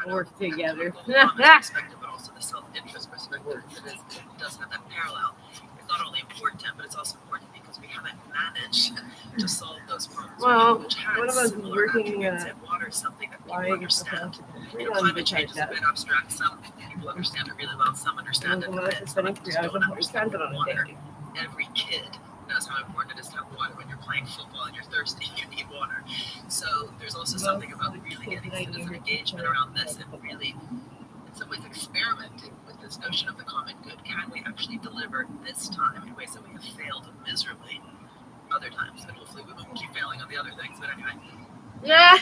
[SPEAKER 1] Work together.
[SPEAKER 12] Perspective, but also the self-interest perspective that does have that parallel. It's not only important, but it's also important because we haven't managed to solve those problems.
[SPEAKER 1] Well,
[SPEAKER 12] which
[SPEAKER 1] what about working
[SPEAKER 12] and water is something that people understand. Climate change is a bit abstract. Some people understand it really well. Some understand it a bit. Some don't understand water. Every kid knows how important it is to have water. When you're playing football and you're thirsty, you need water. So there's also something about really getting citizen engagement around this and really, in some ways, experimenting with this notion of the common good. Can we actually deliver this time in ways that we have failed miserably other times? And hopefully we won't keep failing on the other things, but anyway.
[SPEAKER 1] Yeah.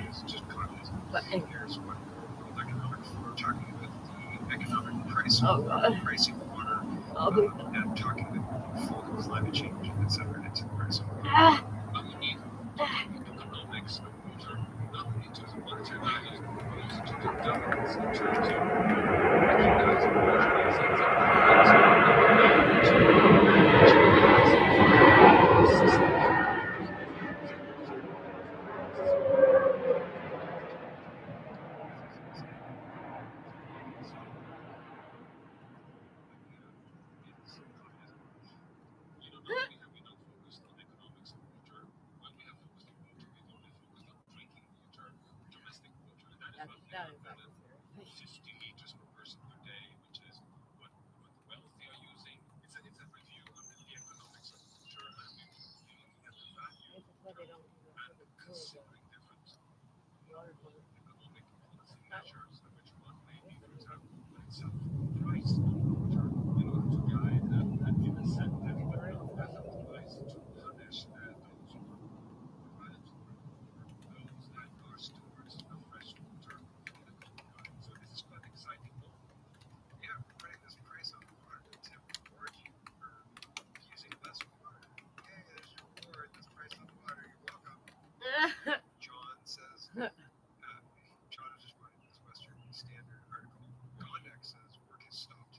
[SPEAKER 12] It's just communism. Here's what World Economic Forum talking about the economic price of pricing water, and talking about full climate change, etc. It's impressive. We need economics. Those are not only to monetary values, but also to the governance in terms of recognizing marginal things
[SPEAKER 1] That
[SPEAKER 10] about
[SPEAKER 1] is
[SPEAKER 10] that
[SPEAKER 1] actually
[SPEAKER 10] 50 liters per person per day, which is what the wealthy are using. It's a review of the economics of water, and we're looking at the value
[SPEAKER 1] This is why they don't do that.
[SPEAKER 10] and considering different
[SPEAKER 1] Water bottle.
[SPEAKER 10] economic policy measures, of which one may be, for example, put itself price on water in order to guide and give incentive, but as applies to punish those who are predatory or those that are stewards of fresh water in the common good. So this is quite exciting. Yeah, we're putting this price on water to reward you for using less water. Hey, there's your reward. This price on water. You're welcome. John says. John is just running this Western Standard article. Gondek says work has stopped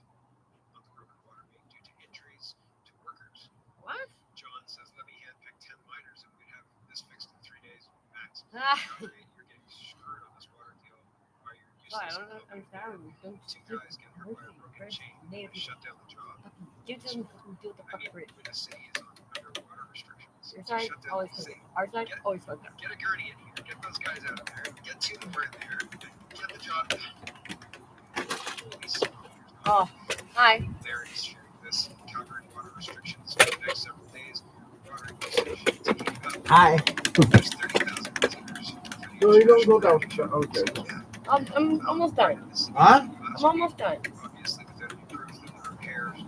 [SPEAKER 10] on the broken water main due to injuries to workers.
[SPEAKER 1] What?
[SPEAKER 10] John says, let me handpick 10 miners and we'd have this fixed in 3 days max. You're getting screwed on this water deal. Why you're
[SPEAKER 1] Well, I
[SPEAKER 10] useless.
[SPEAKER 1] don't understand. Don't
[SPEAKER 10] Two guys get hurt by a broken chain. They shut down the job.
[SPEAKER 1] Give them do what the
[SPEAKER 10] I
[SPEAKER 1] fuck
[SPEAKER 10] mean,
[SPEAKER 1] for it.
[SPEAKER 10] when the city is under water restrictions,
[SPEAKER 1] Your
[SPEAKER 10] to
[SPEAKER 1] side
[SPEAKER 10] shut down
[SPEAKER 1] always
[SPEAKER 10] the
[SPEAKER 1] fuck
[SPEAKER 10] city.
[SPEAKER 1] up. Our side always fuck up.
[SPEAKER 10] Get a gurney in here. Get those guys out of there. Get two more in there. Get the job done. Holy smokes.
[SPEAKER 1] Oh, hi.
[SPEAKER 10] Larry is sharing this. Calgary water restrictions for the next several days. Water usage ticking up.
[SPEAKER 8] Hi.
[SPEAKER 10] There's 30,000 visitors.
[SPEAKER 8] No, you don't go down. Okay.
[SPEAKER 1] I'm almost done.
[SPEAKER 8] Huh?
[SPEAKER 1] I'm almost done.
[SPEAKER 10] Obviously, without any proof that the repairs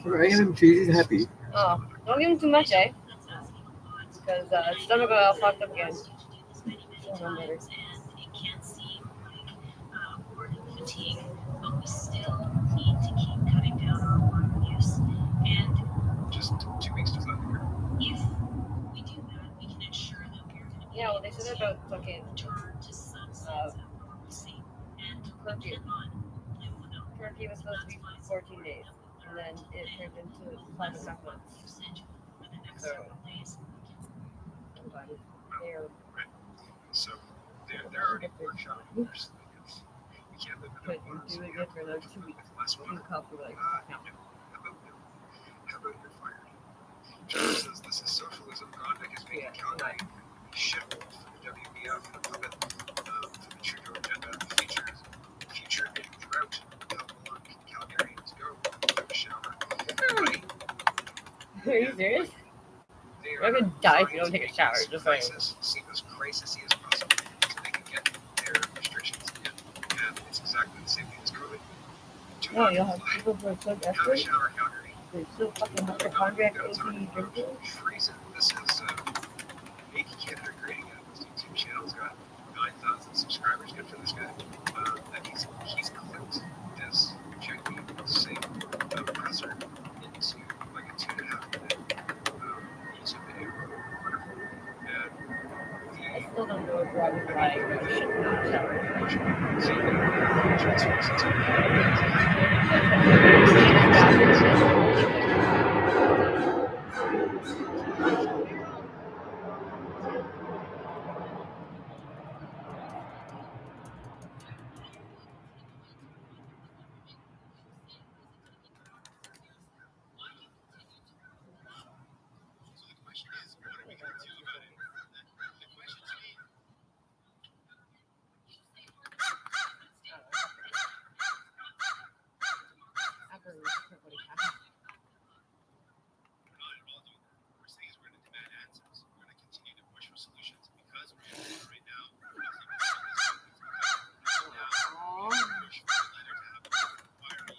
[SPEAKER 8] I am cheesy happy.
[SPEAKER 1] Oh, don't give him too much, eh? Because stomach got all fucked up again.
[SPEAKER 3] Fatigue, but we still need to keep cutting down our water use. And
[SPEAKER 10] just 2 weeks to fund the curve.
[SPEAKER 3] if we do that, we can ensure that we're going to be
[SPEAKER 1] Yeah, well, they said about fucking
[SPEAKER 3] return to some sense of normalcy. And
[SPEAKER 1] curfew.
[SPEAKER 3] we cannot
[SPEAKER 1] Curfew was supposed to be 14 days, and then it turned into 5.5 months.
[SPEAKER 3] usage for the next
[SPEAKER 1] So,
[SPEAKER 3] several days.
[SPEAKER 1] they're
[SPEAKER 10] So they're already workshopping their solutions. We can't live
[SPEAKER 1] but
[SPEAKER 10] without water.
[SPEAKER 1] you
[SPEAKER 10] So
[SPEAKER 1] do
[SPEAKER 10] we
[SPEAKER 1] it
[SPEAKER 10] have
[SPEAKER 1] for
[SPEAKER 10] to
[SPEAKER 1] another
[SPEAKER 10] live
[SPEAKER 1] 2 weeks.
[SPEAKER 10] with less
[SPEAKER 1] You
[SPEAKER 10] water.
[SPEAKER 1] copy like,
[SPEAKER 10] No. How about you're fired? John says this is socialism. Gondek is making Calgary shithole for the WBF and a puppet for the Trudeau agenda. Future drought. How long can Calgarians go without a shower? Buddy,
[SPEAKER 1] are you serious?
[SPEAKER 10] they
[SPEAKER 1] You're gonna die if you don't take a shower, just saying.
[SPEAKER 10] seem as crisis-y as possible so they can get their restrictions in. And it's exactly the same thing as COVID. Do
[SPEAKER 1] No,
[SPEAKER 10] not
[SPEAKER 1] you'll have
[SPEAKER 10] comply.
[SPEAKER 1] people who are so
[SPEAKER 10] Have a
[SPEAKER 1] desperate.
[SPEAKER 10] shower, Calgary.
[SPEAKER 1] They're so fucking hypochondriac, OCD drinking.
[SPEAKER 10] Freezing. This is Make Canada Great Again. This YouTube channel's got 9,000 subscribers. Good for this guy. And he's clipped this Jackie Singh presser into like a 2.5 minute YouTube video. Wonderful. And
[SPEAKER 1] I still don't know if Robin's lying or you shouldn't have a shower.
[SPEAKER 10] So the question is, what are we going to do about it? The question to me. We're not at all doing that. What we're saying is we're going to demand answers. We're going to continue to push for solutions because we're in water right now. We're not even push for the letter to have a public inquiry,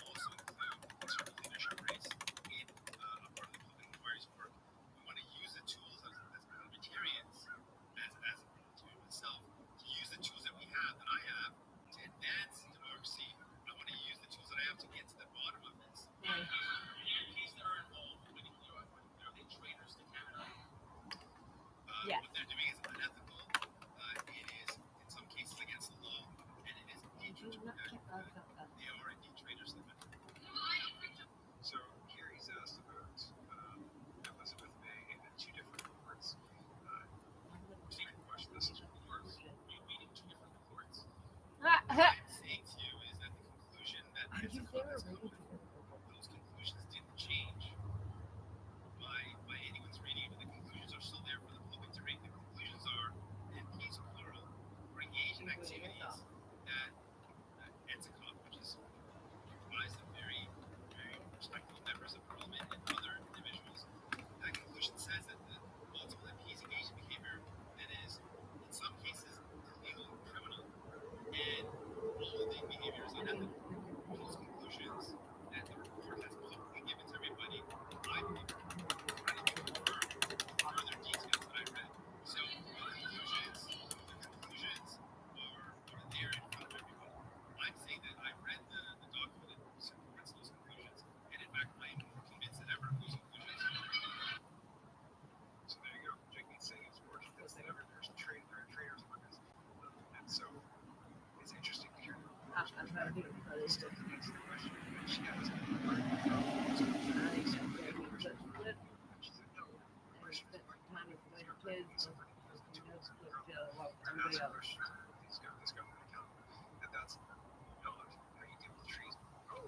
[SPEAKER 10] also include sort of leadership race in a part of the public inquiry's work. We want to use the tools as parliamentarians, as to myself, to use the tools that we have, that I have, to advance democracy. I want to use the tools that I have to get to the bottom of this. MPs that are involved, are they traitors to Canada?
[SPEAKER 1] Yes.
[SPEAKER 10] What they're doing is unethical. It is, in some cases, against the law, and it is dangerous. They are indeed traitors to the country. So here he's asked about Elizabeth May and 2 different reports. Secret question. This is reports. We're reading 2 different reports. What I'm saying to you is that the conclusion that has come, those conclusions didn't change by anyone's reading, but the conclusions are still there for the public to read. The conclusions are MPs plural were engaged in activities
[SPEAKER 12] that still connects to the question when she asked, "Why are you from?" So he said, and she said, "No, the question is why you start bringing somebody who doesn't do this in the problem to ask questions of this government account." And that's not how you deal with treason. Oh,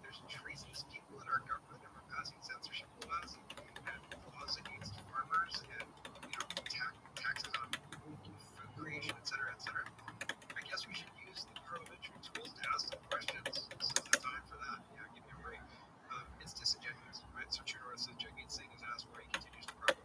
[SPEAKER 12] there's treasonous people in our government, and we're passing censorship laws and laws against farmers and taxes on food creation, etc., etc. I guess we should use the parliamentary tools to ask some questions. This is the time for that. Yeah, give me a break. It's disingenuous, right? So True North says Jagmeet Singh has asked why he continues to promote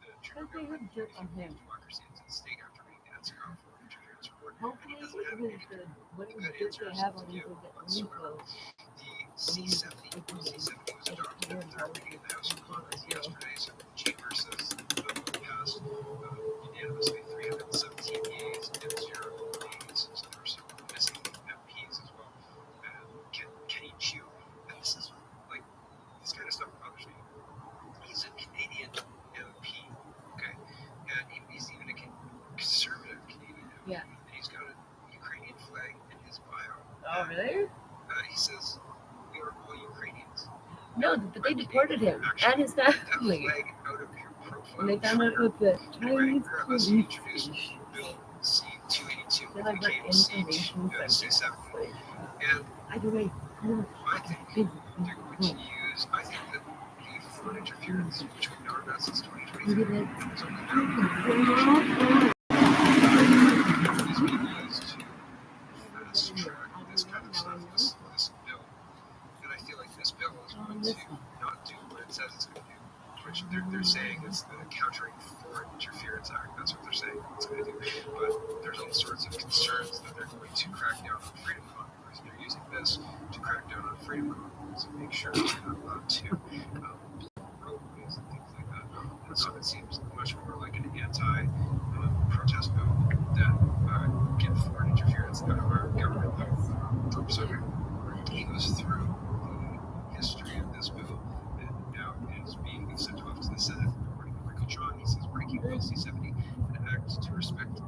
[SPEAKER 12] the true government democracy into the state after reading the NCR for interference report.
[SPEAKER 1] Hopefully,
[SPEAKER 12] And he doesn't have
[SPEAKER 1] it was
[SPEAKER 12] any
[SPEAKER 1] the what
[SPEAKER 12] good
[SPEAKER 1] was good
[SPEAKER 12] answers
[SPEAKER 1] they have
[SPEAKER 12] to
[SPEAKER 1] on
[SPEAKER 12] give
[SPEAKER 1] these
[SPEAKER 12] whatsoever. The C-70 was adopted in third reading in the House of Congress yesterday. So Chambers says the bill passed unanimously, 317 yeas and 0 nays. So there were some missing MPs as well. Kenny Chu, and this is like this kind of stuff bothers me. He's a Canadian MP, okay, and he's even a conservative Canadian MP.
[SPEAKER 1] Yeah.
[SPEAKER 12] And he's got a Ukrainian flag in his bio.
[SPEAKER 1] Oh, really?
[SPEAKER 12] He says, "We are all Ukrainians."
[SPEAKER 1] No, but they deported him and his family.
[SPEAKER 12] Flag out of your profile.
[SPEAKER 1] And they found out with the Chinese
[SPEAKER 12] Regardless, he introduced Bill C-282,
[SPEAKER 1] Then I got
[SPEAKER 12] became
[SPEAKER 1] information from
[SPEAKER 12] C-70. And
[SPEAKER 1] I do it.
[SPEAKER 12] I think they're going to use, I think that the foreign interference, which we've known about since 2023, is only now is being used to fast track this kind of stuff, this bill. And I feel like this bill is going to not do what it says it's going to do. Which they're saying it's the Countering Foreign Interference Act. That's what they're saying it's going to do. But there's all sorts of concerns that they're going to crack down on freedom convoys. They're using this to crack down on freedom convoys and make sure they're not allowed to block roadways and things like that. And so it seems much more like an anti-protest bill that get foreign interference out of our government. So he goes through the history of this bill. Now it is being sent off to the Senate. According to Michael John, he says breaking Bill C-70, an act respecting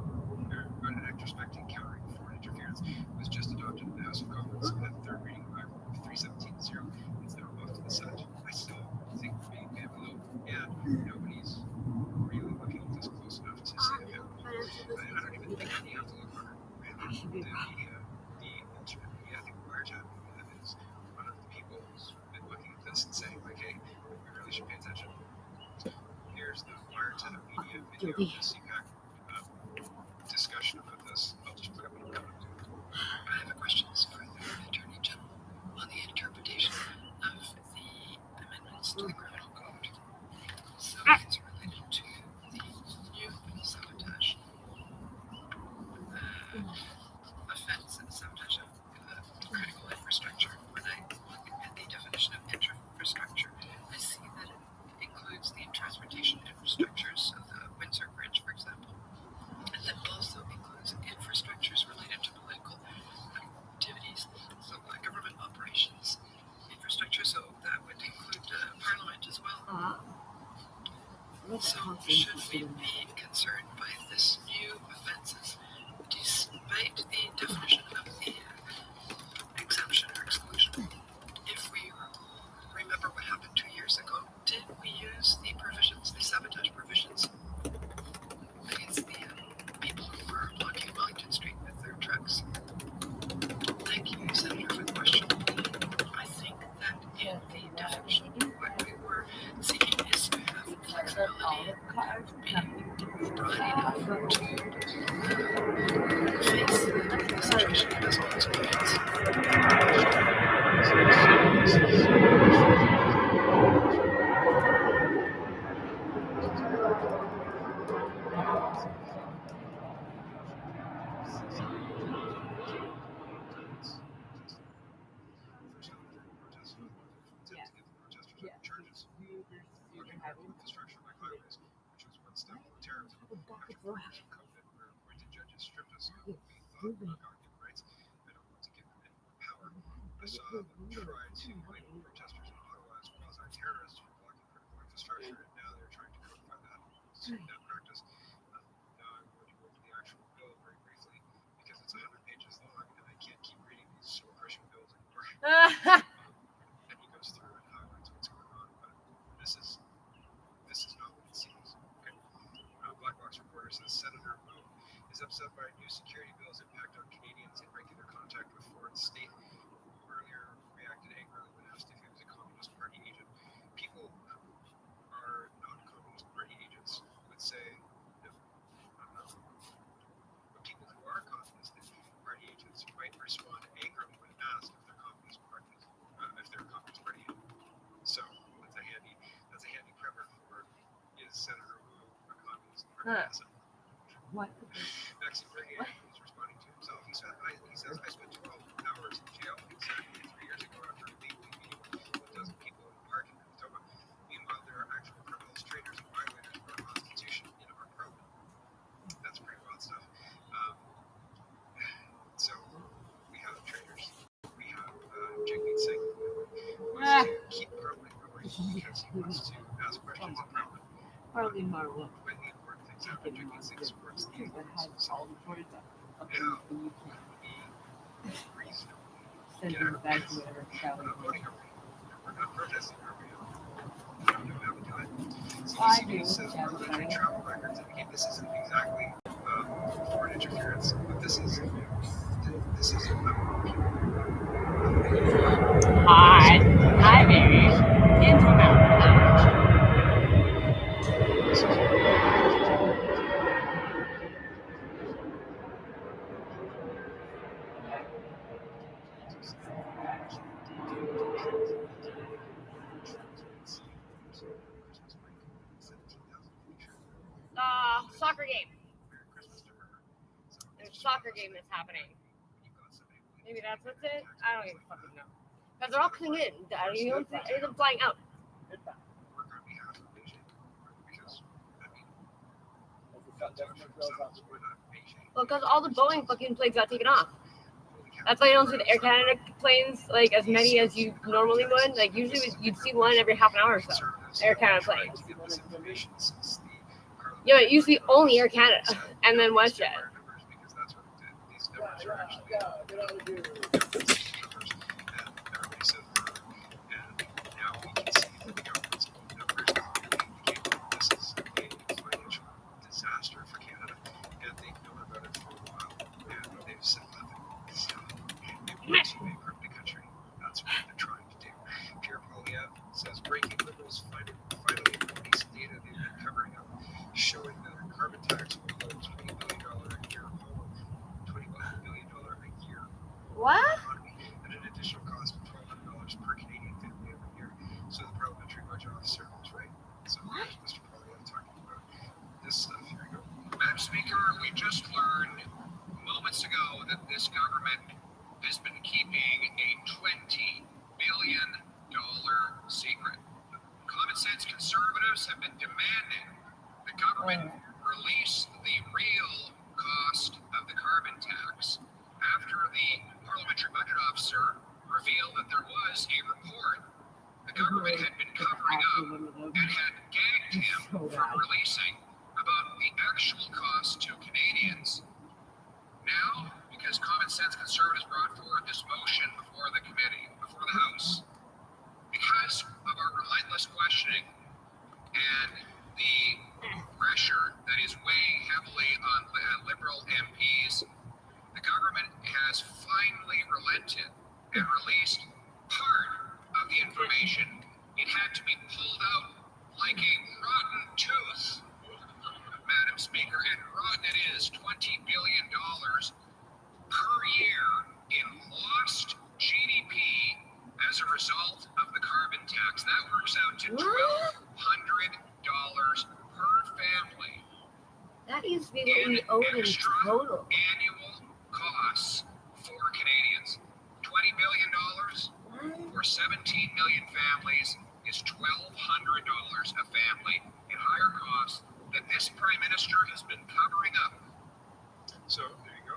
[SPEAKER 12] countering foreign interference, was just adopted in the House of Commons at third reading by 317-0. It's now off to the Senate. I still think we're being bamboozled, and nobody's really looking at this close enough to save him. I don't even think you have to look harder. The media, the internet media, I think Wiretap is one of the people who's been looking at this and saying, like, hey, we really should pay attention. Here's the Wiretap media video of the CPAC discussion about this. I'll just put up in a comment. I have a question for the Attorney General on the interpretation of the amendments to the criminal code. So it's related to the new sabotage offense and sabotage of critical infrastructure. When I look at the definition of infrastructure, I see that it includes the transportation infrastructure, so the Windsor Bridge, for example, and that also includes infrastructures related to political activities, so government operations infrastructure, so that would include Parliament as well. So should we be concerned by this new offences, despite the definition of the exemption or exclusion? If we remember what happened 2 years ago, did we use the provisions, the sabotage provisions, against the people who were blocking Wellington Street with their trucks? Thank you, Senator, for the question. I think that in the definition, what we were seeking is to have flexibility being brought enough to face the situation as well as points. Charges looking at construction like highways, which was one step from terrorism. After 4 years of COVID, where appointed judges stripped us of what we thought were our human rights, I don't want to give them any more power. I saw them try to label protesters in Ottawa as quasi-terrorists for blocking critical infrastructure, and now they're trying to codify that practice. Now I'm going to go over the actual bill very briefly, because it's 100 pages long, and I can't keep reading these And he goes through and highlights what's going on. But this is not what it seems. Okay. Black Box reporter says Senator Wu is upset by new security bills impact on Canadians in regular contact with foreign state. Earlier reacted angrily when asked if he was a Communist Party agent. People who are not Communist Party agents would say no, I'm not. But people who are Communist Party agents might respond angrily when asked if they're Communist Party agent. So that's a handy primer for is Senator Wu a Communist Party asset?
[SPEAKER 1] What?
[SPEAKER 12] Maxime Bernier is responding to himself. He says, I spent 12 hours in jail exactly 3 years ago after illegally beating a dozen people in a park in Manitoba. Meanwhile, there are actual criminals, traitors, and violators of our Constitution in our program. That's pretty wild stuff. So we have traitors. We have Jagmeet Singh, who wants to keep Parliament going because he wants to ask questions in Parliament.
[SPEAKER 1] Probably Marla.
[SPEAKER 12] When the important things happen, Jagmeet Singh supports the
[SPEAKER 1] All the boys up.
[SPEAKER 12] now, we reasonably
[SPEAKER 1] Send
[SPEAKER 12] get out
[SPEAKER 1] them
[SPEAKER 12] of
[SPEAKER 1] back
[SPEAKER 12] this.
[SPEAKER 1] to whatever
[SPEAKER 12] We're
[SPEAKER 1] Callie
[SPEAKER 12] not
[SPEAKER 1] was.
[SPEAKER 12] voting, are we? We're not protesting, are we? We don't have a time.
[SPEAKER 1] I
[SPEAKER 12] CBC
[SPEAKER 1] do.
[SPEAKER 12] says parliamentary travel records indicate this isn't exactly foreign interference, but this is
[SPEAKER 1] Hi, baby. Into my mouth.
[SPEAKER 12] this is
[SPEAKER 7] Soccer game. There's a soccer game that's happening. Maybe that's what's it? I don't even fucking know. Because they're all coming in. You don't see them flying out.
[SPEAKER 12] work on behalf of Beijing because, I mean, we're not Beijing.
[SPEAKER 7] Well, because all the Boeing fucking planes got taken off. That's why you don't see the Air Canada planes, like, as many as you normally would. Like, usually you'd see one every half an hour or so. Air Canada planes. Yeah, it used to be only Air Canada and then WestJet.
[SPEAKER 12] Because that's what these numbers are actually. Everybody said and now we can see that the government's own numbers indicate this is a financial disaster for Canada, and they've known about it for a while, and they've said nothing. So it works to bankrupt the country. That's what they're trying to do. Pierre Poilievre says breaking Liberals finally released data they've been covering up, showing that a carbon tax will hold $20 billion a year, $21 billion a year.
[SPEAKER 7] What?
[SPEAKER 12] At an additional cost of $1,200 per Canadian family every year. So the parliamentary budget officer was right. So there's Mr. Poilievre talking about this stuff. Here we go.
[SPEAKER 13] Madam Speaker, we just learned moments ago that this government has been keeping a $20 billion secret. Common sense conservatives have been demanding the government release the real cost of the carbon tax after the parliamentary budget officer revealed that there was a report the government had been covering up and had gagged him from releasing about the actual cost to Canadians. Now, because Common Sense Conservatives brought forward this motion before the committee, before the House, because of our relentless questioning and the pressure that is weighing heavily on Liberal MPs, the government has finally relented and released part of the information. It had to be pulled out like a rotten tooth, Madam Speaker, and rotten it is, $20 billion per year in lost GDP as a result of the carbon tax. That works out to $1,200 per family.
[SPEAKER 7] That used to be what we owed in total.
[SPEAKER 13] Annual costs for Canadians. $20 billion for 17 million families is $1,200 a family in higher costs that this Prime Minister has been covering up.
[SPEAKER 12] So there you go.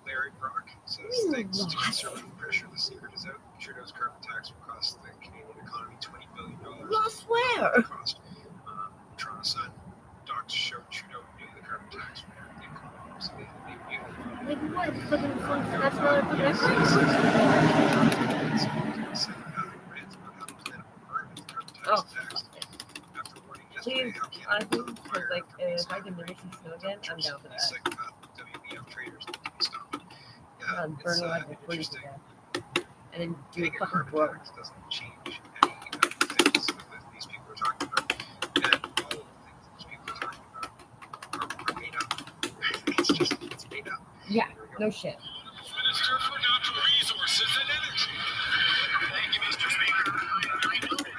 [SPEAKER 12] Larry Brock says thanks to conservative pressure, the secret is out. Trudeau's carbon tax will cost the Canadian economy $20 billion.
[SPEAKER 7] Lost where?
[SPEAKER 12] Cost. Toronto Sun docs show Trudeau knew the carbon tax would hurt the economy, so they knew.
[SPEAKER 7] Like what? Fucking that's not a fucking
[SPEAKER 1] I can never see snow again, I'm down for that.
[SPEAKER 12] Psychopath WBF traders need to be stopped. Yeah,
[SPEAKER 1] I'm
[SPEAKER 12] it's
[SPEAKER 1] burning like a freeze
[SPEAKER 12] interesting.
[SPEAKER 1] and then do
[SPEAKER 12] Taking
[SPEAKER 1] a
[SPEAKER 12] a
[SPEAKER 1] fucking
[SPEAKER 12] carbon
[SPEAKER 1] blow.
[SPEAKER 12] tax doesn't change any of the things that these people are talking about. And all of the things that these people are talking about are made up. It's made up.
[SPEAKER 1] Yeah, no shit.
[SPEAKER 10] Minister for Natural Resources and Energy. Thank you, Mr. Speaker. I know that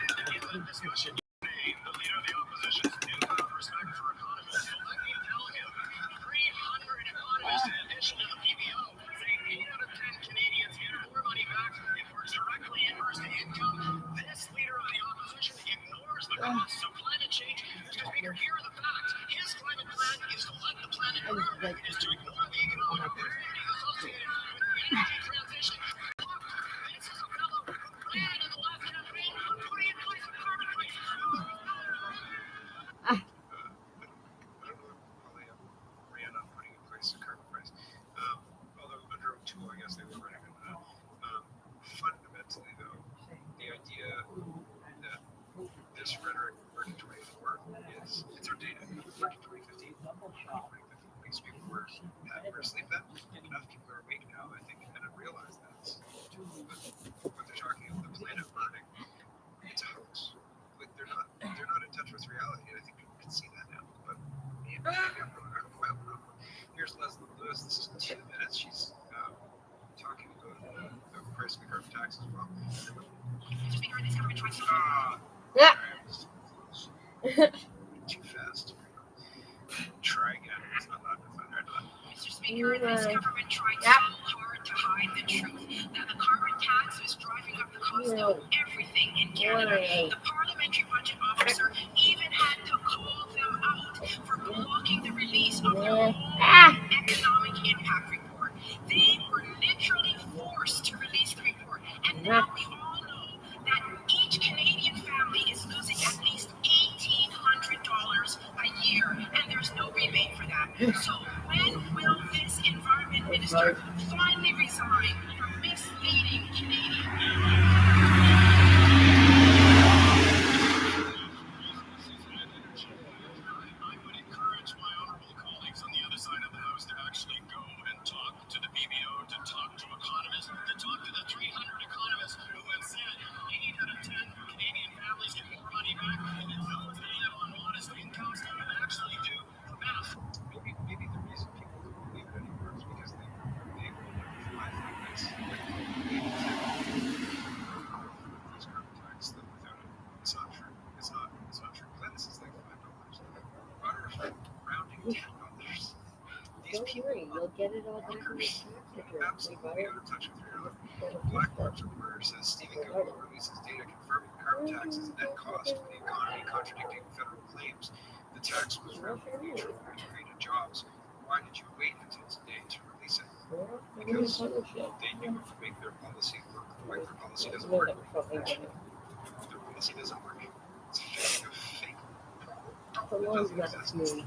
[SPEAKER 10] in the discussion today, the leader of the opposition's newfound respect for economists will let me tell him 300 economists in addition to the PBO say 8 out of 10 Canadians get more money back if we're directly inverse to income. This leader of the opposition ignores the costs of climate change. Mr. Speaker, here are the facts. His climate plan is to let the planet burn, is to ignore the economic opportunities associated with the energy transition. Look, this is a fellow who ran in the last campaign for putting in place a carbon price.
[SPEAKER 12] I don't know how they ran on putting in place a carbon price. Although under O2, I guess they were running on that. Fundamentally, though, the idea that this rhetoric worked in 2024 is it's our data. It worked in 2015. 2015, these people were asleep then. Enough people are awake now, I think, and have realized that. But what they're talking about, the planet burning, it's a hoax. Like they're not in touch with reality. I think people can see that now. But maybe I'm wrong. Here's Leslie Lewis. This is 2 minutes. She's talking about the price of the carbon tax as well.
[SPEAKER 11] Mr. Speaker, this government tries to...
[SPEAKER 1] Yeah.
[SPEAKER 12] Too fast. Try again. It's not loud enough.
[SPEAKER 11] Mr. Speaker, this government tried so hard to hide the truth that the carbon tax is driving up the cost of everything in Canada. The parliamentary budget officer even had to call them out for blocking the release of their own economic impact report. They were literally forced to release the report. And now we all know that each Canadian family is losing at least $1,800 a year, and there's no rebate for that. So when will this environment minister finally resign from misleading Canadians?
[SPEAKER 10] I would encourage my honorable colleagues on the other side of the house to actually go and talk to the PBO, to talk to economists, to talk to the 300 economists who have said 8 out of 10 Canadian families get more money back than those that live on modest incomes and actually do the math.
[SPEAKER 12] Maybe the reason people don't believe it anymore is because they find this. These carbon tax that without it, it's not true. It's not true. This is like $5. Water rounding $10. These people
[SPEAKER 1] You'll get it all back in
[SPEAKER 12] are absolutely out of touch with reality. Blackboard's reporter says Stephen Guilbeault releases data confirming carbon tax is a net cost for the economy, contradicting federal claims. The tax was revenue neutral and created jobs. Why did you wait until today to release it? Because they knew it would make their policy work. Why their policy doesn't work? Their policy doesn't work. It's a fake problem. It doesn't exist.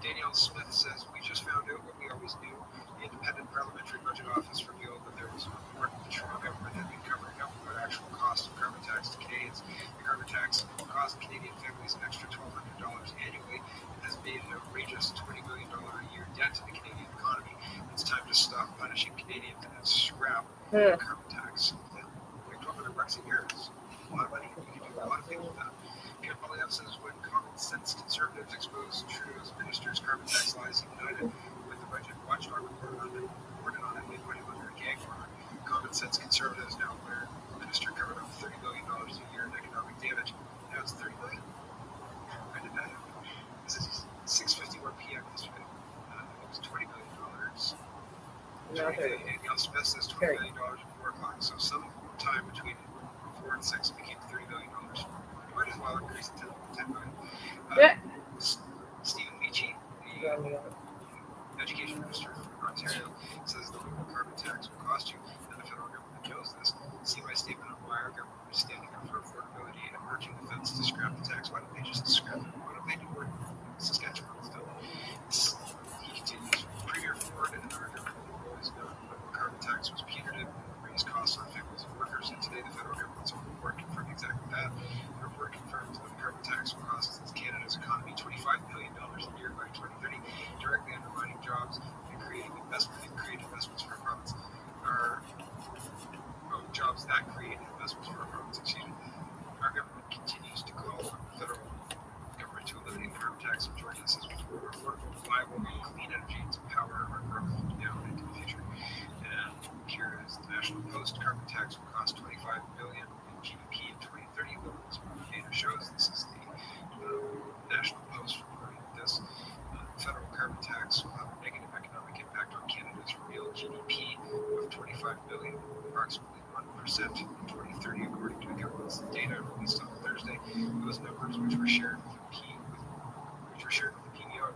[SPEAKER 12] Danielle Smith says, we just found out what we always knew. The Independent Parliamentary Budget Office revealed that there was a report that the Trudeau government had been covering up the actual cost of carbon tax to Canadians. The carbon tax cost Canadian families an extra $1,200 annually and has made an outrageous $20 billion a year debt to the Canadian economy. It's time to stop punishing Canadians and scrap the carbon tax. Like $1,200 a year is a lot of money. You can do a lot of things with that. Pierre Poilievre says when common sense conservatives expose Trudeau's ministers' carbon tax lies, he united with the budget watchdog reported on it, they put him under a gag order. Common sense conservatives now declare the minister covered up $30 billion a year in economic damage. Now it's $30 billion. When did that happen? This is 6:51 p.m. yesterday. It was $20 billion. Danielle Smith says $20 billion at 4 o'clock. So sometime between 4 and 6 it became $30 billion. Might as well increase it to $10 billion. Stephen Leachy, the education minister for Ontario, says the local carbon tax will cost you, and the federal government knows this. See my statement on why our government is standing up for affordability and urging the feds to scrap the tax. Why don't they just scrap it? Why don't they do what Saskatchewan has done? He continues, Premier Ford and our government have always known that the carbon tax was punitive and raised costs on families and workers, and today the federal government's own report confirmed exactly that. The report confirms that the carbon tax will cost Canada's economy $25 billion a year by carbon tax will cost $25 billion in GDP in 2030. Well, this data shows this is the National Post reporting this. Federal carbon tax will have a negative economic impact on Canada's real GDP of $25 billion, approximately 1% in 2030, according to the government's data released on Thursday. Those numbers, which were shared with the PBO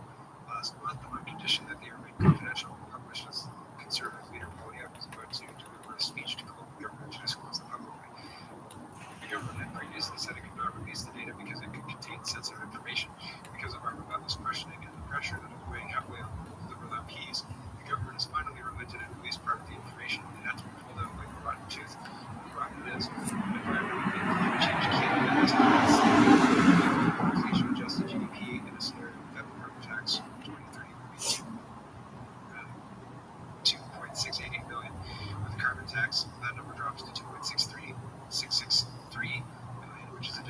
[SPEAKER 12] last month on condition that they remain confidential, published as Conservative leader Poilievre was about to deliver a speech to call the government to disclose them publicly. The government had previously said it could not release the data because it could contain sensitive information. Because of our relentless questioning and the pressure that is weighing heavily on Liberal MPs, the government has finally relented and released part of the information. It had to be pulled out like a rotten tooth. The problem is, environmentally, climate change Canada has inflation-adjusted GDP in a scenario of federal carbon tax in 2030 will be $2.688 billion. With the carbon tax, that number drops to $2.663 billion, which is a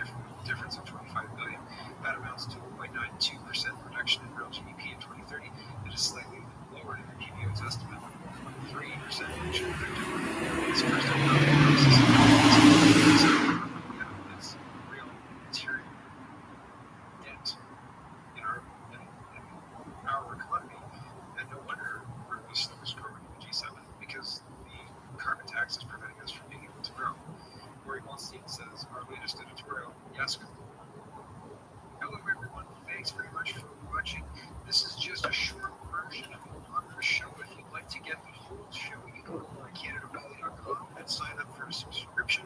[SPEAKER 12] difference of $25 billion. That amounts to a 0.92% reduction in real GDP in 2030. It is slightly lower than the PBO's estimate of 1.3%, which is its first economic crisis. It's real material dent in our economy, and no wonder we're the slowest growing in the G7 because the carbon tax is preventing us from being able to grow. Rory Goldstein says, our latest editorial, yes. Hello everyone, thanks very much for watching. This is just a short version of a longer show. If you'd like to get the whole show, you can go to CanadaPoli.com and sign up for a subscription.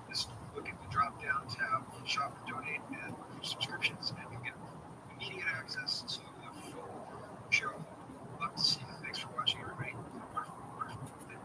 [SPEAKER 12] Just look at the drop-down tab, shop and donate, and look for subscriptions, and you'll get immediate access to the full show. Love to see you. Thanks for watching, everybody. Wonderful, wonderful day.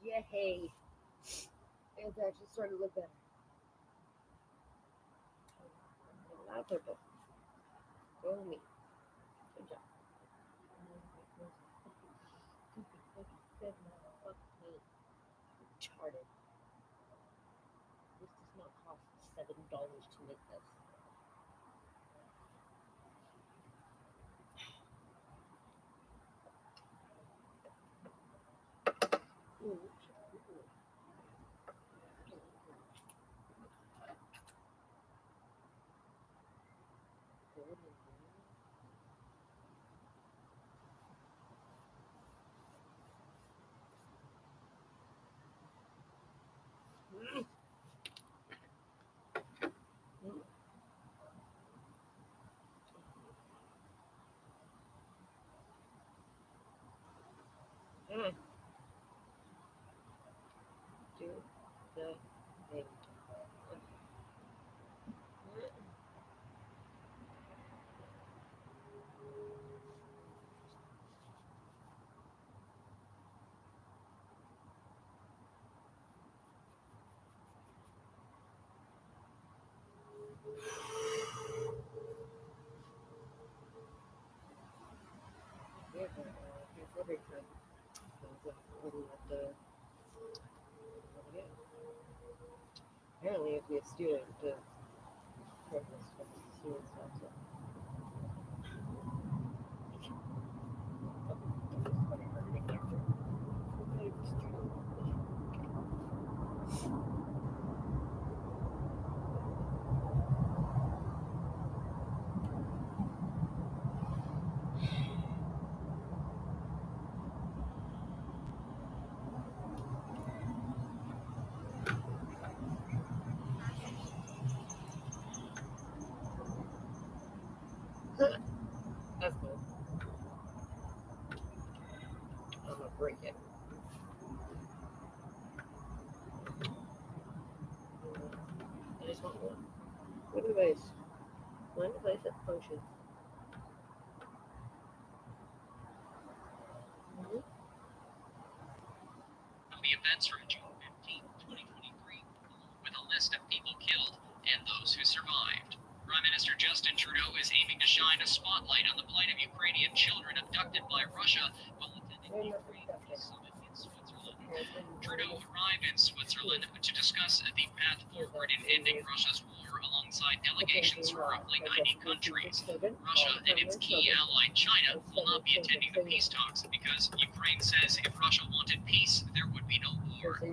[SPEAKER 1] Yay. It's actually starting to look better. Not purple. Go me. Good job. Retarded. This does not cost $7 to make this. Do the thing. Apparently, if you're a student, the purpose for the student stuff. break it. I just want one device that functions.
[SPEAKER 14] The events from June 15, 2023, with a list of people killed and those who survived. Prime Minister Justin Trudeau is aiming to shine a spotlight on the plight of Ukrainian children abducted by Russia while attending the Ukraine Peace Summit in Switzerland. Trudeau arrived in Switzerland to discuss the path forward in ending Russia's war alongside delegations from roughly 90 countries. Russia and its key ally China will not be attending the peace talks because Ukraine says if Russia wanted peace, there would be no war.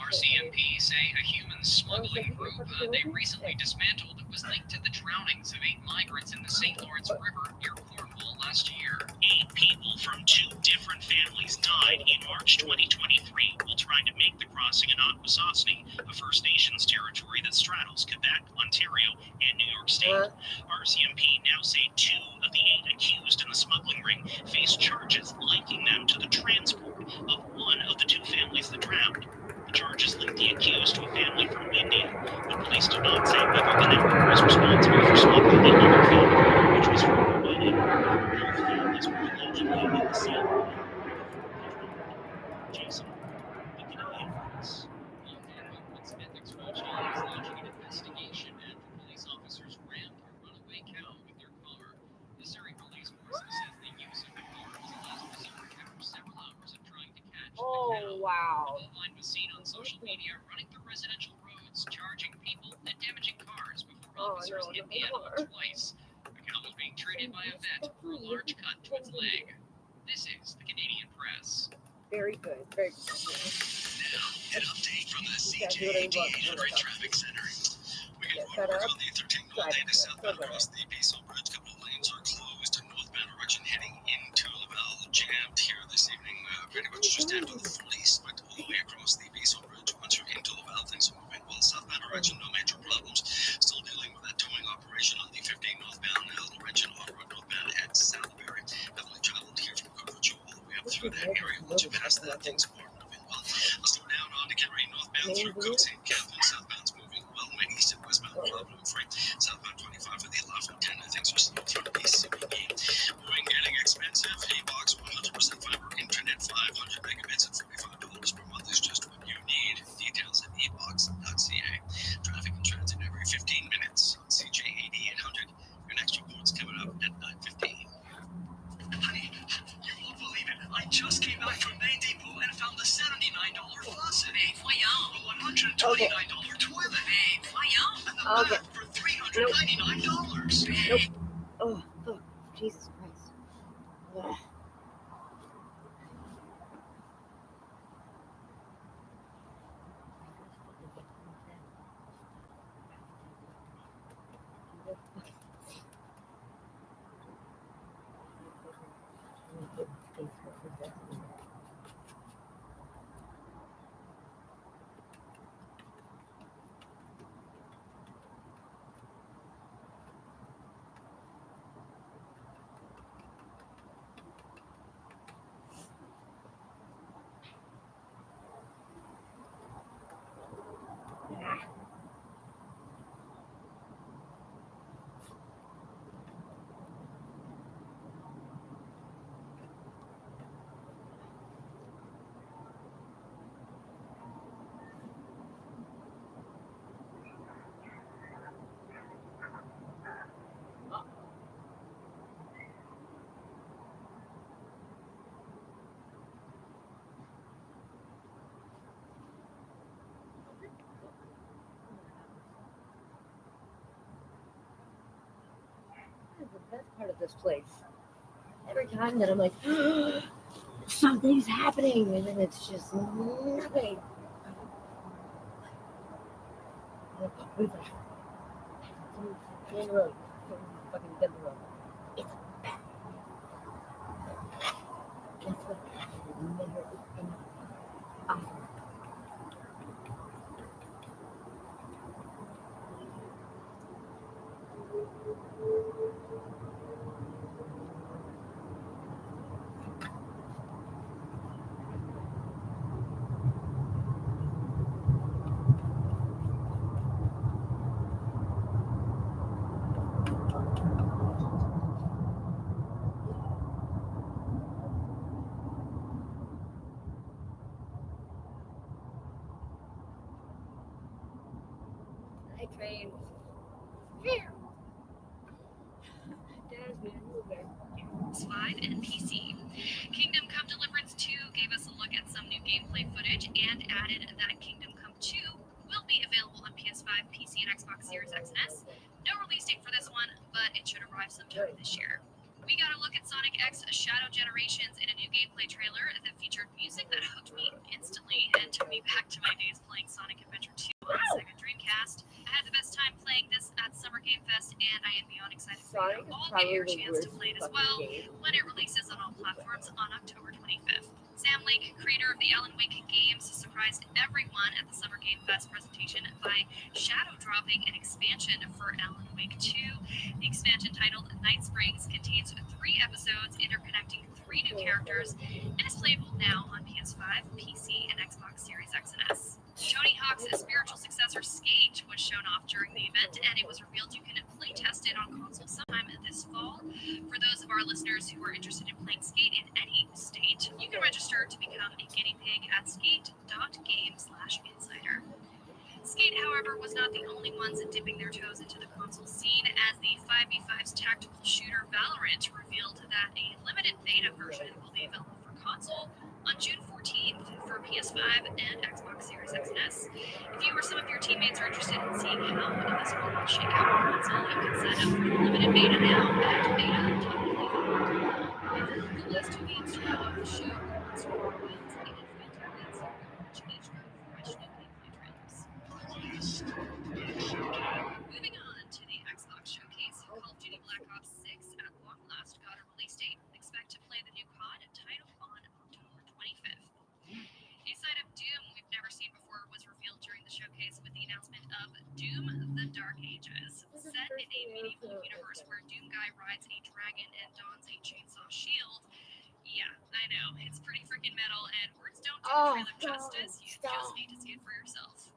[SPEAKER 14] RCMP say a human smuggling group they recently dismantled was linked to the drownings of 8 migrants in the St. Lawrence River near Cornwall last year.
[SPEAKER 2] 8 people from 2 different families died in March 2023 while trying to make the crossing in Akwesasne, a First Nations territory that straddles Quebec, Ontario, and New York State. RCMP now say 2 of the 8 accused in the smuggling ring face charges linking them to the transport of one of the 2 families that drowned. The charges link the accused to a family from India, but police do not say whether the network was responsible for smuggling the other family, which was from Romania. Both families were allegedly in the same room. Jason, the Canadian Press.
[SPEAKER 14] Montana Movement Ethics Watchdog is launching an investigation after police officers rammed a runaway cow with their car. The Surrey Police Force says the use of the car was a last resort after several hours of trying to catch the cow.
[SPEAKER 1] Wow.
[SPEAKER 14] The bovine was seen on social media running through residential roads, charging people and damaging cars before officers hit the animal twice. The cow was being treated by a vet for a large cut to its leg. This is the Canadian Press.
[SPEAKER 1] Very good. Very good.
[SPEAKER 2] Now, an update from the CJAD 800 Traffic Center. We can report on the 13 all day to southbound across the Peaceau Bridge. Couple of lanes are closed to northbound direction heading into Laval. Jammed here this evening, pretty much just after the police, but all the way across the Peaceau Bridge. Once you're into Laval, things are moving well. Southbound direction, no major problems. Still dealing with that towing operation on the 15 northbound, Laurentian on road northbound at Salisbury. Heavily traveled here from Coquitlam all the way up through that area. Once you pass that, things are moving well. Let's slow down on to Kittery northbound through Cook St. Catherine. Southbound's moving well. Went east and westbound problem free. Southbound 25 for the LaFontaine. Things are slow through the CBE. Moving getting expensive. A-Box 100% fiber internet, 500 megabits at $45 per month is just what you need. Details at ebox.ca. Traffic and transit every 15 minutes on CJAD 800. Your next report's coming up at 9:15. Honey, you won't believe it. I just came back from Main Depot and found the $79 faucet.
[SPEAKER 3] Hey, voyons.
[SPEAKER 2] The $129 toilet.
[SPEAKER 3] Hey, voyons.
[SPEAKER 2] And the bath for $399.
[SPEAKER 1] Nope. Oh, fuck. Jesus Christ. Ugh. The best part of this place. Every time that I'm like, something's happening, and then it's just nothing. Who's that? Someone's in the road. Someone's fucking dead in the road. It's bad. Guess what? Never enough. Awesome. train.
[SPEAKER 15] PS5 and PC. Kingdom Come Deliverance 2 gave us a look at some new gameplay footage and added that Kingdom Come 2 will be available on PS5, PC, and Xbox Series X and S. No release date for this one, but it should arrive sometime this year. We got a look at Sonic X Shadow Generations in a new gameplay trailer that featured music that hooked me instantly and took me back to my days playing Sonic Adventure 2 on the Sega Dreamcast. I had the best time playing this at Summer Game Fest, and I am beyond excited for you to all get your chance to play it as well when it releases on all platforms on October 25th. Sam Lake, creator of the Alan Wake games, surprised everyone at the Summer Game Fest presentation by shadow dropping an expansion for Alan Wake 2. The expansion, titled Night Springs, contains 3 episodes interconnecting 3 new characters and is playable now on PS5, PC, and Xbox Series X and S. Tony Hawk's spiritual successor Skate was shown off during the event, and it was revealed you can play test it on console sometime this fall. For those of our listeners who are interested in playing Skate in any state, you can register to become a guinea pig at skate.game/insider. Skate, however, was not the only ones dipping their toes into the console scene, as the 5v5's tactical shooter Valorant revealed that a limited beta version will be available for console on June 14th for PS5 and Xbox Series X and S. If you or some of your teammates are interested in seeing how this will shake out on console, you can sign up for the limited beta now at beta.playful.com. The list of games throughout the show are Star Wars and Phantom Blade Zero, which each drove fresh new gameplay trailers. Moving on to the Xbox showcase, Call of Duty Black Ops 6 at long last got a release date. Expect to play the new COD title on October 25th. A side of Doom we've never seen before was revealed during the showcase with the announcement of Doom: The Dark Ages. Set in a medieval universe where Doom Guy rides a dragon and dons a chainsaw shield. Yeah, I know, it's pretty freaking metal, and words don't do the trailer justice. You just need to see it for yourself.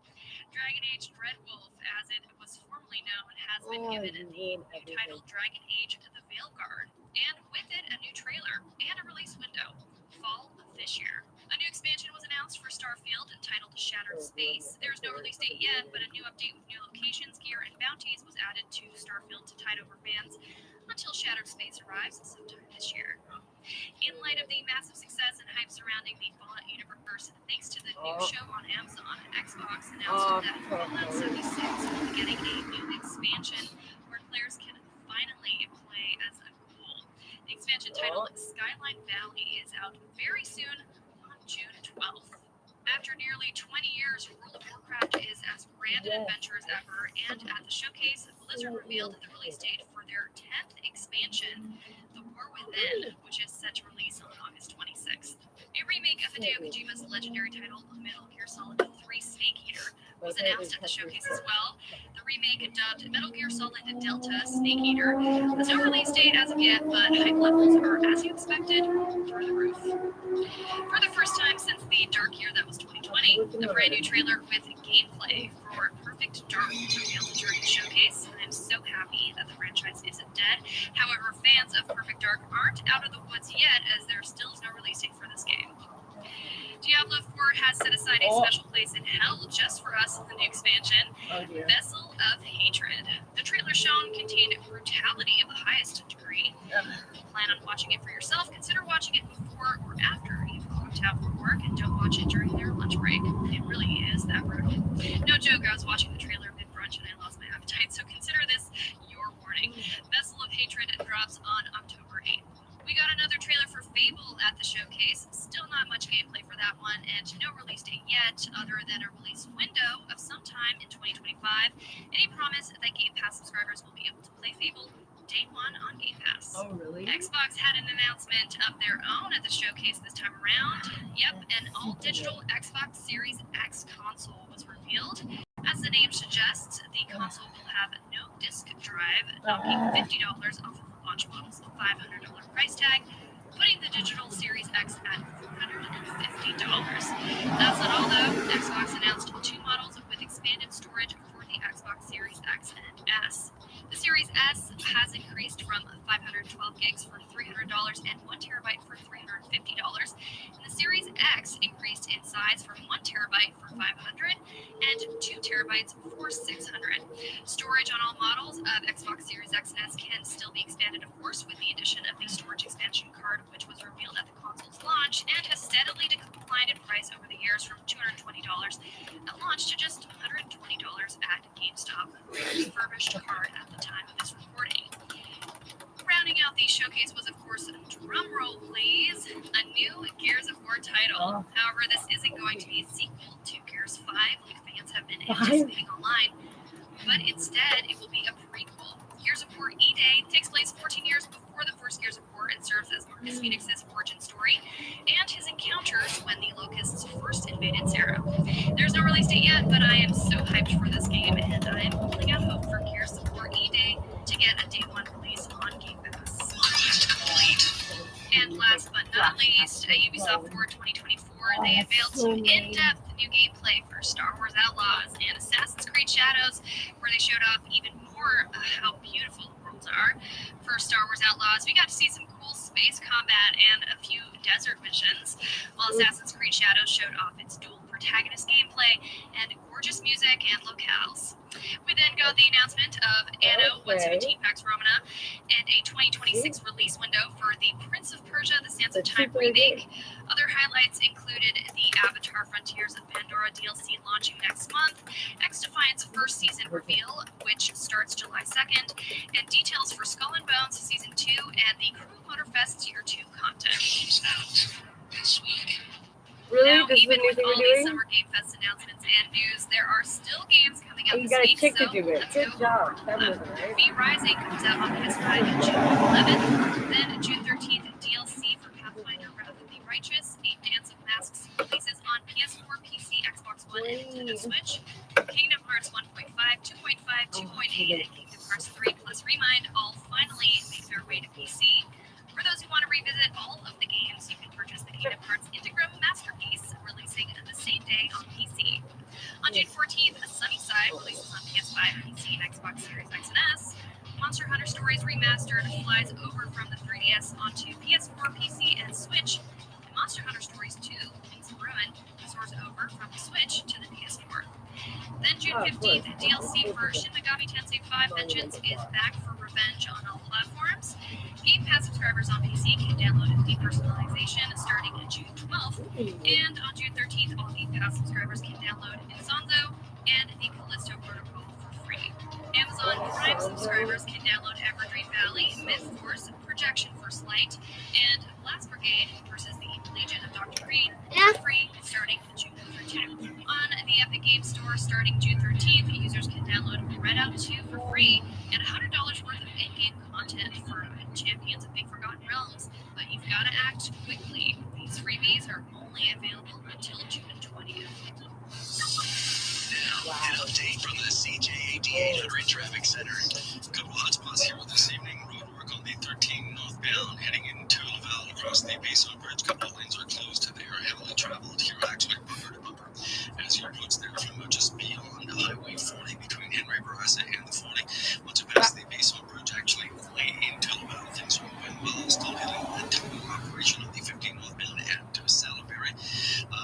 [SPEAKER 15] Dragon Age Dreadwolf, as it was formerly known, has been given the new title Dragon Age The Veilguard, and with it a new trailer and a release window, fall of this year. A new expansion was announced for Starfield entitled Shattered Space. There's no release date yet, but a new update with new locations, gear, and bounties was added to Starfield to tide over fans until Shattered Space arrives sometime this year. In light of the massive success and hype surrounding the Fallout universe, thanks to the new show on Amazon, Xbox announced that Fallout 76 will be getting a new expansion where players can finally play as a ghoul. The expansion titled Skyline Valley is out very soon on June 12th. After nearly 20 years, World of Warcraft is as grand an adventure as ever, and at the showcase, Blizzard revealed the release date for their 10th expansion, The War Within, which is set to release on August 26th. A remake of Hideo Kojima's legendary title, Metal Gear Solid 3 Snake Eater, was announced at the showcase as well. The remake, dubbed Metal Gear Solid Delta Snake Eater, has no release date as of yet, but hype levels are, as you expected, through the roof. For the first time since the dark year that was 2020, a brand new trailer with gameplay for Perfect Dark was revealed during the showcase. I'm so happy that the franchise isn't dead. However, fans of Perfect Dark aren't out of the woods yet, as there still is no release date for this game. Diablo 4 has set aside a special place in hell just for us in the new expansion, Vessel of Hatred. The trailer shown contained brutality of the highest degree. Plan on watching it for yourself. Consider watching it before or after you've clocked out for work, and don't watch it during their lunch break. It really is that brutal. No joke, I was watching the trailer mid-brunch and I lost my appetite, so consider this your warning. Vessel of Hatred drops on October 8th. We got another trailer for Fable at the showcase. Still not much gameplay for that one, and no release date yet, other than a release window of sometime in 2025, and a promise that Game Pass subscribers will be able to play Fable day one on Game Pass.
[SPEAKER 1] Oh, really?
[SPEAKER 15] Xbox had an announcement of their own at the showcase this time around. Yep, an all-digital Xbox Series X console was revealed. As the name suggests, the console will have no disc drive, knocking $50 off of the launch model's $500 price tag, putting the digital Series X at $450. That's not all though. Xbox announced 2 models with expanded storage for the Xbox Series X and S. The Series S has increased from 512 gigs for $300 and 1 terabyte for $350. And the Series X increased in size from 1 terabyte for $500 and 2 terabytes for $600. Storage on all models of Xbox Series X and S can still be expanded, of course, with the addition of the storage expansion card, which was revealed at the console's launch and has steadily declined in price over the years from $220 at launch to just $120 at GameStop, a refurbished card at the time of this recording. Rounding out the showcase was, of course, drumroll please, a new Gears of War title. However, this isn't going to be a sequel to Gears 5, like fans have been anticipating online, but instead it will be a prequel. Gears of War E-Day takes place 14 years before the first Gears of War and serves as Marcus Phoenix's origin story and his encounters when the Locusts first invaded Zera. There's no release date yet, but I am so hyped for this game, and I am holding out hope for Gears of War E-Day to get a day one release on Game Pass. And last but not least, at Ubisoft Forward 2024, they unveiled some in-depth new gameplay for Star Wars Outlaws and Assassin's Creed Shadows, where they showed off even more how beautiful the worlds are. For Star Wars Outlaws, we got to see some cool space combat and a few desert missions, while Assassin's Creed Shadows showed off its dual protagonist gameplay and gorgeous music and locales. We then got the announcement of Anno 117 Pax Romana and a 2026 release window for the Prince of Persia: The Sands of Time remake. Other highlights included the Avatar Frontiers of Pandora DLC launching next month, X-Defiant's first season reveal, which starts July 2nd, and details for Skull and Bones Season 2 and the Crew Motorfest Tier 2 content. This week.
[SPEAKER 1] Really?
[SPEAKER 15] Now,
[SPEAKER 1] This is
[SPEAKER 15] even
[SPEAKER 1] the new
[SPEAKER 15] with
[SPEAKER 1] thing
[SPEAKER 15] all
[SPEAKER 1] we're
[SPEAKER 15] these
[SPEAKER 1] doing?
[SPEAKER 15] Summer Game Fest announcements and news, there are still games coming out
[SPEAKER 1] You
[SPEAKER 15] this
[SPEAKER 1] got a
[SPEAKER 15] week,
[SPEAKER 1] chick
[SPEAKER 15] so
[SPEAKER 1] to do it.
[SPEAKER 15] let's
[SPEAKER 1] Good
[SPEAKER 15] go.
[SPEAKER 1] job. That was right.
[SPEAKER 15] V Rising comes out on PS5 on June 11th. Then June 13th, DLC for Pathfinder Wrath of the Righteous, A Dance of Masks releases on PS4, PC, Xbox One, and Nintendo Switch. Kingdom Hearts 1.5, 2.5, 2.8, and Kingdom Hearts 3 plus Remind all finally make their way to PC. For those who want to revisit all of the games, you can purchase the Kingdom Hearts Integrum Masterpiece, releasing the same day on PC. On June 14th, Sunnyside releases on PS5, PC, and Xbox Series X and S. Monster Hunter Stories Remastered flies over from the 3DS onto PS4, PC, and Switch. And Monster Hunter Stories 2, Wings of Ruin, soars over from the Switch to the PS4. Then June 15th, DLC for Shin Megami Tensei 5 Vengeance is back for revenge on all platforms. Game Pass subscribers on PC can download depersonalization starting June 12th. And on June 13th, all Game Pass subscribers can download Inzonzo and the Callisto Protocol for free. Amazon Prime subscribers can download Everdream Valley, Myth Force, Projection First Light, and Last Brigade versus the Legion of Dr. Green for free starting June 13th. On the Epic Games Store starting June 13th, users can download Redout 2 for free and $100 worth of in-game content for Champions of the Forgotten Realms, but you've got to act quickly. These freebies are only available until June 20th.
[SPEAKER 2] Now, an update from the CJ8800 Traffic Center. A couple hotspots here this evening. Roadwork on the 13 northbound heading into Laval across the Basin Bridge. A couple of lanes are closed. They are heavily traveled here, actually bumper to bumper. As you approach there from just beyond Highway 40 between Henry Barassa and the 40. Once you pass the Basin Bridge, actually into Laval, things are moving well. Still hitting the typical operation of the 15 northbound at Salaberry.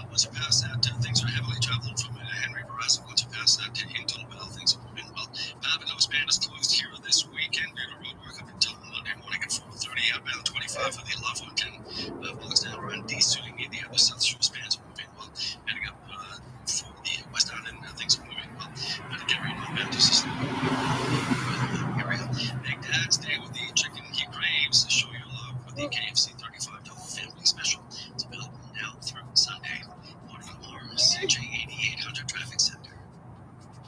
[SPEAKER 2] Once you pass that, things are heavily traveled from Henry Barassa. Once you pass that into Laval, things are moving well. Papanos Band is closed here this weekend due to roadwork up until Monday morning at 4:30. Outbound 25 for the LaFontaine blocks down around D-Suiting near the South Shore spans are moving well. Heading up for the West Island, things are moving well. Gary northbound just a slow area. Big Dad's Day with the chicken he craves. Show your love with the KFC $35 family special. It's available now through Sunday. Morning our CJ8800 Traffic Center.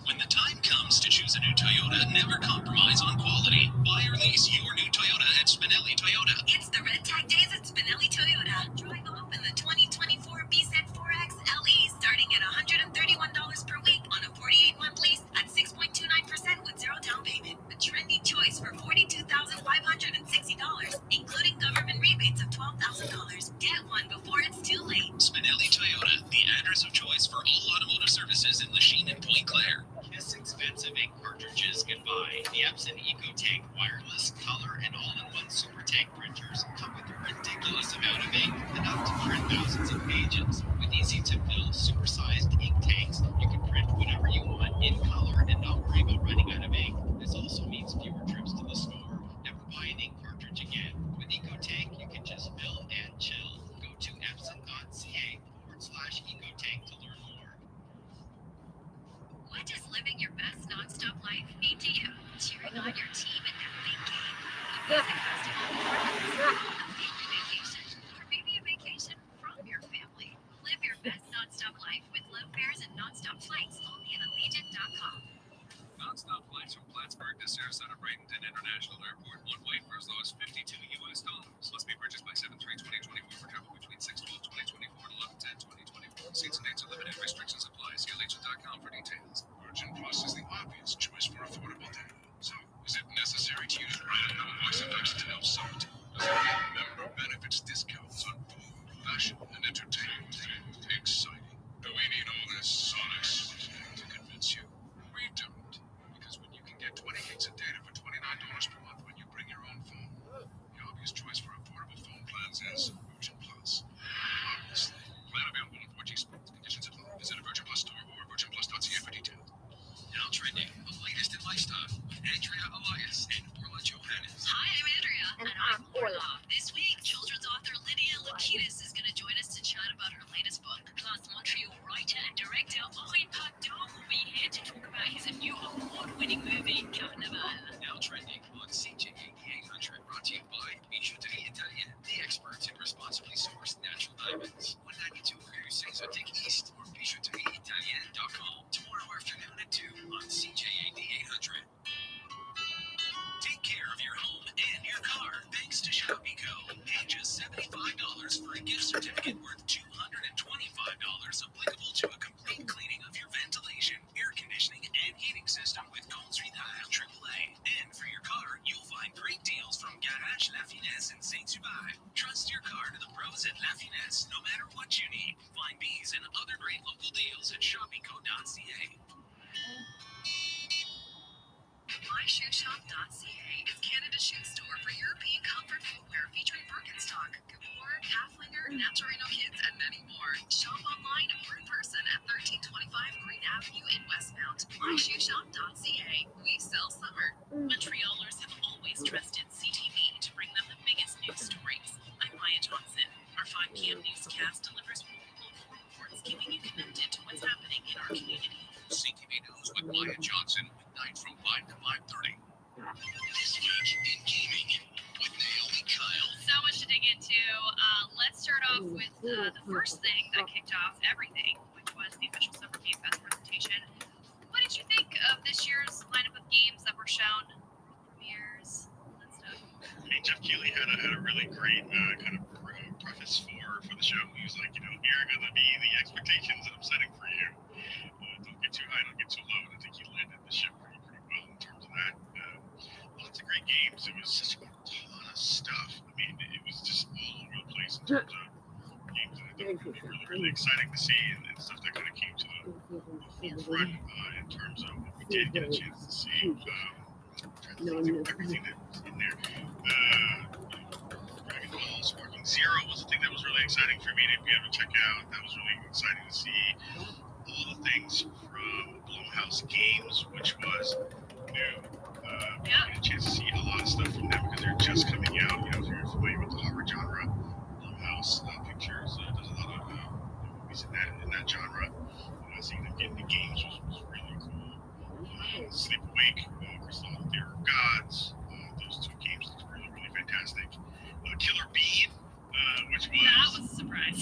[SPEAKER 2] When the time comes to choose a new Toyota, never compromise on quality. Buy or lease your new Toyota at Spinelli Toyota.
[SPEAKER 11] It's the Red Tag Days at Spinelli Toyota. Drive off in the 2024 BZ4X LE starting at $131 per week on a 48-month lease at 6.29% with zero down payment. A trendy choice for $42,560, including government rebates of $12,000. Get one before it's too late.
[SPEAKER 2] Spinelli Toyota, the address of choice for all automotive services in Lachine and Point Claire.
[SPEAKER 14] Kiss expensive ink cartridges goodbye. The Epson EcoTank wireless, color, and all-in-one super tank printers come with a ridiculous amount of ink and up to print thousands of pages. With these easy-to-fill, supersized ink tanks. You can print whatever you want in color and not worry about running out of ink. This also means fewer trips to the store. Never buy an ink cartridge again. With EcoTank, you can just fill and chill. Go to epson.ca/EcoTank to learn more.
[SPEAKER 15] What does living your best nonstop life mean to you? Cheering on your team in that big game, a music festival, or a family vacation, or maybe a vacation from your family. Live your best nonstop life with low fares and nonstop flights only at Allegiant.com.
[SPEAKER 13] Non-stop flights from Plattsburgh to Sarasota Bradenton International Airport, one way for as low as $52 US. Must be purchased by 7/3/2024 for travel between 6/12/2024 and 11/10/2024. Seats and dates are limited. Restrictions apply. See Allegiant.com for details. Virgin Plus is the obvious choice for affordable data. So, is it necessary to use Rhino Voice Effects to help suit? Does it get member benefits discounts on food, fashion, and entertainment? Exciting. Do we need all this sonic switching to convince you? We don't. Because when you can get 20 gigs of data for $29 per month when you bring your own phone, the obvious choice for affordable phone plans is Virgin Plus. Obviously. Plan available on 4G speeds. Conditions apply. Visit a Virgin Plus store or virginplus.ca for details. Now trending, the latest in lifestyle with Andrea Elias and Orla Johannes.
[SPEAKER 15] Hi, I'm Andrea. And I'm Orla. This week, children's author Lydia Lukitas is going to join us to chat about her latest book. Plus, Montreal writer and director Henri Pardon will be here to talk about his new award-winning movie, Carnaval.
[SPEAKER 13] Now trending on CJAD 800, brought to you by Bijouterie Italienne, the experts in responsibly sourced natural diamonds. 192 Rue Saint-Zotique East or bijouterieitalienne.com. Tomorrow afternoon at 2 on CJAD 800. Take care of your home and your car thanks to ShoppyCo. Pay just $75 for a gift certificate worth $225 applicable to a complete cleaning of your ventilation, air conditioning, and heating system with Construire AAA. And for your car, you'll find great deals from Garage La Finesse in Saint-Hubert. Trust your car to the pros at La Finesse, no matter what you need. Find these and other great local deals at shoppyco.ca.
[SPEAKER 15] MyShoeShop.ca is Canada's shoe store for European comfort footwear featuring Birkenstock, Gabor, Haflinger, Naturino Kids, and many more. Shop online or in person at 1325 Green Avenue in Westmount. MyShoeShop.ca. We sell summer. Montrealers have always trusted CTV to bring them the biggest news stories. I'm Maya Johnson. Our 5 p.m. newscast delivers multiple reports, keeping you connected to what's happening in our community.
[SPEAKER 13] CTV News with Maya Johnson, weeknight from 5 to 5:30. This week in gaming with Naomi Kyle.
[SPEAKER 5] So much to dig into. Let's start off with the first thing that kicked off everything, which was the official Summer Game Fest presentation. What did you think of this year's lineup of games that were shown? World premieres, all that stuff.
[SPEAKER 6] Hey, Jeff Keighley had a really great kind of preface for the show. He was like, here are going to be the expectations that I'm setting for you. Don't get too high, don't get too low. And I think he landed the ship pretty well in terms of that. Lots of great games. It was just a ton of stuff. I mean, it was just all over the place in terms of games that I thought were really, really exciting to see and stuff that kind of came to the forefront in terms of what we did get a chance to see. Everything that was in there. Dragon Ball Sparking Zero was the thing that was really exciting for me to be able to check out. That was really exciting to see. All the things from Blumhouse Games, which was new. We had a chance to see a lot of stuff from them because they're just coming out. If you're familiar with the horror genre, Blumhouse Pictures does a lot of movies in that genre. Seeing them get into games was really cool. Sleep Awake, Crystal Theater of Gods. Those 2 games looked really, really fantastic. Killer Bean, which was
[SPEAKER 5] That was a surprise.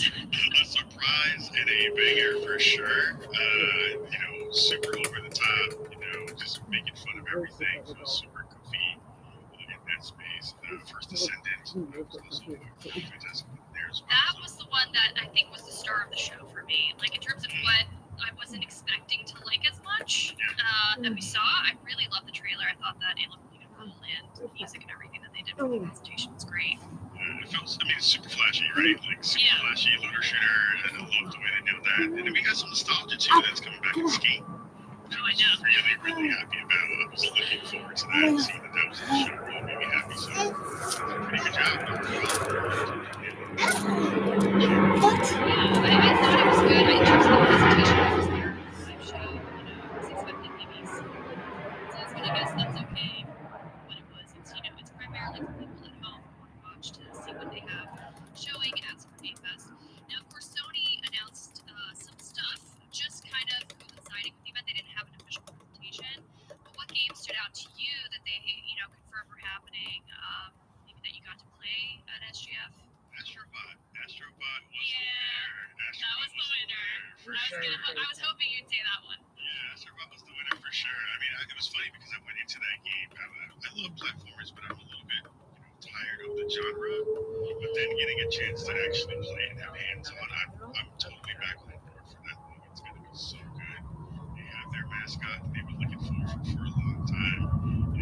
[SPEAKER 6] a surprise and a banger for sure. Super over the top, just making fun of everything. So super goofy in that space. First Descendant was also fantastic there as well.
[SPEAKER 5] That was the one that I think was the star of the show for me. Like, in terms of what I wasn't expecting to like as much that we saw, I really loved the trailer. I thought that it looked beautiful, and the music and everything that they did for the presentation was great.
[SPEAKER 6] It's super flashy, right? Like, super flashy, looter shooter, and I love the way they nailed that. And then we got some nostalgia, too, that's coming back in Skate.
[SPEAKER 5] Oh, I know.
[SPEAKER 6] Really, really happy about it. I was looking forward to that, and seeing that was in the show really made me happy. So, pretty good job.
[SPEAKER 5] I thought it was good.
[SPEAKER 8] For sure.
[SPEAKER 5] I was hoping you'd say that one.
[SPEAKER 10] Yeah, Astrobot was the winner for sure. I mean, it was funny because I went into that game. I love platformers, but I'm a little bit tired of the genre. But then getting a chance to actually play and have hands-on, I'm totally back on board for that thing. It's going to be so good. They have their mascot that they've been looking for a long time.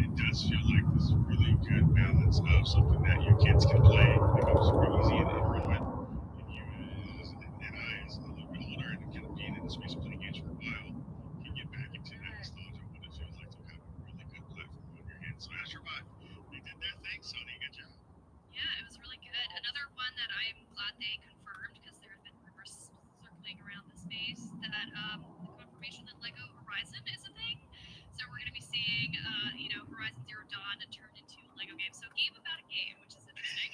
[SPEAKER 10] And it does feel like this really good balance of something that your kids can play. It becomes super easy and run with. And you, and I, as a little bit older and kind of being in the space of playing games for a while, can get back into that nostalgia of what it feels like to have a really good platform on your hands. So Astrobot, they did their thing, Sony. Good job.
[SPEAKER 15] Yeah, it was really good. Another one that I'm glad they confirmed, because there have been rumors circling around the space, that the confirmation that Lego Horizon is a thing. So we're going to be seeing, Horizon Zero Dawn turned into a Lego game. So a game about a game, which is interesting.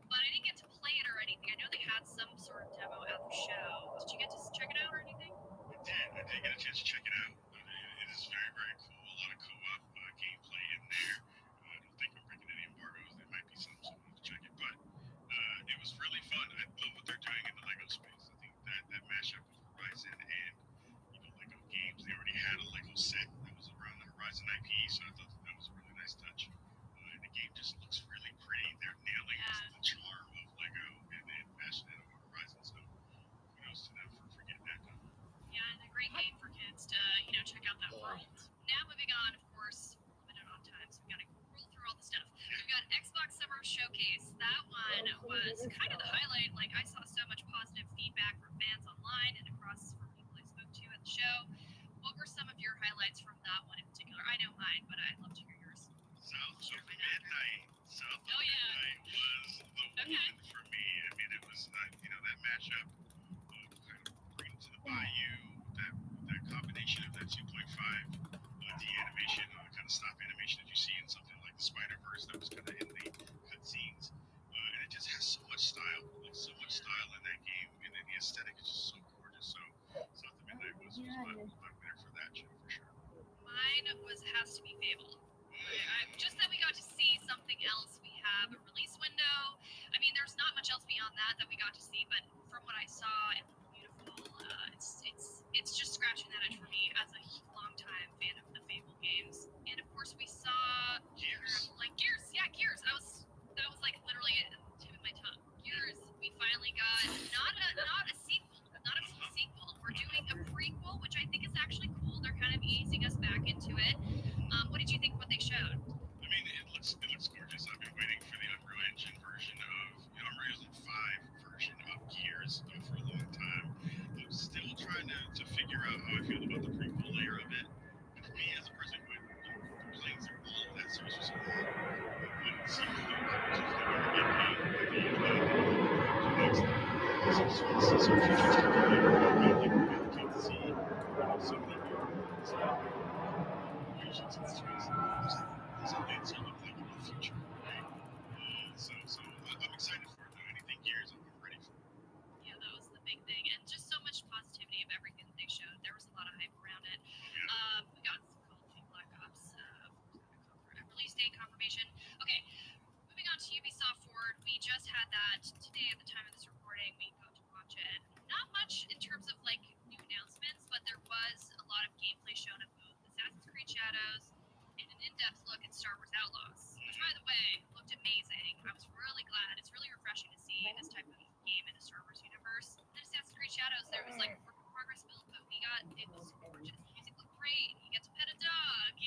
[SPEAKER 15] But I didn't get to play it or anything. I know they had some sort of demo at the show. Did you get to check it out or anything?
[SPEAKER 10] I did get a chance to check it out. It is very, very cool. A lot of co-op gameplay in there. I don't think we're breaking any embargoes. There might be some, so we'll have to check it. But it was really fun. I love what they're doing in the Lego space. I think that mashup of Horizon and Lego games. They already had a Lego set that was around the Horizon IP, so I thought that was a really nice touch. And the game just looks really pretty. They're nailing the charm of Lego and mashing it over Horizon. So kudos to them for getting that done.
[SPEAKER 15] Yeah, and a great game for kids to, check out that world. Now moving on, of course, limited on time, so we got to roll through all the stuff. We've got Xbox Summer Showcase. That one was kind of the highlight. Like, I saw so much positive feedback from fans online and across from people I spoke to at the show. What were some of your highlights from that one in particular? I know mine, but I'd love to hear yours.
[SPEAKER 10] South of Midnight was the one for me. I mean, it was that mashup of kind of bringing to the Bayou, that combination of that 2.5 D animation, kind of stop animation that you see in something like the Spider-Verse that was kind of in the cutscenes, and it just has so much style, in that game, and then the aesthetic is just so gorgeous. So South of Midnight was my winner for that show for sure.
[SPEAKER 15] Mine has to be Fable. Just that we got to see something else. We have a release window. I mean, there's not much else beyond that we got to see, but from what I saw, it looked beautiful. It's just scratching that itch for me as a longtime fan of the Fable games. And of course, we saw Gears. Gears. That was like literally a tip of my tongue. Gears. We finally got not a sequel, not a full sequel. We're doing a prequel, which I think is actually cool. They're kind of easing us back into it. What did you think of what they showed?
[SPEAKER 10] I mean, it looks gorgeous. I've been waiting for the Unreal Engine version of Unreal Engine 5 version of Gears for a long time. I'm still trying to figure out how I feel about the prequel layer of it. And for me, as a person who playing through all of that series for so long, when it seems to get paid, so I just want to see some future stuff. Like we're going to see so many visions in space. It's going to look like in the future, right? So I'm excited for it, though. Anything Gears, I'm ready for it.
[SPEAKER 15] Yeah, that was the big thing. And just so much positivity of everything that they showed. There was a lot of hype around it. We got Call of Duty Black Ops release date confirmation. Okay, moving on to Ubisoft Forward. We just had that today at the time of this recording. We got to watch it. Not much in terms of like new announcements, but there was a lot of gameplay shown of both Assassin's Creed Shadows and an in-depth look at Star Wars Outlaws, which, by the way, looked amazing. I was really glad. It's really refreshing to see this type of game in the Star Wars universe. And then Assassin's Creed Shadows, there was like work in progress build, but it was gorgeous. The music looked great. You get to pet a dog,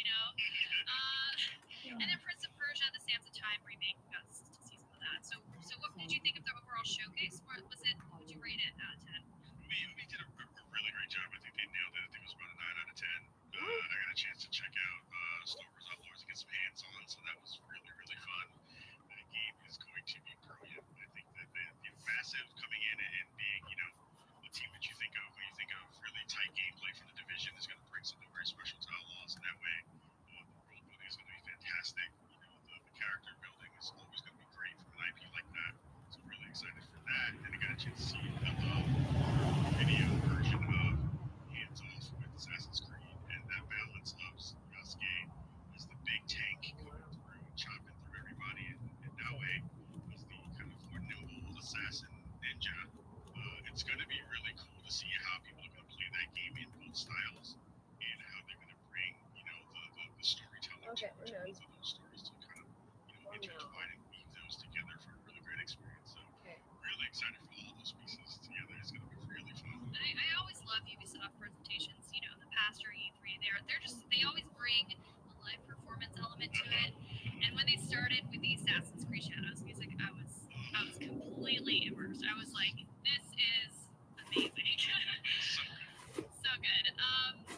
[SPEAKER 15] And then Prince of Persia, the Sands of Time remake, we got to see some of that. So what did you think of the overall showcase? What would you rate it out of 10?
[SPEAKER 10] We did a really great job. I think they nailed it. I think it was about a 9 out of 10. I got a chance to check out Star Wars Outlaws and get some hands-on, so that was really, really fun. That game is going to be brilliant. I think that massive coming in and being, the team that you think of when you think of really tight gameplay from the Division is going to bring something very special to Outlaws, and that way the world building is going to be fantastic. The character building is always going to be great from an IP like that. So I'm really excited for that. And I got a chance to see it's going to be really cool to see how people are going to play that game in both styles and how they're going to bring, the storytelling to both of those stories to kind of, intertwine and weave those together for a really great experience. So, really excited for all those pieces together. It's going to be really fun.
[SPEAKER 15] I always love Ubisoft presentations. The past or E3, they always bring a live performance element to it. And when they started with the Assassin's Creed Shadows music, I was completely immersed. I was like, this is amazing. So good.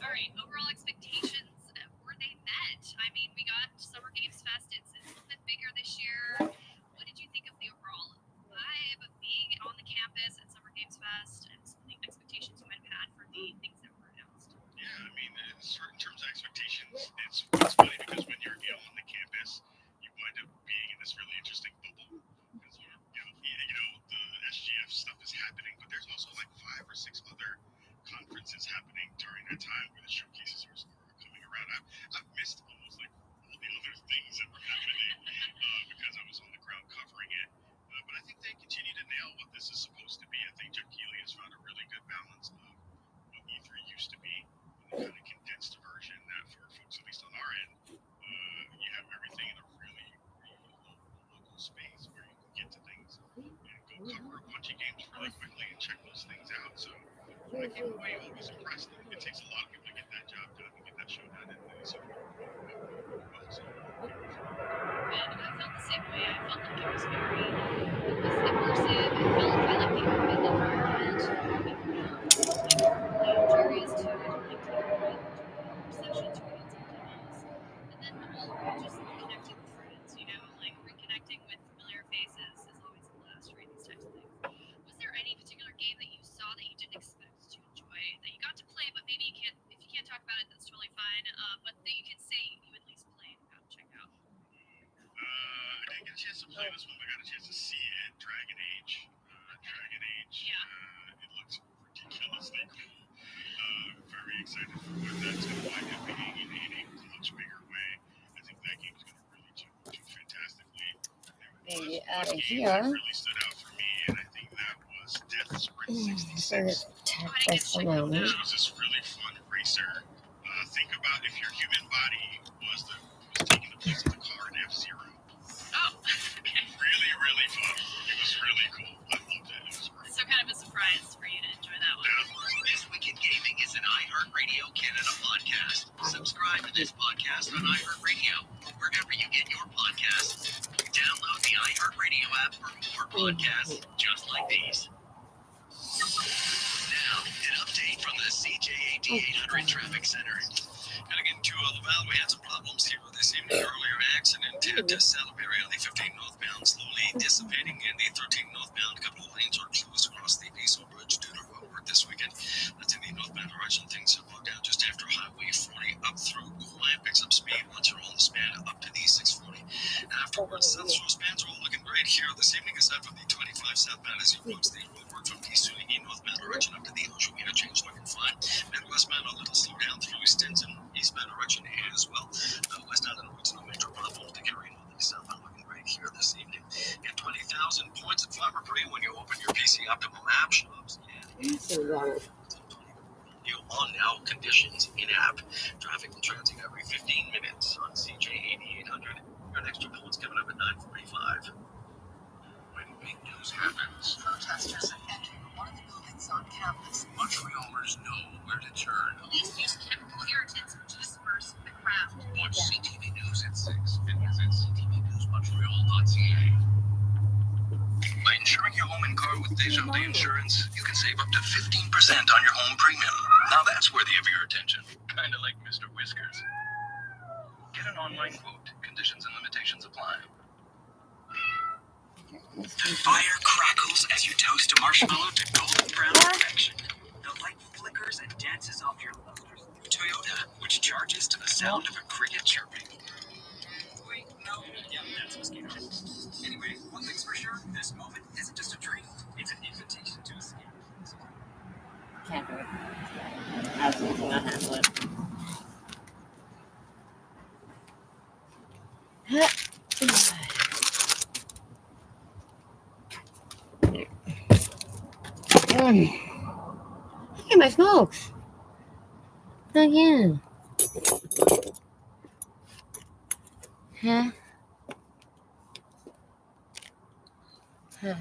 [SPEAKER 15] All right, overall expectations, were they met? I mean, we got Summer Games Fest. It's a little bit bigger this year. What did you think of the overall vibe of being on the campus at Summer Games Fest and some of the expectations you might have had for the things that were announced?
[SPEAKER 10] Yeah, I mean, in terms of expectations, it's funny because when you're on the campus, you wind up being in this really interesting bubble. Because the SGF stuff is happening, but there's also like 5 or 6 other conferences happening during that time where the showcases are coming around. I've missed almost like all the other things that were happening because I was on the ground covering it. But I think they continue to nail what this is supposed to be. I think Jeff Keighley has found a really good balance of what E3 used to be, and the kind of condensed version that for folks, at least on our end, you have everything in a really, really local space where you can get to things and go cover a bunch of games really quickly and check those things out. So I came away always impressed. It takes a lot of people to get that job done and get that show done. And so,
[SPEAKER 15] I felt the same way. I felt like it was very immersive. It felt like the urban environment. Curious to sessions where you get demos. And then the whole just connecting with friends, like reconnecting with familiar faces is always a blast during these types of things. Was there any particular game that you saw that you didn't expect to enjoy, that you got to play, but maybe if you can't talk about it, that's totally fine, but that you can say you at least played and got to check out?
[SPEAKER 10] I didn't get a chance to play this one, but I got a chance to see it. Dragon Age. It looks ridiculously cool. Very excited for what that's going to wind up being in a much bigger way. I think that game's going to really do fantastically.
[SPEAKER 1] Maybe out of
[SPEAKER 10] That
[SPEAKER 1] here.
[SPEAKER 10] really stood out for me, and I think that was Death Sprint 66.
[SPEAKER 1] Attack by tsunami.
[SPEAKER 10] It was this really fun racer. Think about if your human body was taking the place of the car in F-Zero.
[SPEAKER 15] Oh, okay.
[SPEAKER 10] Really, really fun. It was really cool. I loved it. It was great.
[SPEAKER 15] So kind of a surprise for you to enjoy that one.
[SPEAKER 2] This Week in Gaming is an iHeartRadio Canada podcast. Subscribe to this podcast on iHeartRadio or wherever you get your podcasts. Download the iHeartRadio app for more podcasts just like these. Now, an update from the CJAD 800 Traffic Center.
[SPEAKER 16] Heading into Laval, we had some problems here this evening. Earlier accident at Salaberry on the 15 northbound, slowly dissipating, and the 13 northbound. A couple of lanes are closed across the Peace Bridge due to road work this weekend. That's in the northbound direction. Things are bogged down just after Highway 40 up through Quiet. Picks up speed once you're on the span up to the 640. Afterwards, South Shore spans are all looking great here this evening, aside from the 25 southbound as you approach the road work from East to the northbound direction up to the Ocean interchange looking fine. Midwestbound a little slow down through Stinson. Eastbound direction as well. Westbound and roads, no major problems to carry on the southbound looking great here this evening. Get 20,000 points at Fiber Free when you open your PC Optimum app shops. You on now conditions in app. Traffic and transit every 15 minutes on CJ 8800. Your next report is coming up at 9:45.
[SPEAKER 10] When big news happens,
[SPEAKER 11] Protesters have entered one of the buildings on campus.
[SPEAKER 10] Montrealers know where to turn.
[SPEAKER 11] Police used chemical irritants to disperse the crowd.
[SPEAKER 10] Watch CTV News at 6 and visit ctvnewsmontreal.ca.
[SPEAKER 2] By insuring your home and car with Desjardins Insurance, you can save up to 15% on your home premium. Now that's worthy of your attention. Kind of like Mr. Whiskers. Get an online quote. Conditions and limitations apply. The fire crackles as you toast a marshmallow to golden brown perfection. The light flickers and dances off your Toyota, which charges to the sound of a cricket chirping. Wait, no. Yeah, that's mosquito. Anyway, one thing's for sure, this moment isn't just a dream. It's an invitation to escape.
[SPEAKER 1] Can't do it. Absolutely not handle it.
[SPEAKER 7] Look at my smokes. Oh, yeah. Huh? Huh.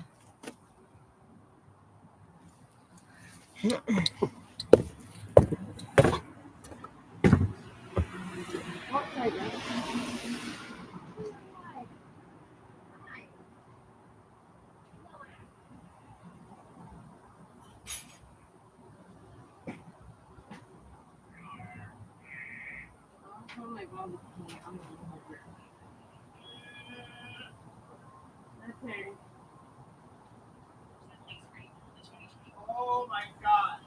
[SPEAKER 12] Oh my god.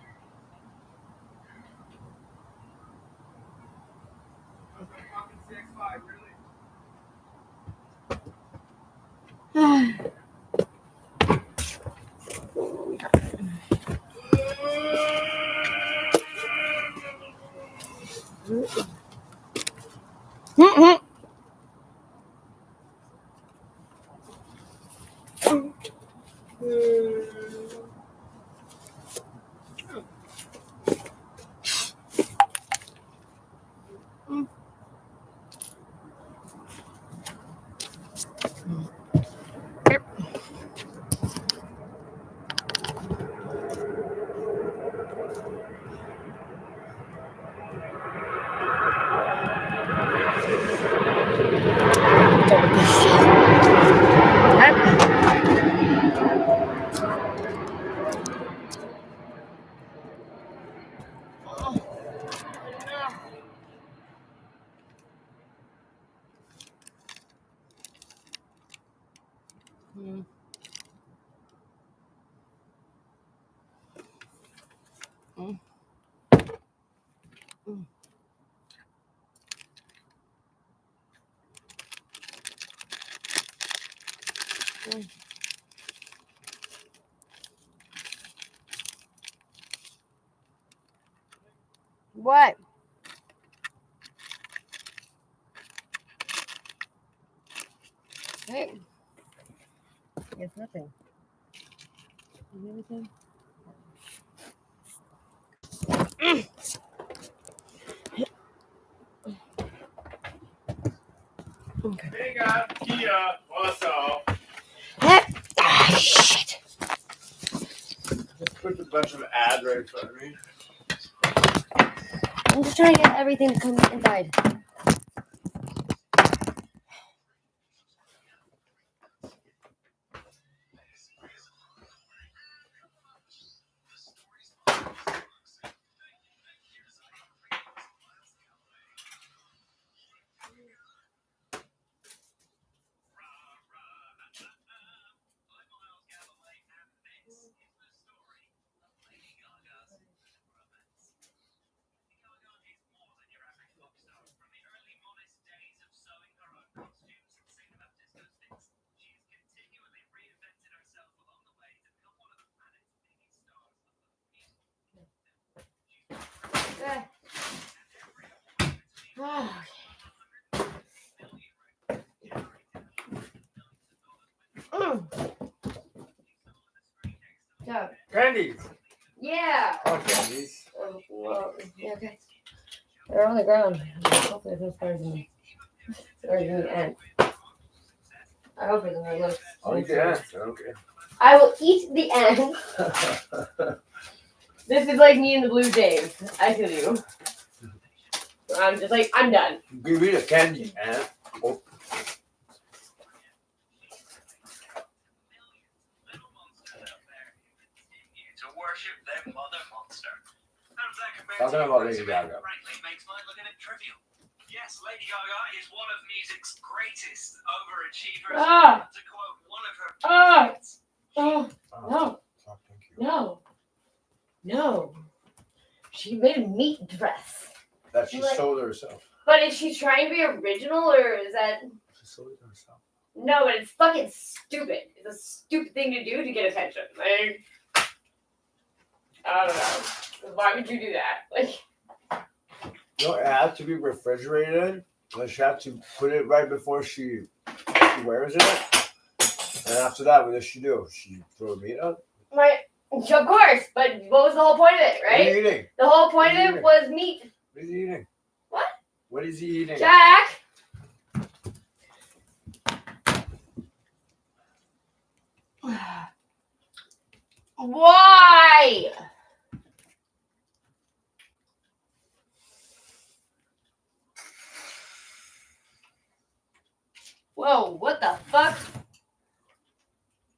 [SPEAKER 12] That's a fucking CX-5, really? What? Hey. It's nothing. Is anything? Hey guys, Kia, what's up?
[SPEAKER 7] Shit.
[SPEAKER 8] Just put a bunch of ads right in front of me.
[SPEAKER 7] I'm just trying to get everything to come inside. So,
[SPEAKER 8] Candies.
[SPEAKER 7] yeah.
[SPEAKER 8] Oh, candies.
[SPEAKER 7] Well, yeah, okay. They're on the ground. Hopefully there's no spiders in them. Or in the end. I hope it doesn't look.
[SPEAKER 8] I'll eat the ants. Okay.
[SPEAKER 7] I will eat the ant. This is like me and the Blue Jays. I feel you. I'm just like, I'm done.
[SPEAKER 8] Give me the candy ant. Oh.
[SPEAKER 2] To worship their mother monster. How does that compare
[SPEAKER 8] Talking
[SPEAKER 2] to
[SPEAKER 8] about Lady Gaga.
[SPEAKER 2] Frankly, makes mine look a bit trivial. Yes, Lady Gaga is one of music's greatest overachievers. To quote one of her
[SPEAKER 7] No. No. No. She made a meat dress.
[SPEAKER 8] That she sold herself.
[SPEAKER 7] But is she trying to be original or is that...
[SPEAKER 8] She sold it herself.
[SPEAKER 7] No, but it's fucking stupid. It's a stupid thing to do to get attention. Like, I don't know. Why would you do that? Like,
[SPEAKER 8] You know, it had to be refrigerated. And she had to put it right before she wears it. And after that, what does she do? She throw the meat up?
[SPEAKER 7] my
[SPEAKER 1] Of course, but what was the whole point of it,
[SPEAKER 8] What are you
[SPEAKER 1] right?
[SPEAKER 8] eating?
[SPEAKER 1] The whole point of it was meat.
[SPEAKER 8] What is he eating?
[SPEAKER 1] What?
[SPEAKER 8] What is he eating?
[SPEAKER 1] Jack! Why? Whoa, what the fuck?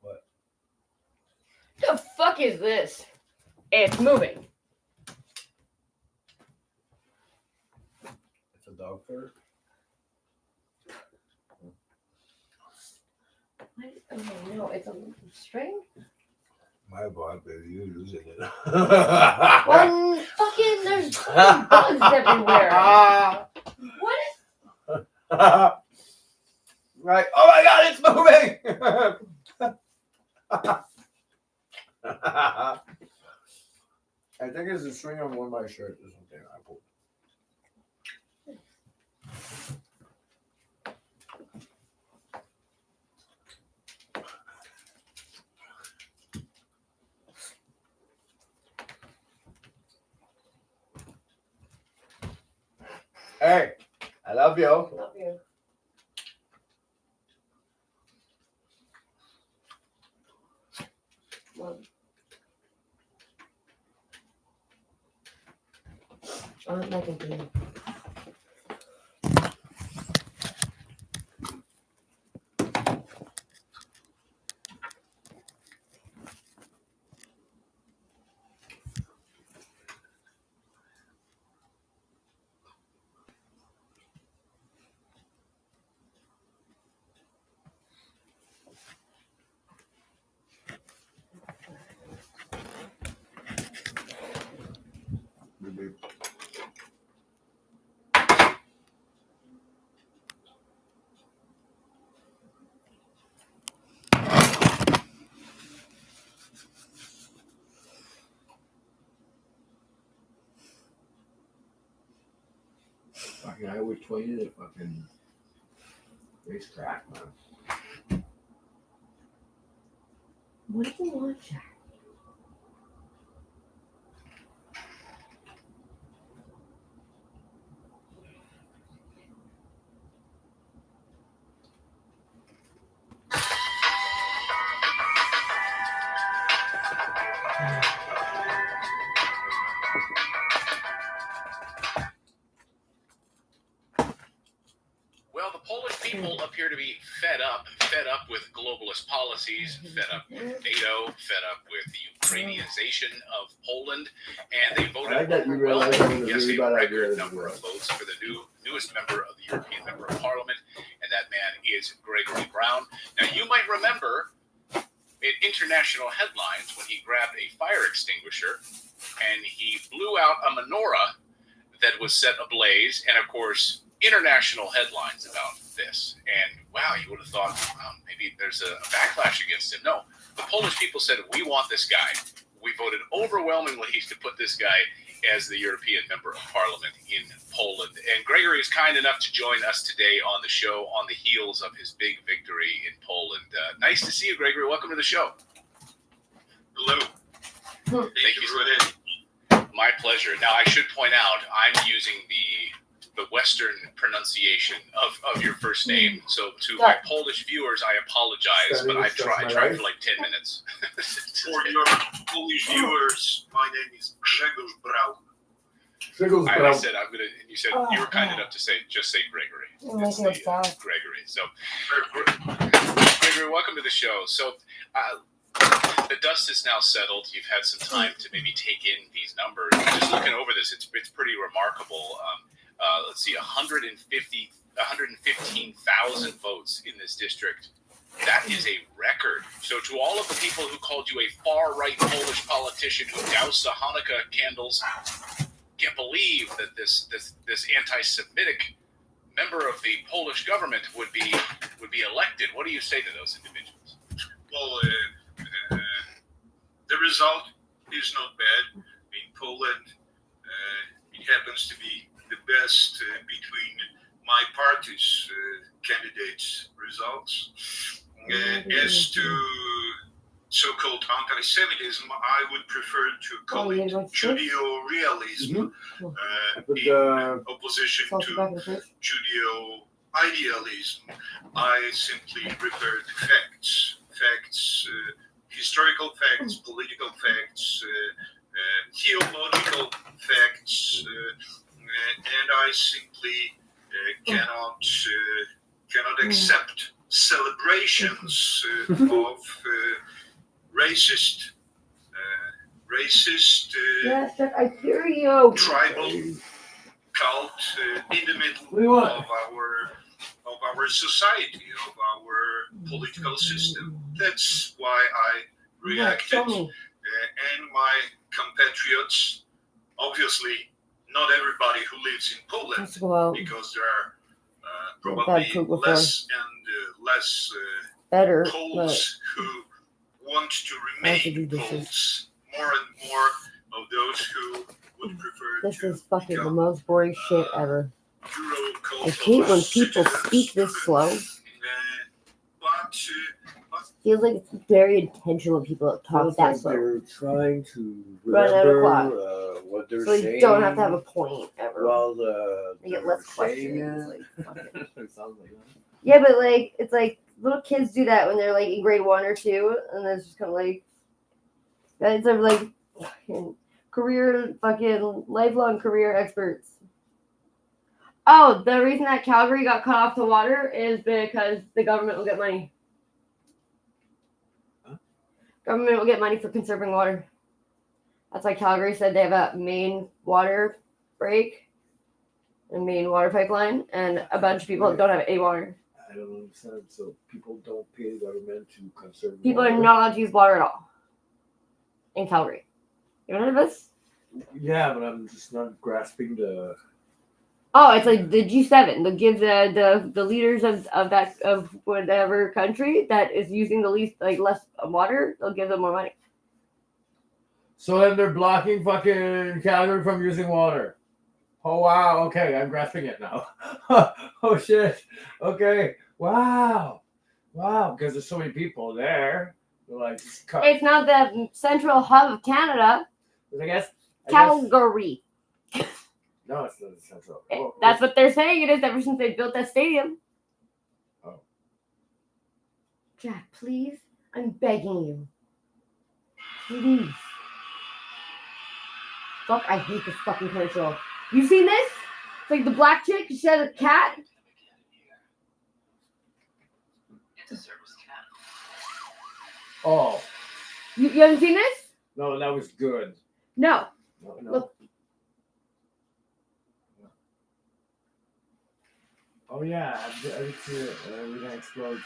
[SPEAKER 8] What?
[SPEAKER 1] The fuck is this? It's moving.
[SPEAKER 8] It's a dog fur.
[SPEAKER 1] Oh no, it's a string?
[SPEAKER 8] My bad, baby, you're losing it.
[SPEAKER 1] Well, fucking, there's fucking bugs everywhere. What is...
[SPEAKER 8] Right. Oh my god, it's moving! I think it's a string on one of my shirts or something. I pulled. Hey, I love you.
[SPEAKER 1] Love you. I'm not gonna do it.
[SPEAKER 8] Fucking Highway 20 to fucking racetrack, man.
[SPEAKER 1] What do you want, Jack?
[SPEAKER 17] Well, the Polish people appear to be fed up with globalist policies, fed up with NATO, fed up with the Ukrainianization of Poland, and they voted
[SPEAKER 8] I like that you realize that was a
[SPEAKER 17] yes,
[SPEAKER 8] really
[SPEAKER 17] a
[SPEAKER 8] bad
[SPEAKER 17] record
[SPEAKER 8] idea.
[SPEAKER 17] number of votes for the newest member of the European Member of Parliament, and that man is Gregory Brown. Now, you might remember in international headlines when he grabbed a fire extinguisher and he blew out a menorah that was set ablaze, and of course, international headlines about this. And wow, you would have thought, well, maybe there's a backlash against him. No, the Polish people said, we want this guy. We voted overwhelmingly to put this guy as the European Member of Parliament in Poland. And Gregory is kind enough to join us today on the show on the heels of his big victory in Poland. Nice to see you, Gregory. Welcome to the show.
[SPEAKER 10] Hello.
[SPEAKER 17] Thank you for that. My pleasure. Now, I should point out, I'm using the Western pronunciation of your first name. So to my Polish viewers, I apologize, but I tried for like 10 minutes.
[SPEAKER 10] For your Polish viewers, my name is Grzegorz Braun.
[SPEAKER 17] I said I'm gonna. You said you were kind enough to say just say Gregory. It's Gregory. So Gregory, welcome to the show. So the dust is now settled. You've had some time to maybe take in these numbers. Just looking over this, it's pretty remarkable. Let's see, 115,000 votes in this district. That is a record. So to all of the people who called you a far-right Polish politician who doused the Hanukkah candles, can't believe that this anti-Semitic member of the Polish government would be elected. What do you say to those individuals?
[SPEAKER 10] Well, the result is not bad. In Poland, it happens to be the best between my party's candidates' results. As to so-called anti-Semitism, I would prefer to call it Judeo-realism, in opposition to Judeo-idealism. I simply refer to facts, historical facts, political facts, theological facts, and I simply cannot accept celebrations of racist,
[SPEAKER 1] Yes, Chuck, I hear you.
[SPEAKER 10] tribal cult in the middle of our society, of our political system. That's why I reacted, and my compatriots, obviously not everybody who lives in Poland, because there are probably less and less
[SPEAKER 1] better
[SPEAKER 10] Poles who want to remain Poles, more and more of those who would prefer
[SPEAKER 1] This is fucking the most boring shit ever. I hate when people speak this slow. Feels like it's very intentional when people talk that slow.
[SPEAKER 8] They're trying to
[SPEAKER 1] Run out of clock.
[SPEAKER 8] remember what they're
[SPEAKER 1] So
[SPEAKER 8] saying.
[SPEAKER 1] you don't have to have a point ever.
[SPEAKER 8] While
[SPEAKER 1] You get less questions. Like,
[SPEAKER 8] it sounds like that.
[SPEAKER 1] yeah, but like it's like little kids do that when they're like in grade 1 or 2, and it's just kind of like guys are like lifelong career experts. Oh, the reason that Calgary got cut off the water is because the government will get money. Government will get money for conserving water. That's why Calgary said they have a main water break, a main water pipeline, and a bunch of people don't have any water.
[SPEAKER 8] I don't understand. So people don't pay the government to conserve
[SPEAKER 1] People
[SPEAKER 8] water?
[SPEAKER 1] are not allowed to use water at all in Calgary. You ever heard of this?
[SPEAKER 8] Yeah, but I'm just not grasping the.
[SPEAKER 1] Oh, it's like the G7. They'll give the leaders of whatever country that is using the least less water. They'll give them more money.
[SPEAKER 18] So then they're blocking fucking Calgary from using water. Oh wow. Okay, I'm grasping it now. Oh shit. Okay. Wow. Because there's so many people there. They're like,
[SPEAKER 1] It's not the central hub of Canada.
[SPEAKER 18] I guess.
[SPEAKER 1] Calgary.
[SPEAKER 18] No, it's not central.
[SPEAKER 1] That's what they're saying it is ever since they built that stadium.
[SPEAKER 18] Oh.
[SPEAKER 1] Jack, please. I'm begging you. Please. Fuck, I hate this fucking commercial. You seen this? It's like the black chick, she has a cat.
[SPEAKER 14] It's a service cat.
[SPEAKER 18] Oh.
[SPEAKER 1] You haven't seen this?
[SPEAKER 18] No, that was good.
[SPEAKER 1] No.
[SPEAKER 18] No.
[SPEAKER 1] Look.
[SPEAKER 18] Oh yeah, I did see it. Everything explodes.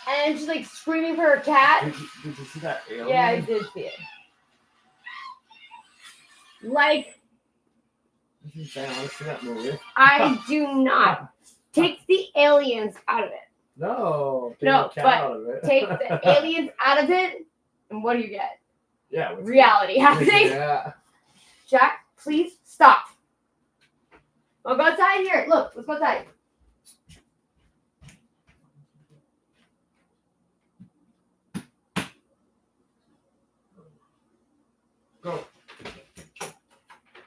[SPEAKER 1] And she's like screaming for her cat.
[SPEAKER 18] Did you see that alien?
[SPEAKER 1] Yeah, I did see it. Like,
[SPEAKER 18] I want to see that movie.
[SPEAKER 1] I do not. Take the aliens out of it.
[SPEAKER 18] No.
[SPEAKER 1] No,
[SPEAKER 18] the cat
[SPEAKER 1] but
[SPEAKER 18] out of it.
[SPEAKER 1] take the aliens out of it, and what do you get?
[SPEAKER 18] Yeah.
[SPEAKER 1] Reality happening.
[SPEAKER 18] Yeah.
[SPEAKER 1] Jack, please stop. I'll go outside here. Look, let's go outside.
[SPEAKER 18] Go.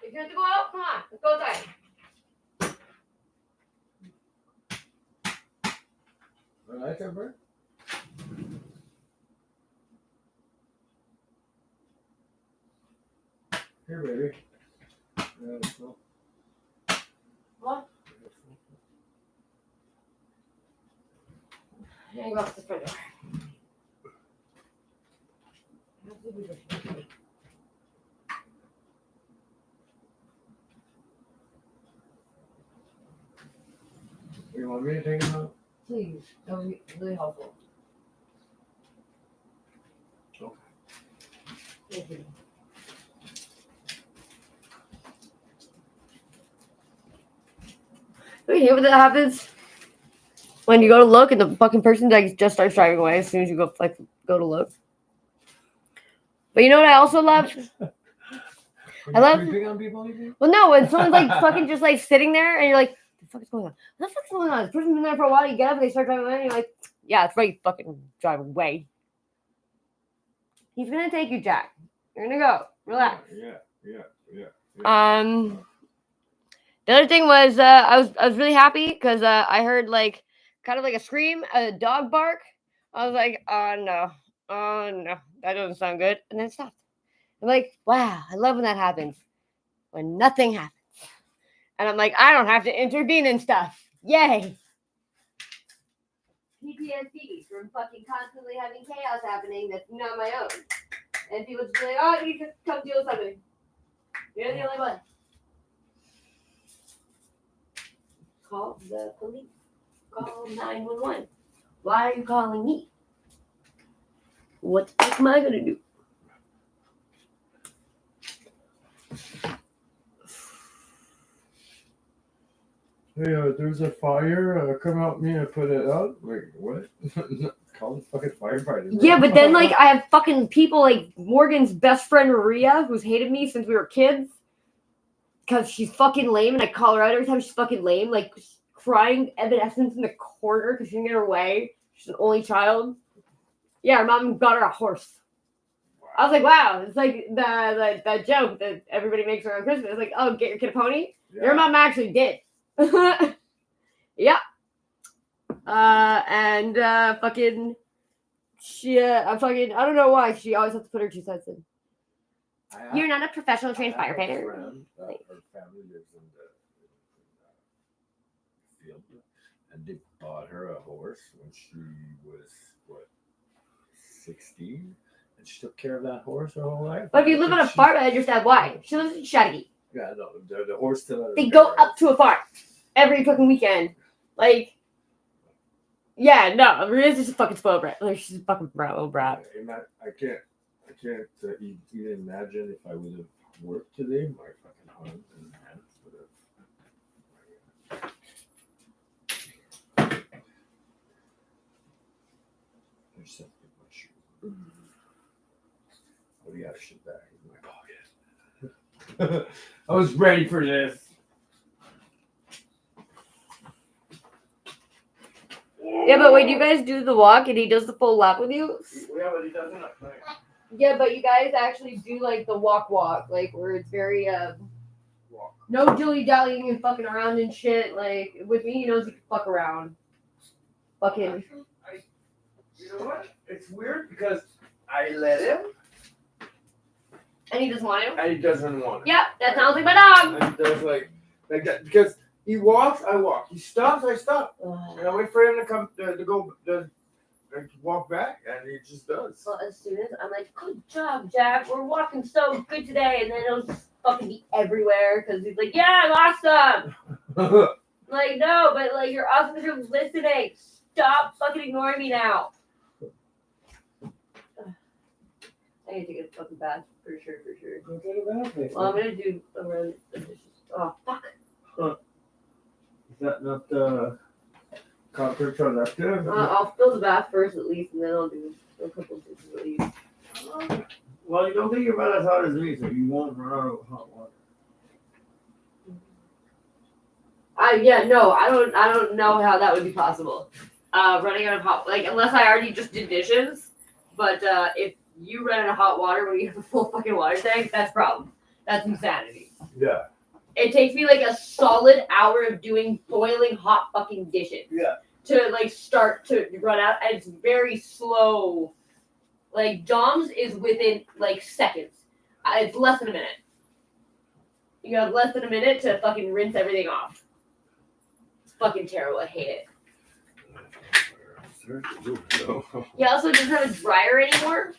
[SPEAKER 1] If you have to go out, come on. Let's go outside.
[SPEAKER 18] All right, Amber. Here, baby. Yeah, let's go.
[SPEAKER 1] What? Hang off the front door.
[SPEAKER 18] You want me to take him out?
[SPEAKER 1] Please, that would be really helpful.
[SPEAKER 18] Okay.
[SPEAKER 1] Thank you. You hear what that happens? When you go to look and the fucking person just starts driving away as soon as you go to look. But you know what I also love? I love
[SPEAKER 18] creeping on people, you think?
[SPEAKER 1] Well, no, when someone's fucking just sitting there and you're like, what the fuck is going on? What the fuck's going on? This person's been there for a while, you get up and they start driving away and you're like, yeah, it's right, fucking drive away.
[SPEAKER 7] He's gonna take you, Jack. You're gonna go. Relax.
[SPEAKER 18] Yeah.
[SPEAKER 7] The other thing was I was really happy because I heard like kind of like a scream, a dog bark. I was like, oh no, that doesn't sound good, and then it stopped. I'm like, wow, I love when that happens, when nothing happens, and I'm like, I don't have to intervene in stuff. Yay! PTSD from fucking constantly having chaos happening that's not my own, and people just be like, oh, you can come deal with something. You're the only one. Call the police. Call 911. Why are you calling me? What the fuck am I gonna do?
[SPEAKER 18] Hey, there's a fire. Come help me and put it out. Wait, what? Call the fucking firefighter.
[SPEAKER 7] Yeah, but then like I have fucking people like Morgan's best friend Maria, who's hated me since we were kids, because she's fucking lame, and I call her out every time she's fucking lame, like crying Evanescence in the corner because she didn't get her way. She's an only child. Yeah, her mom got her a horse. I was like, wow, it's like the joke that everybody makes around Christmas. It's like, oh, get your kid a pony? Yeah. Your mom actually did. Yeah. And fucking she I don't know why she always has to put her 2 cents in. You're not a professional trained firefighter.
[SPEAKER 18] Her family lives in the field, and they bought her a horse when she was 16, and she took care of that horse her whole life.
[SPEAKER 7] But if you live on a farm, I understand why. She lives in Shaggy.
[SPEAKER 18] Yeah, no, the horse still.
[SPEAKER 7] They go up to a farm every fucking weekend, like. Yeah, no, Maria's just a fucking spoiled brat. Like, she's a fucking little brat.
[SPEAKER 18] I can't even imagine if I would have worked today. My fucking arms and hands would have. There's something in my shoe. Oh, yeah, shit back in my pocket. I was ready for this.
[SPEAKER 7] Yeah, but when you guys do the walk and he does the full lap with you.
[SPEAKER 18] Yeah, but he doesn't.
[SPEAKER 7] Yeah, but you guys actually do like the walk, like where it's very no dilly dallying and fucking around and shit. Like with me, he knows he can fuck around. Fucking.
[SPEAKER 18] You know what? It's weird because I let him.
[SPEAKER 7] And he doesn't want to.
[SPEAKER 18] And he doesn't want it.
[SPEAKER 7] Yep, that sounds like my dog.
[SPEAKER 18] And he does like that because. He walks, I walk. He stops, I stop. And I wait for him to come to walk back, and he just does.
[SPEAKER 7] Well, as soon as I'm like, good job, Jack. We're walking so good today, and then it'll just fucking be everywhere because he's like, yeah, I'm awesome. Like, no, but like you're awesome because you're listening. Stop fucking ignoring me now. I need to take a fucking bath for sure.
[SPEAKER 18] Go take a bath.
[SPEAKER 7] Well, I'm gonna do around the dishes. Oh fuck.
[SPEAKER 18] Is that not counterproductive?
[SPEAKER 7] I'll fill the bath first at least, and then I'll do a couple of dishes at least.
[SPEAKER 18] Well, you don't think you're about as hot as me, so you won't run out of hot water.
[SPEAKER 7] I don't know how that would be possible. Running out of hot, like unless I already just did dishes. But if you run out of hot water when you have a full fucking water tank, that's a problem. That's insanity.
[SPEAKER 18] Yeah.
[SPEAKER 7] It takes me like a solid hour of doing boiling hot fucking dishes.
[SPEAKER 18] Yeah.
[SPEAKER 7] To like start to run out, and it's very slow. Like Dom's is within like seconds. It's less than a minute. You have less than a minute to fucking rinse everything off. It's fucking terrible. I hate it. He also doesn't have a dryer anymore.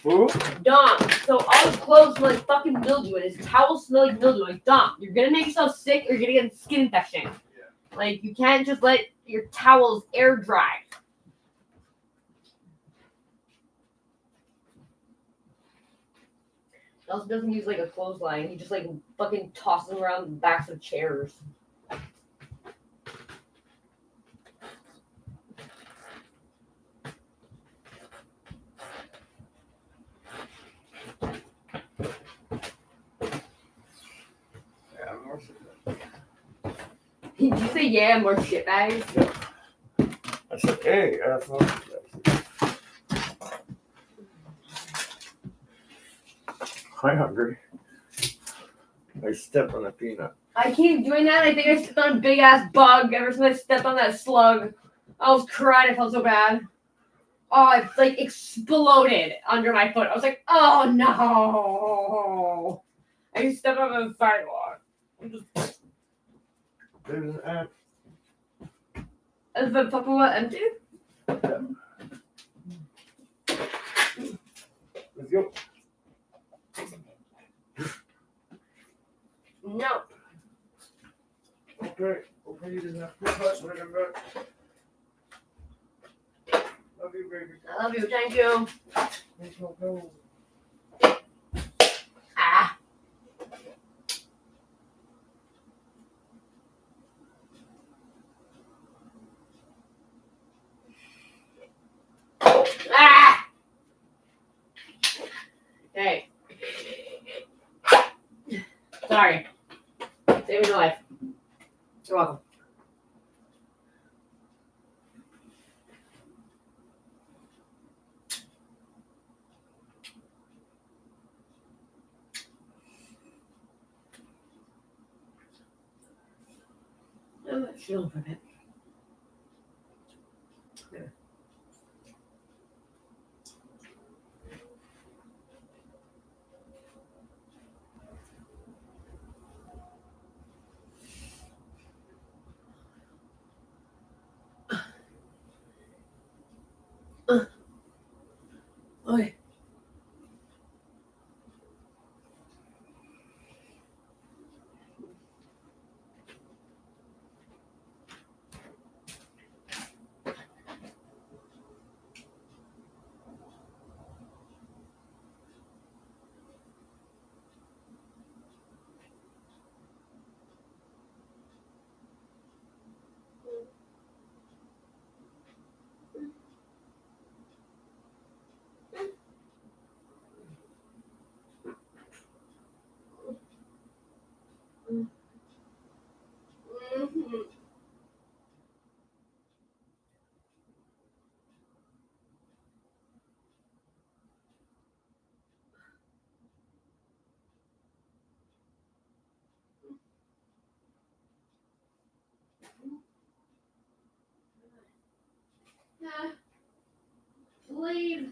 [SPEAKER 18] Who?
[SPEAKER 7] Dom. So all his clothes smell like fucking mildew, and his towels smell like mildew. Like, Dom, you're gonna make yourself sick, or you're gonna get a skin infection. Yeah. Like, you can't just let your towels air dry. He also doesn't use like a clothesline. He just like fucking tosses them around the backs of chairs. Did you say yeah, more shit bags?
[SPEAKER 18] I said, hey,
[SPEAKER 8] quite hungry. I stepped on a peanut.
[SPEAKER 7] I keep doing that. I think I stepped on a big ass bug ever since I stepped on that slug. I was crying. I felt so bad. Oh, it like exploded under my foot. I was like, oh no. I just stepped on the sidewalk.
[SPEAKER 8] There's an app.
[SPEAKER 7] Is the Tupperware empty?
[SPEAKER 8] Let's go.
[SPEAKER 7] No.
[SPEAKER 8] Okay. Okay, you didn't have to touch when I come back. Love you, baby.
[SPEAKER 7] I love you. Thank you.
[SPEAKER 8] Let's go.
[SPEAKER 7] Ah. Ah. Okay. Sorry. Saving your life. You're welcome. I'm not feeling for a bit. Okay. Please.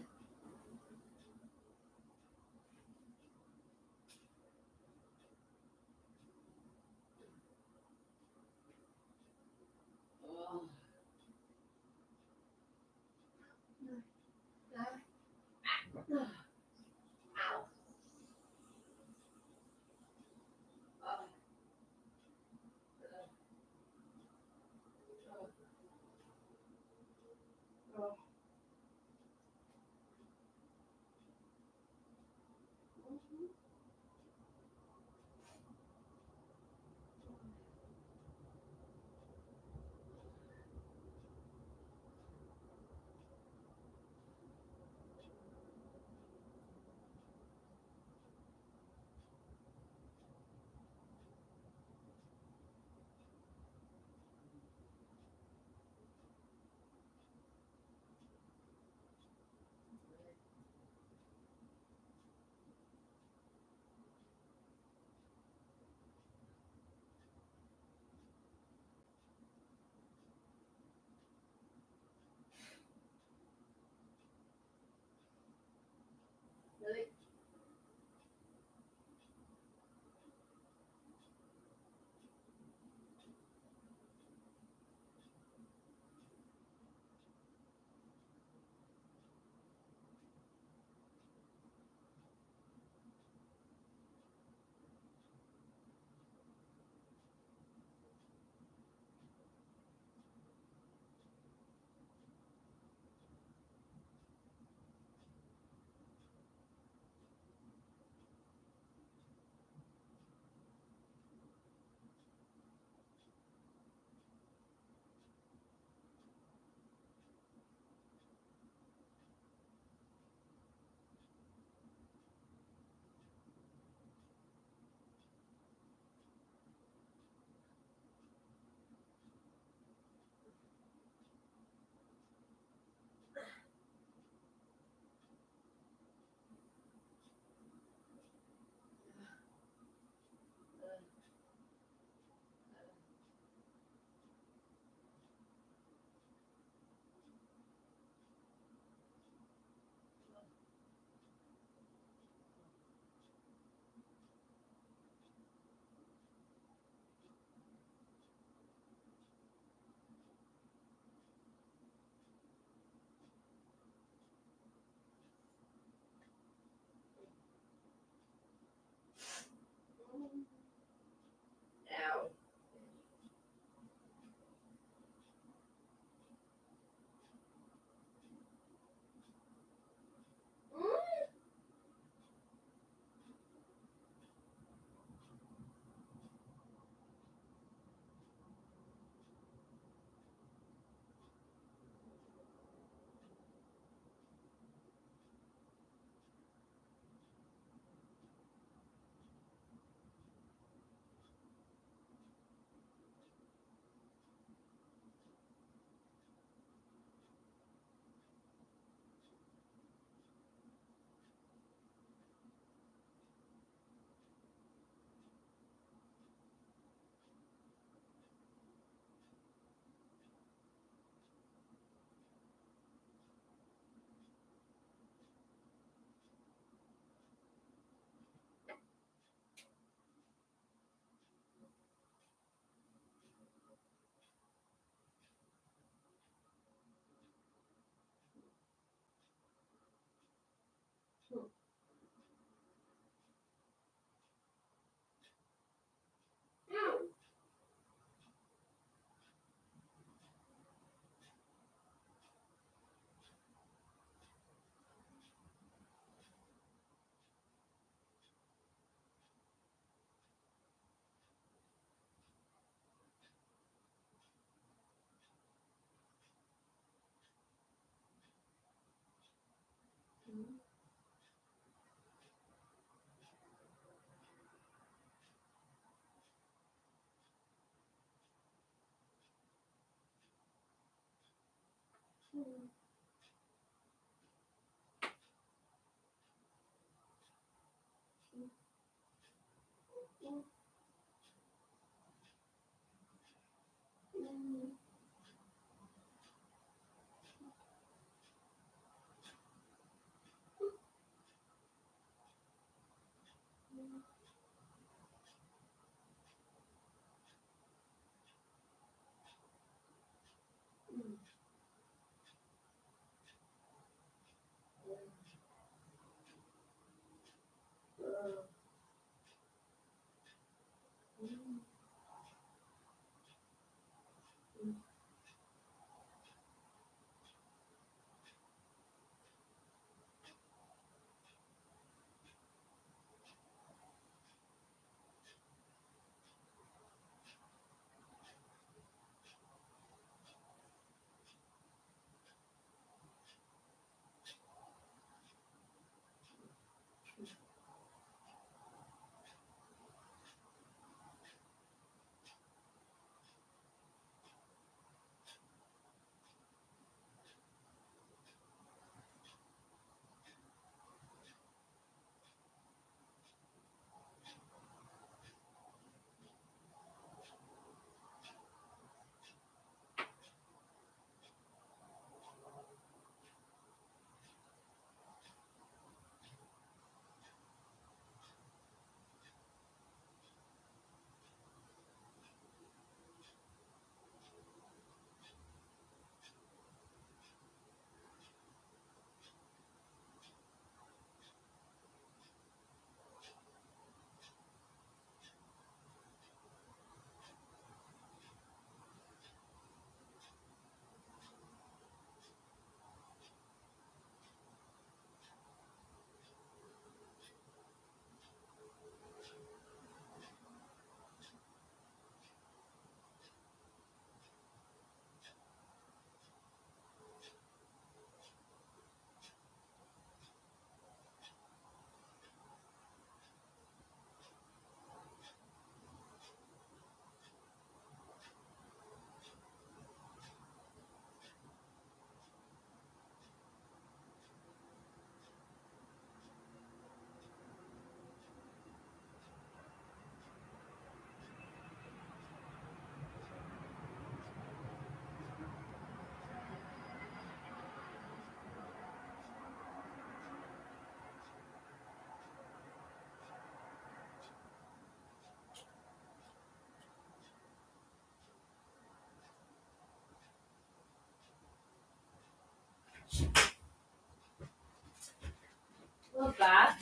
[SPEAKER 1] felt bad.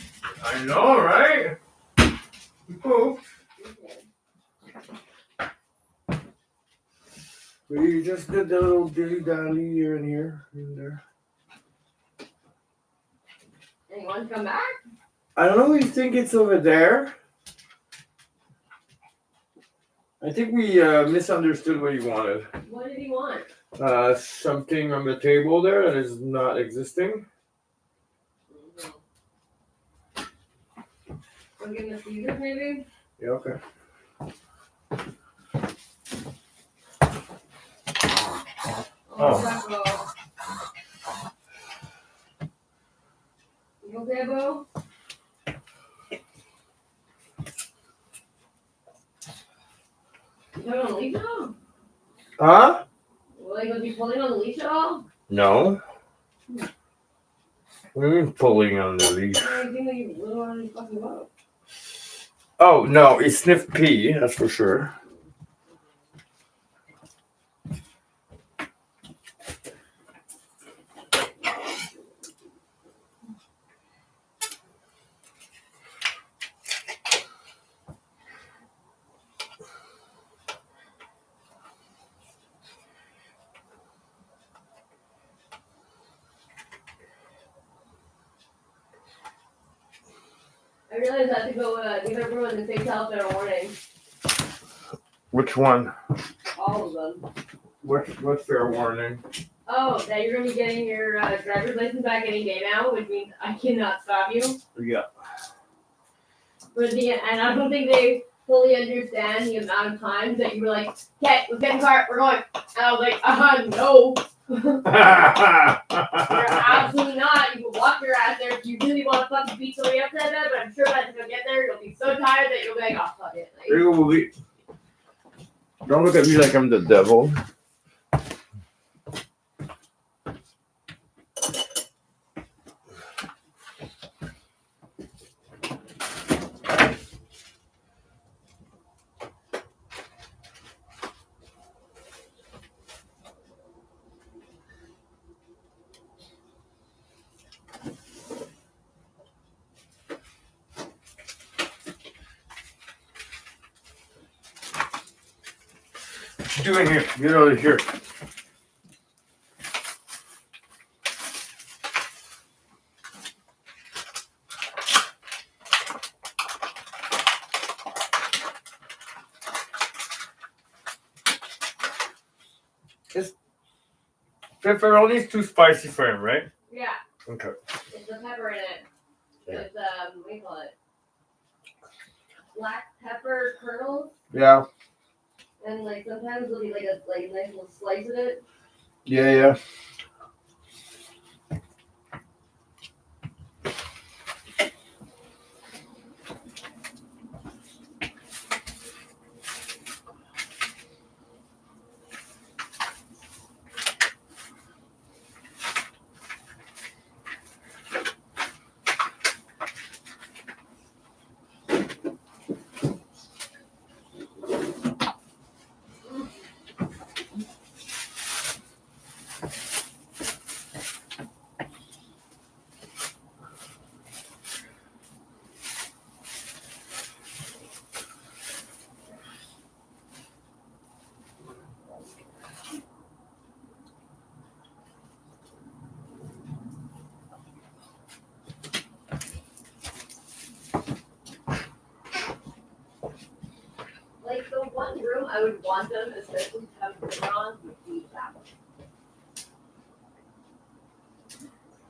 [SPEAKER 18] I know, right? You pooped.
[SPEAKER 8] We just did the little dilly dally here and here and there.
[SPEAKER 1] Anyone come back?
[SPEAKER 8] I don't know. You think it's over there? I think we misunderstood what you wanted.
[SPEAKER 1] What did he want?
[SPEAKER 8] Something on the table there that is not existing.
[SPEAKER 1] We'll give him the Caesar, maybe?
[SPEAKER 8] Yeah, okay.
[SPEAKER 1] Oh. You okay, Bo? You put on the leash at all?
[SPEAKER 8] Huh?
[SPEAKER 1] Will they gonna be pulling on the leash at all?
[SPEAKER 8] No. We're pulling on the leash.
[SPEAKER 1] I think that you really want to fucking go.
[SPEAKER 8] Oh, no. He sniffed pee, that's for sure.
[SPEAKER 1] I realized I have to go give everyone the safe health and a warning.
[SPEAKER 8] Which one?
[SPEAKER 1] All of them.
[SPEAKER 8] What's fair warning?
[SPEAKER 1] Oh, that you're gonna be getting your driver's license back any day now, which means I cannot stop you.
[SPEAKER 8] Yeah.
[SPEAKER 1] And I don't think they fully understand the amount of times that you were like, okay, let's get in the car, we're going. And I was like, no. You're absolutely not. You can walk your ass there if you really want to fucking beat somebody up that bad, but I'm sure by the time you get there, you'll be so tired that you'll be like, oh, fuck it. Like,
[SPEAKER 8] Don't look at me like I'm the devil. What you doing here? Get out of here. It's pepperoni is too spicy for him, right?
[SPEAKER 1] yeah,
[SPEAKER 8] Okay.
[SPEAKER 1] it's the pepper in it.
[SPEAKER 8] Yeah.
[SPEAKER 1] It's, what do you call it? Black pepper kernels,
[SPEAKER 8] Yeah.
[SPEAKER 1] and like sometimes there'll be like a nice little slice of it.
[SPEAKER 8] Yeah, yeah.
[SPEAKER 1] Like the one room I would want them, especially to have dinner on, would be that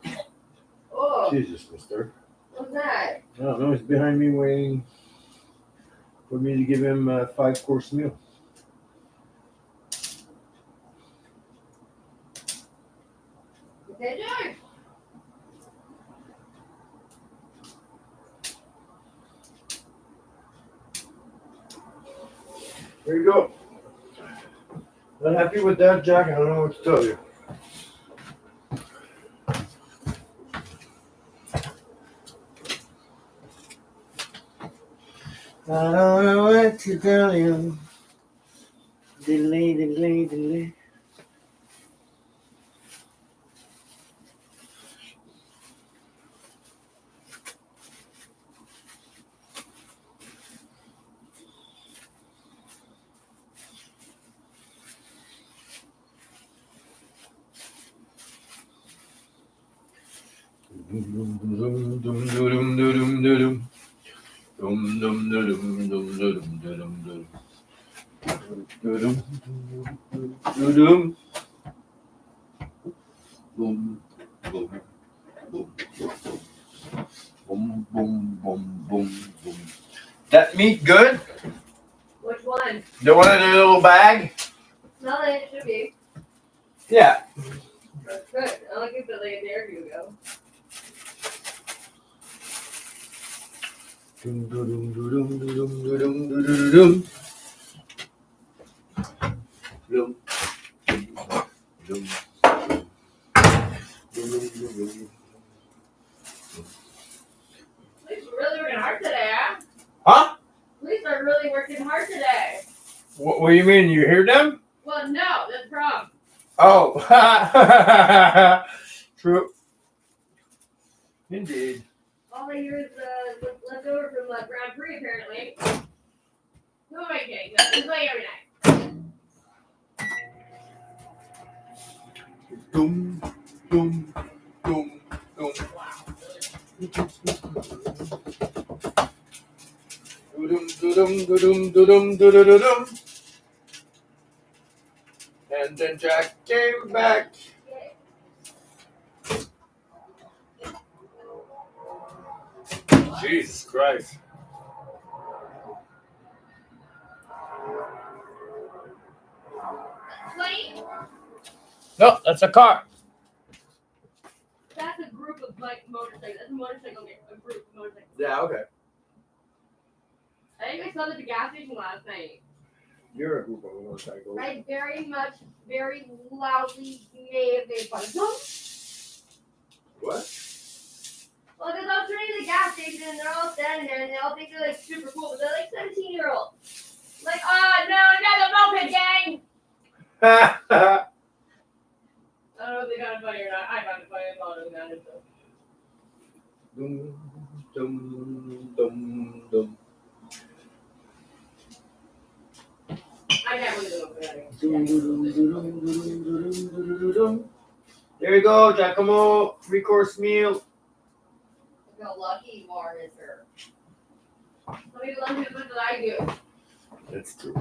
[SPEAKER 1] one. Oh,
[SPEAKER 8] Jesus, mister.
[SPEAKER 1] what's that?
[SPEAKER 8] I don't know. He's behind me waiting for me to give him a 5-course meal.
[SPEAKER 1] Okay, George.
[SPEAKER 8] There you go. Not happy with that, Jack? I don't know what to tell you. I don't know what to tell you. Delay.
[SPEAKER 18] That meat good?
[SPEAKER 1] Which one?
[SPEAKER 18] The one in the little bag?
[SPEAKER 1] Smell it. It should be.
[SPEAKER 18] Yeah.
[SPEAKER 1] That's good. I like it like a day or two ago. Police are really working hard today, huh?
[SPEAKER 18] Huh?
[SPEAKER 1] Police are really working hard today.
[SPEAKER 18] What do you mean? You hear them?
[SPEAKER 1] Well, no, that's the problem.
[SPEAKER 18] Oh. True. Indeed.
[SPEAKER 1] All I hear is what's left over from the Grand Prix, apparently. Who am I kidding? No, it's like every night.
[SPEAKER 18] Dum, dum, dum, dum. Dum. And then Jack came back. Jesus Christ.
[SPEAKER 1] Wait,
[SPEAKER 18] No, that's a car.
[SPEAKER 1] that's a group of like motorcycles. That's a motorcycle game. A group of motorcycles.
[SPEAKER 18] Yeah, okay.
[SPEAKER 1] I think I saw them at the gas station last night.
[SPEAKER 18] You're a group of motorcycles.
[SPEAKER 1] I very loudly may have made fun of them.
[SPEAKER 18] What?
[SPEAKER 1] Well, because I was turning to the gas station and they're all standing there and they all think they're like super cool, but they're like 17-year-olds. Like, no, another moped gang! I don't know if they found it funny or not. I found it funny. I thought it was not it, so.
[SPEAKER 18] Dum, dum, dum, dum.
[SPEAKER 1] I can't believe it.
[SPEAKER 18] There you go, Giacomo. 3-course meal.
[SPEAKER 1] Look how lucky you are, mister. Some people don't do as much as I do.
[SPEAKER 18] That's true.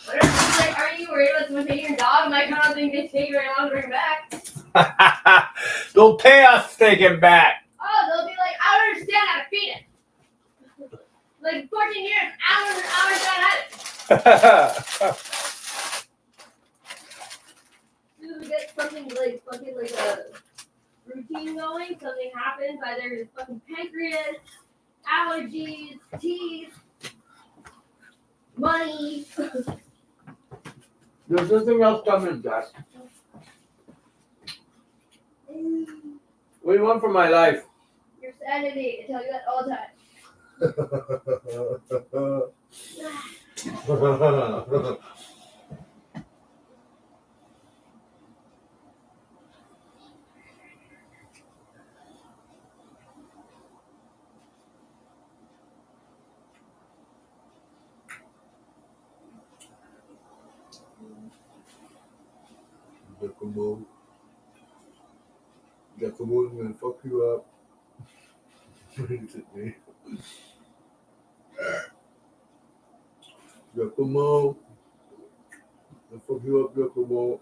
[SPEAKER 1] Like, are you worried about someone taking your dog? And I kind of think they take very long to bring back.
[SPEAKER 18] They'll pay us to take him back.
[SPEAKER 1] Oh, they'll be like, I don't understand how to feed it. Like 14 years, I don't understand how to. We get something like fucking like a routine going. Something happens, either his fucking pancreas, allergies, teeth, money.
[SPEAKER 18] There's nothing else coming, Josh. What do you want from my life?
[SPEAKER 1] Your sanity. I tell you that all the time.
[SPEAKER 8] Giacomo's gonna fuck you up. Looks at me. Giacomo. I'll fuck you up, Giacomo.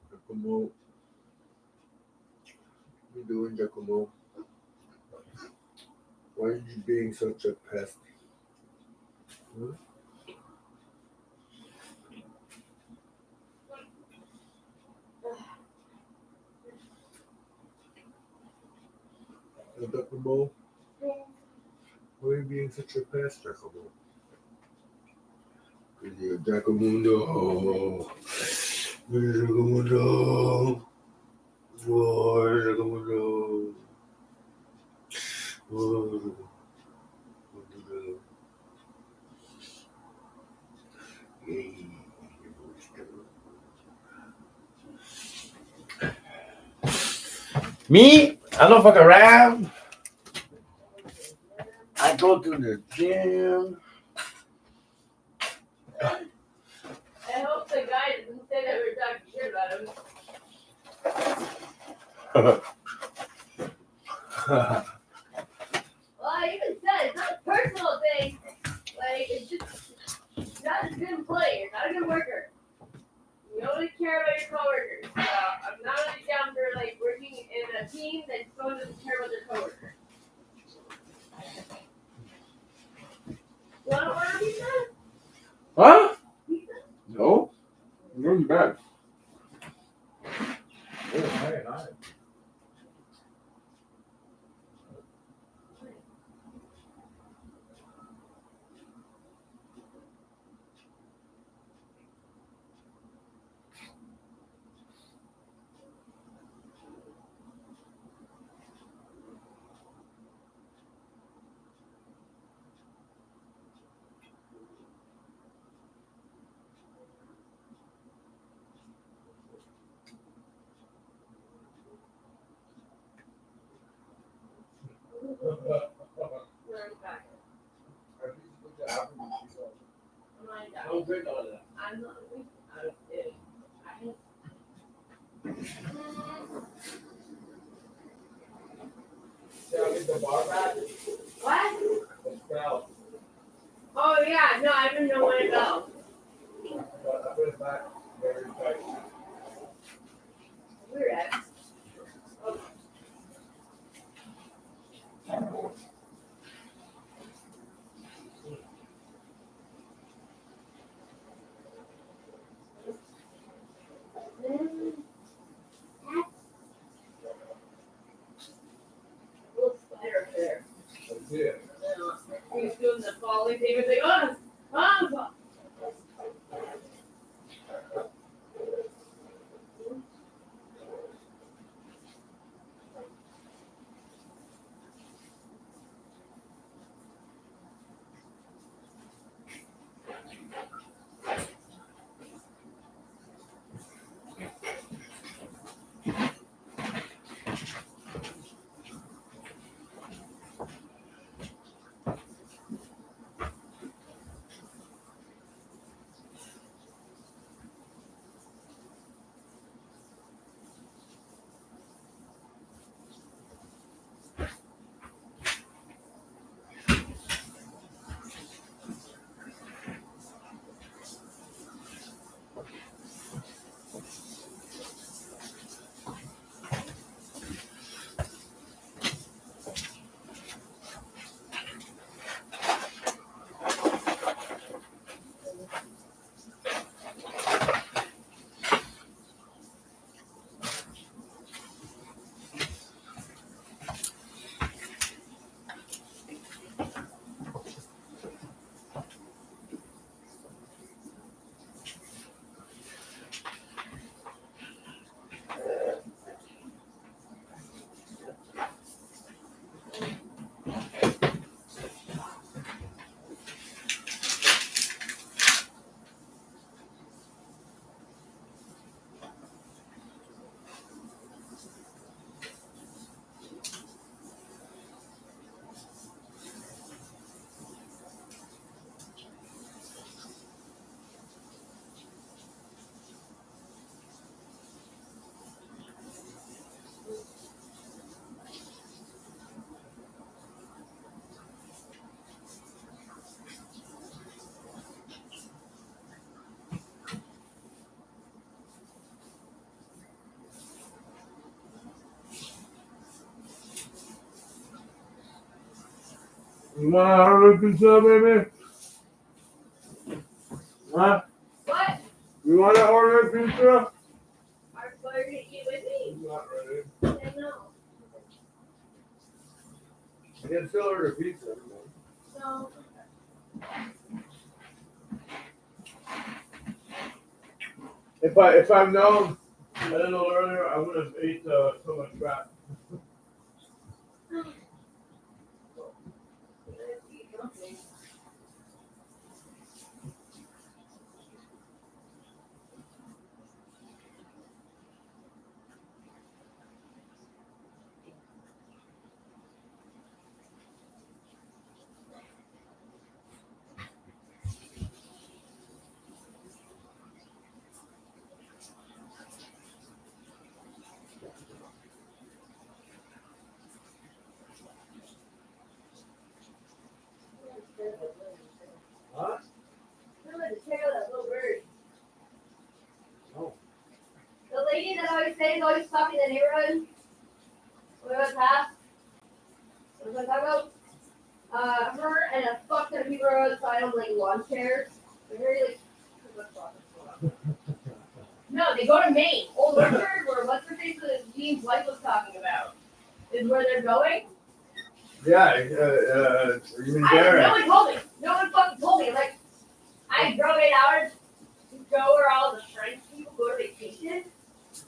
[SPEAKER 8] Giacomo. What are you doing, Giacomo? Why are you being such a pest? Huh? Giacomo? Why are you being such a pest, Giacomo? Because you're Giacomundo. Giacomundo. Oh, Giacomundo. Oh. Hey,
[SPEAKER 18] Me? I don't fuck around.
[SPEAKER 8] I go to the gym.
[SPEAKER 1] I hope the guy doesn't say that we're talking shit about him. Well, I even said it's not a personal thing. Like, it's just not a good employee. You're not a good worker. You only care about your coworkers. I'm not really down for like working in a team that someone doesn't care about their coworker. You want to order pizza?
[SPEAKER 18] Huh? No. I'm going back. Oh, hey, nice.
[SPEAKER 1] I'm good on that. I'm not out of it. What? Oh yeah, no, I don't know when to go. We're at. Little spider up there. He's doing the falling thing. He's like, oh, oh.
[SPEAKER 18] You want to order pizza, baby? Huh?
[SPEAKER 1] What?
[SPEAKER 18] You want to order pizza?
[SPEAKER 1] Are you going to eat with me?
[SPEAKER 18] Not ready.
[SPEAKER 1] I know.
[SPEAKER 18] I can still order pizza.
[SPEAKER 1] So.
[SPEAKER 18] If I've known a little earlier, I would have ate so much crap.
[SPEAKER 7] the neighborhood. We went past. What was I talking about? Her and a fuck ton of people are outside on like lawn chairs. They're very like. No, they go to Maine. Old Orchard, where what's her face that Dean's wife was talking about, is where they're going.
[SPEAKER 18] Yeah, you mean
[SPEAKER 7] No
[SPEAKER 18] Derek?
[SPEAKER 7] one told me. No one fucking told me. Like, I drove 8 hours to go where all the French people go to vacation.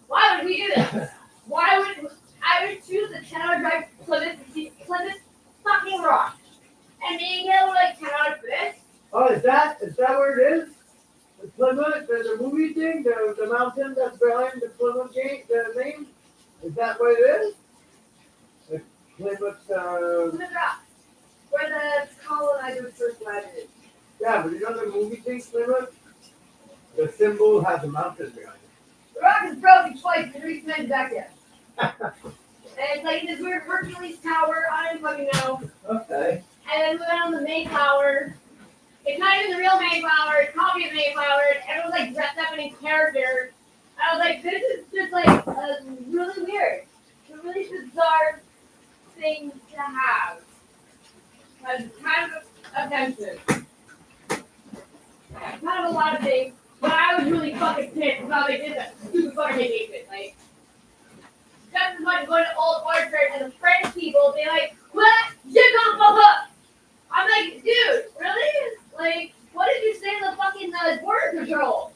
[SPEAKER 7] Why would we do this? Why would I would choose a 10-hour drive to Plymouth fucking Rock, and being able to like 10 hours for this?
[SPEAKER 18] Oh, is that where it is? The Plymouth, the movie thing, the mountain that's behind the Plymouth gate, the name? Is that what it is? The Plymouth,
[SPEAKER 7] Plymouth Rock, where the colonizers first landed.
[SPEAKER 18] yeah, but you know the movie thing, Plymouth? The symbol has a mountain behind it.
[SPEAKER 7] The rock is broken twice and re-cemented back there. And it's like this weird Hercules tower. I don't fucking know.
[SPEAKER 18] Okay.
[SPEAKER 7] And then we went on the Mayflower. It's not even the real Mayflower. It's a copy of Mayflower. Everyone's like dressed up in his character. I was like, this is just like really weird. It's a really bizarre thing to have. Kind of offensive. Kind of a lot of things. But I was really fucking pissed about how they did that stupid fucking vacation. Like, just as much going to Old Orchard and the French people, they like, what? You got pop up. I'm like, dude, really? Like, what did you say to the fucking border patrol?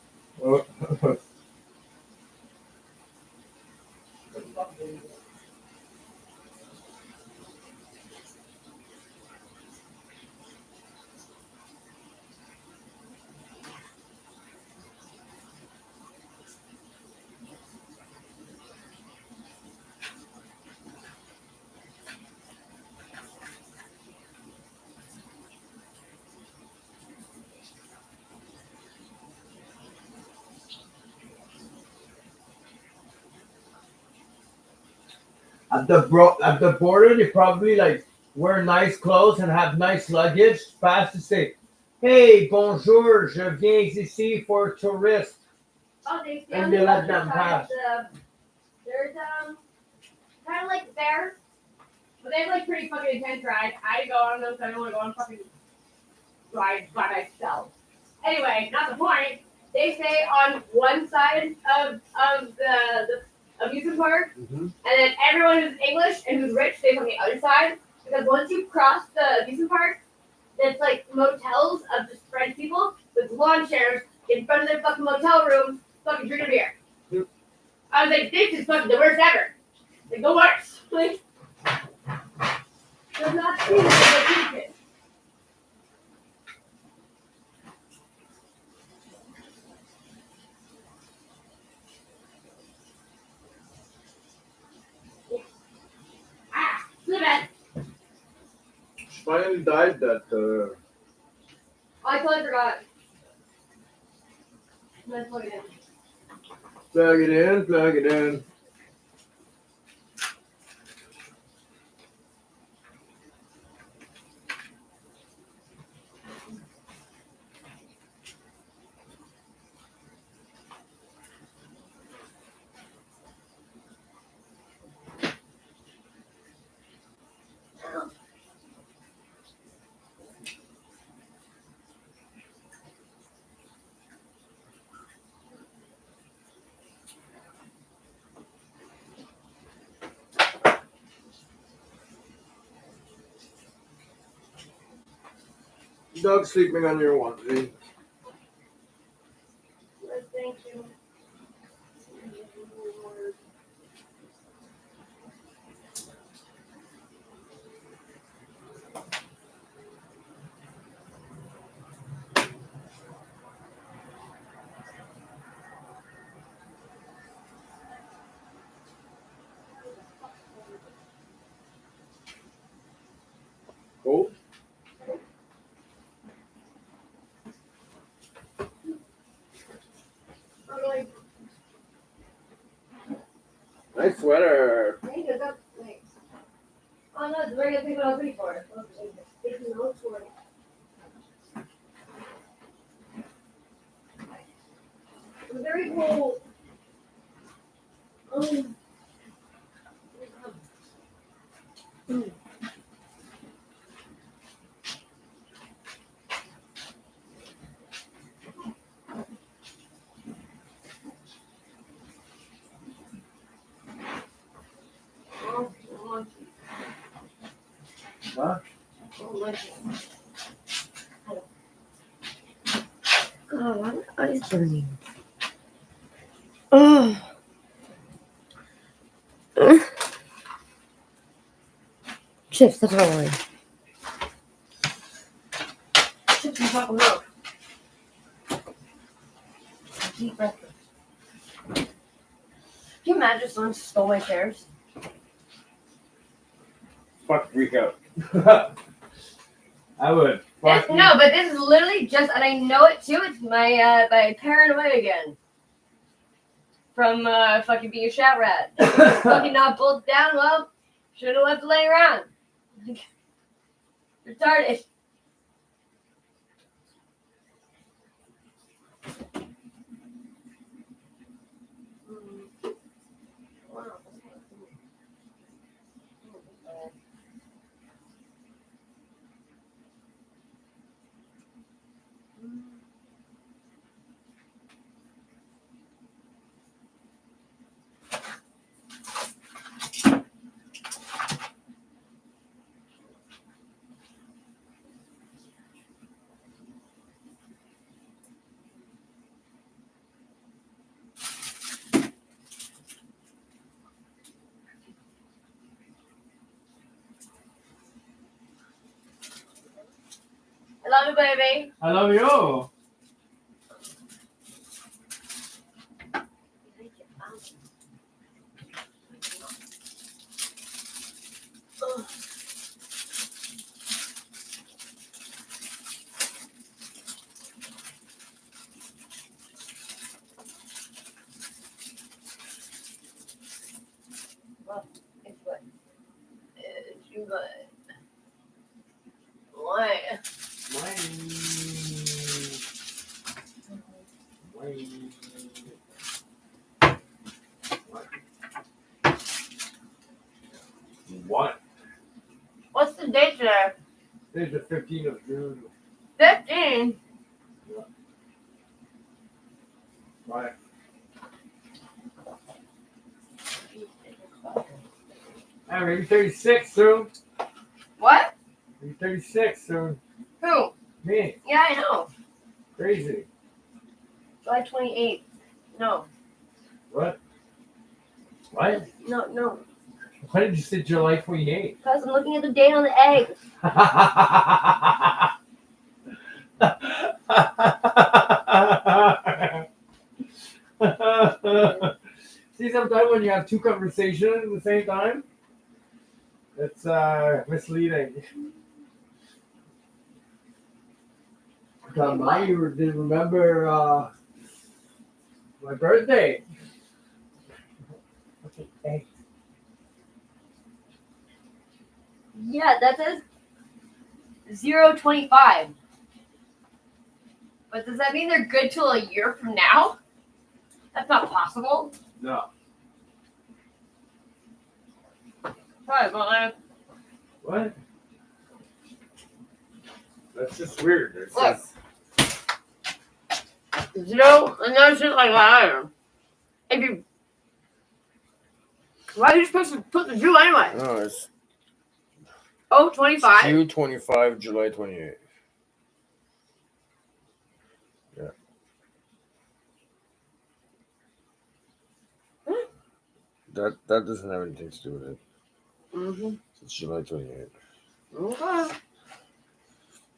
[SPEAKER 18] At the border, they probably like wear nice clothes and have nice luggage. Fast to say, "Hey, bonjour, je viens ici for tourist."
[SPEAKER 7] Oh, they
[SPEAKER 18] And they let them pass.
[SPEAKER 7] There's kind of like there, but they have like pretty fucking intense rides. I go on those. I don't want to go on fucking rides by myself. Anyway, not the point. They stay on one side of the amusement park, and then everyone who's English and who's rich stays on the other side. Because once you cross the amusement park, there's like motels of just French people with lawn chairs in front of their fucking motel room, fucking drinking beer. I was like, this is fucking the worst ever. Like, the worst. Like, does not seem like a vacation.
[SPEAKER 18] Finally died that.
[SPEAKER 7] I totally forgot. Let's plug it in.
[SPEAKER 18] Plug it in, plug it in. Dog sleeping on your onesie.
[SPEAKER 7] Thank you.
[SPEAKER 18] Cool. Nice sweater.
[SPEAKER 7] Thank you. That's nice. Oh no, it's a very good thing what I was looking for. It's very cool.
[SPEAKER 18] What?
[SPEAKER 1] God, why my eyes burning? Ugh. Chips, that's what I want. Chips and chocolate milk. Eat breakfast. Can you imagine if someone stole my chairs?
[SPEAKER 18] Fuck, freak out. I would. Fuck
[SPEAKER 1] No, but this is literally just, and I know it too. It's my my paranoia again from fucking being a shat rat. Fucking not bolted down. Well, should have left it laying around. Retarded. I love you, baby.
[SPEAKER 18] I love you.
[SPEAKER 1] Well, it's what? It's you good. Why?
[SPEAKER 18] What?
[SPEAKER 1] What's the date today?
[SPEAKER 18] Today's the 15th of June.
[SPEAKER 1] 15.
[SPEAKER 18] Why? I'm gonna be 36 soon.
[SPEAKER 1] What?
[SPEAKER 18] I'll be 36 soon.
[SPEAKER 1] Who?
[SPEAKER 18] Me.
[SPEAKER 1] Yeah, I know.
[SPEAKER 18] Crazy.
[SPEAKER 1] July 28th. No.
[SPEAKER 18] What? What?
[SPEAKER 1] No.
[SPEAKER 18] Why did you say July 28th?
[SPEAKER 1] Because I'm looking at the date on the egg.
[SPEAKER 18] See, sometimes when you have two conversations at the same time, it's misleading. You didn't remember my birthday. Okay.
[SPEAKER 1] Yeah, that says 025. But does that mean they're good till a year from now? That's not possible.
[SPEAKER 18] No.
[SPEAKER 1] Sorry, but
[SPEAKER 18] What? That's just weird. It's
[SPEAKER 1] look.
[SPEAKER 18] just...
[SPEAKER 1] Zero, and that's just like that. If you, why are you supposed to put the Jew anyway?
[SPEAKER 8] No, it's
[SPEAKER 1] 025.
[SPEAKER 8] Q25, July 28th. Yeah. That doesn't have anything to do with it.
[SPEAKER 1] Mm-hmm.
[SPEAKER 8] It's July 28th.
[SPEAKER 1] Okay.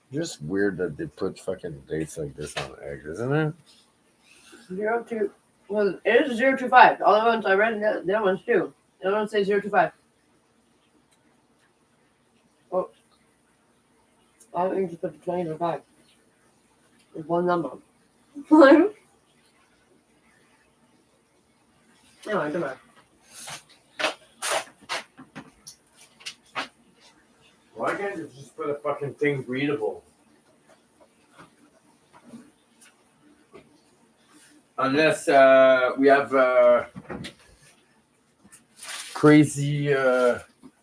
[SPEAKER 8] Just weird that they put fucking dates like this on eggs, isn't it?
[SPEAKER 1] 02. Well, it is 025. All the ones I read, the other ones too. The other ones say 025. Oh. Why don't you just put the 20 in the 5? There's one number. Anyway, come on.
[SPEAKER 18] Why can't you just put a fucking thing readable? Unless we have crazy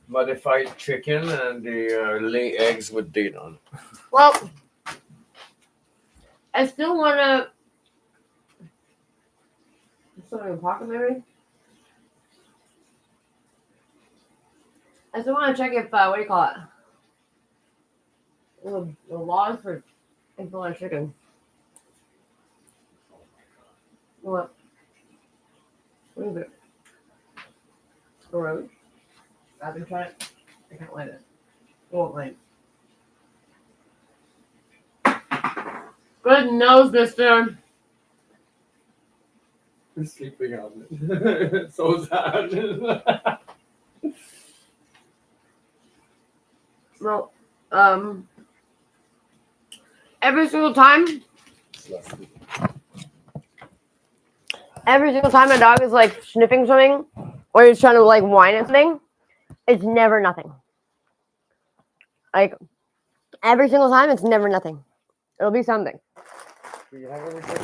[SPEAKER 18] modified chicken and they lay eggs with date on it.
[SPEAKER 7] Well, I still wanna. Still in your pocket, maybe. I still want to check if what do you call it? The laws for implant chicken. What? What is it? Road. I've been trying it. I can't light it. It won't light. Good nose, mister.
[SPEAKER 18] I'm sleeping on it. It's so sad.
[SPEAKER 7] No. Every single time a dog is like sniffing something or he's trying to like whine at something, it's never nothing. Like every single time, it's never nothing. It'll be something.
[SPEAKER 18] Do you have anything?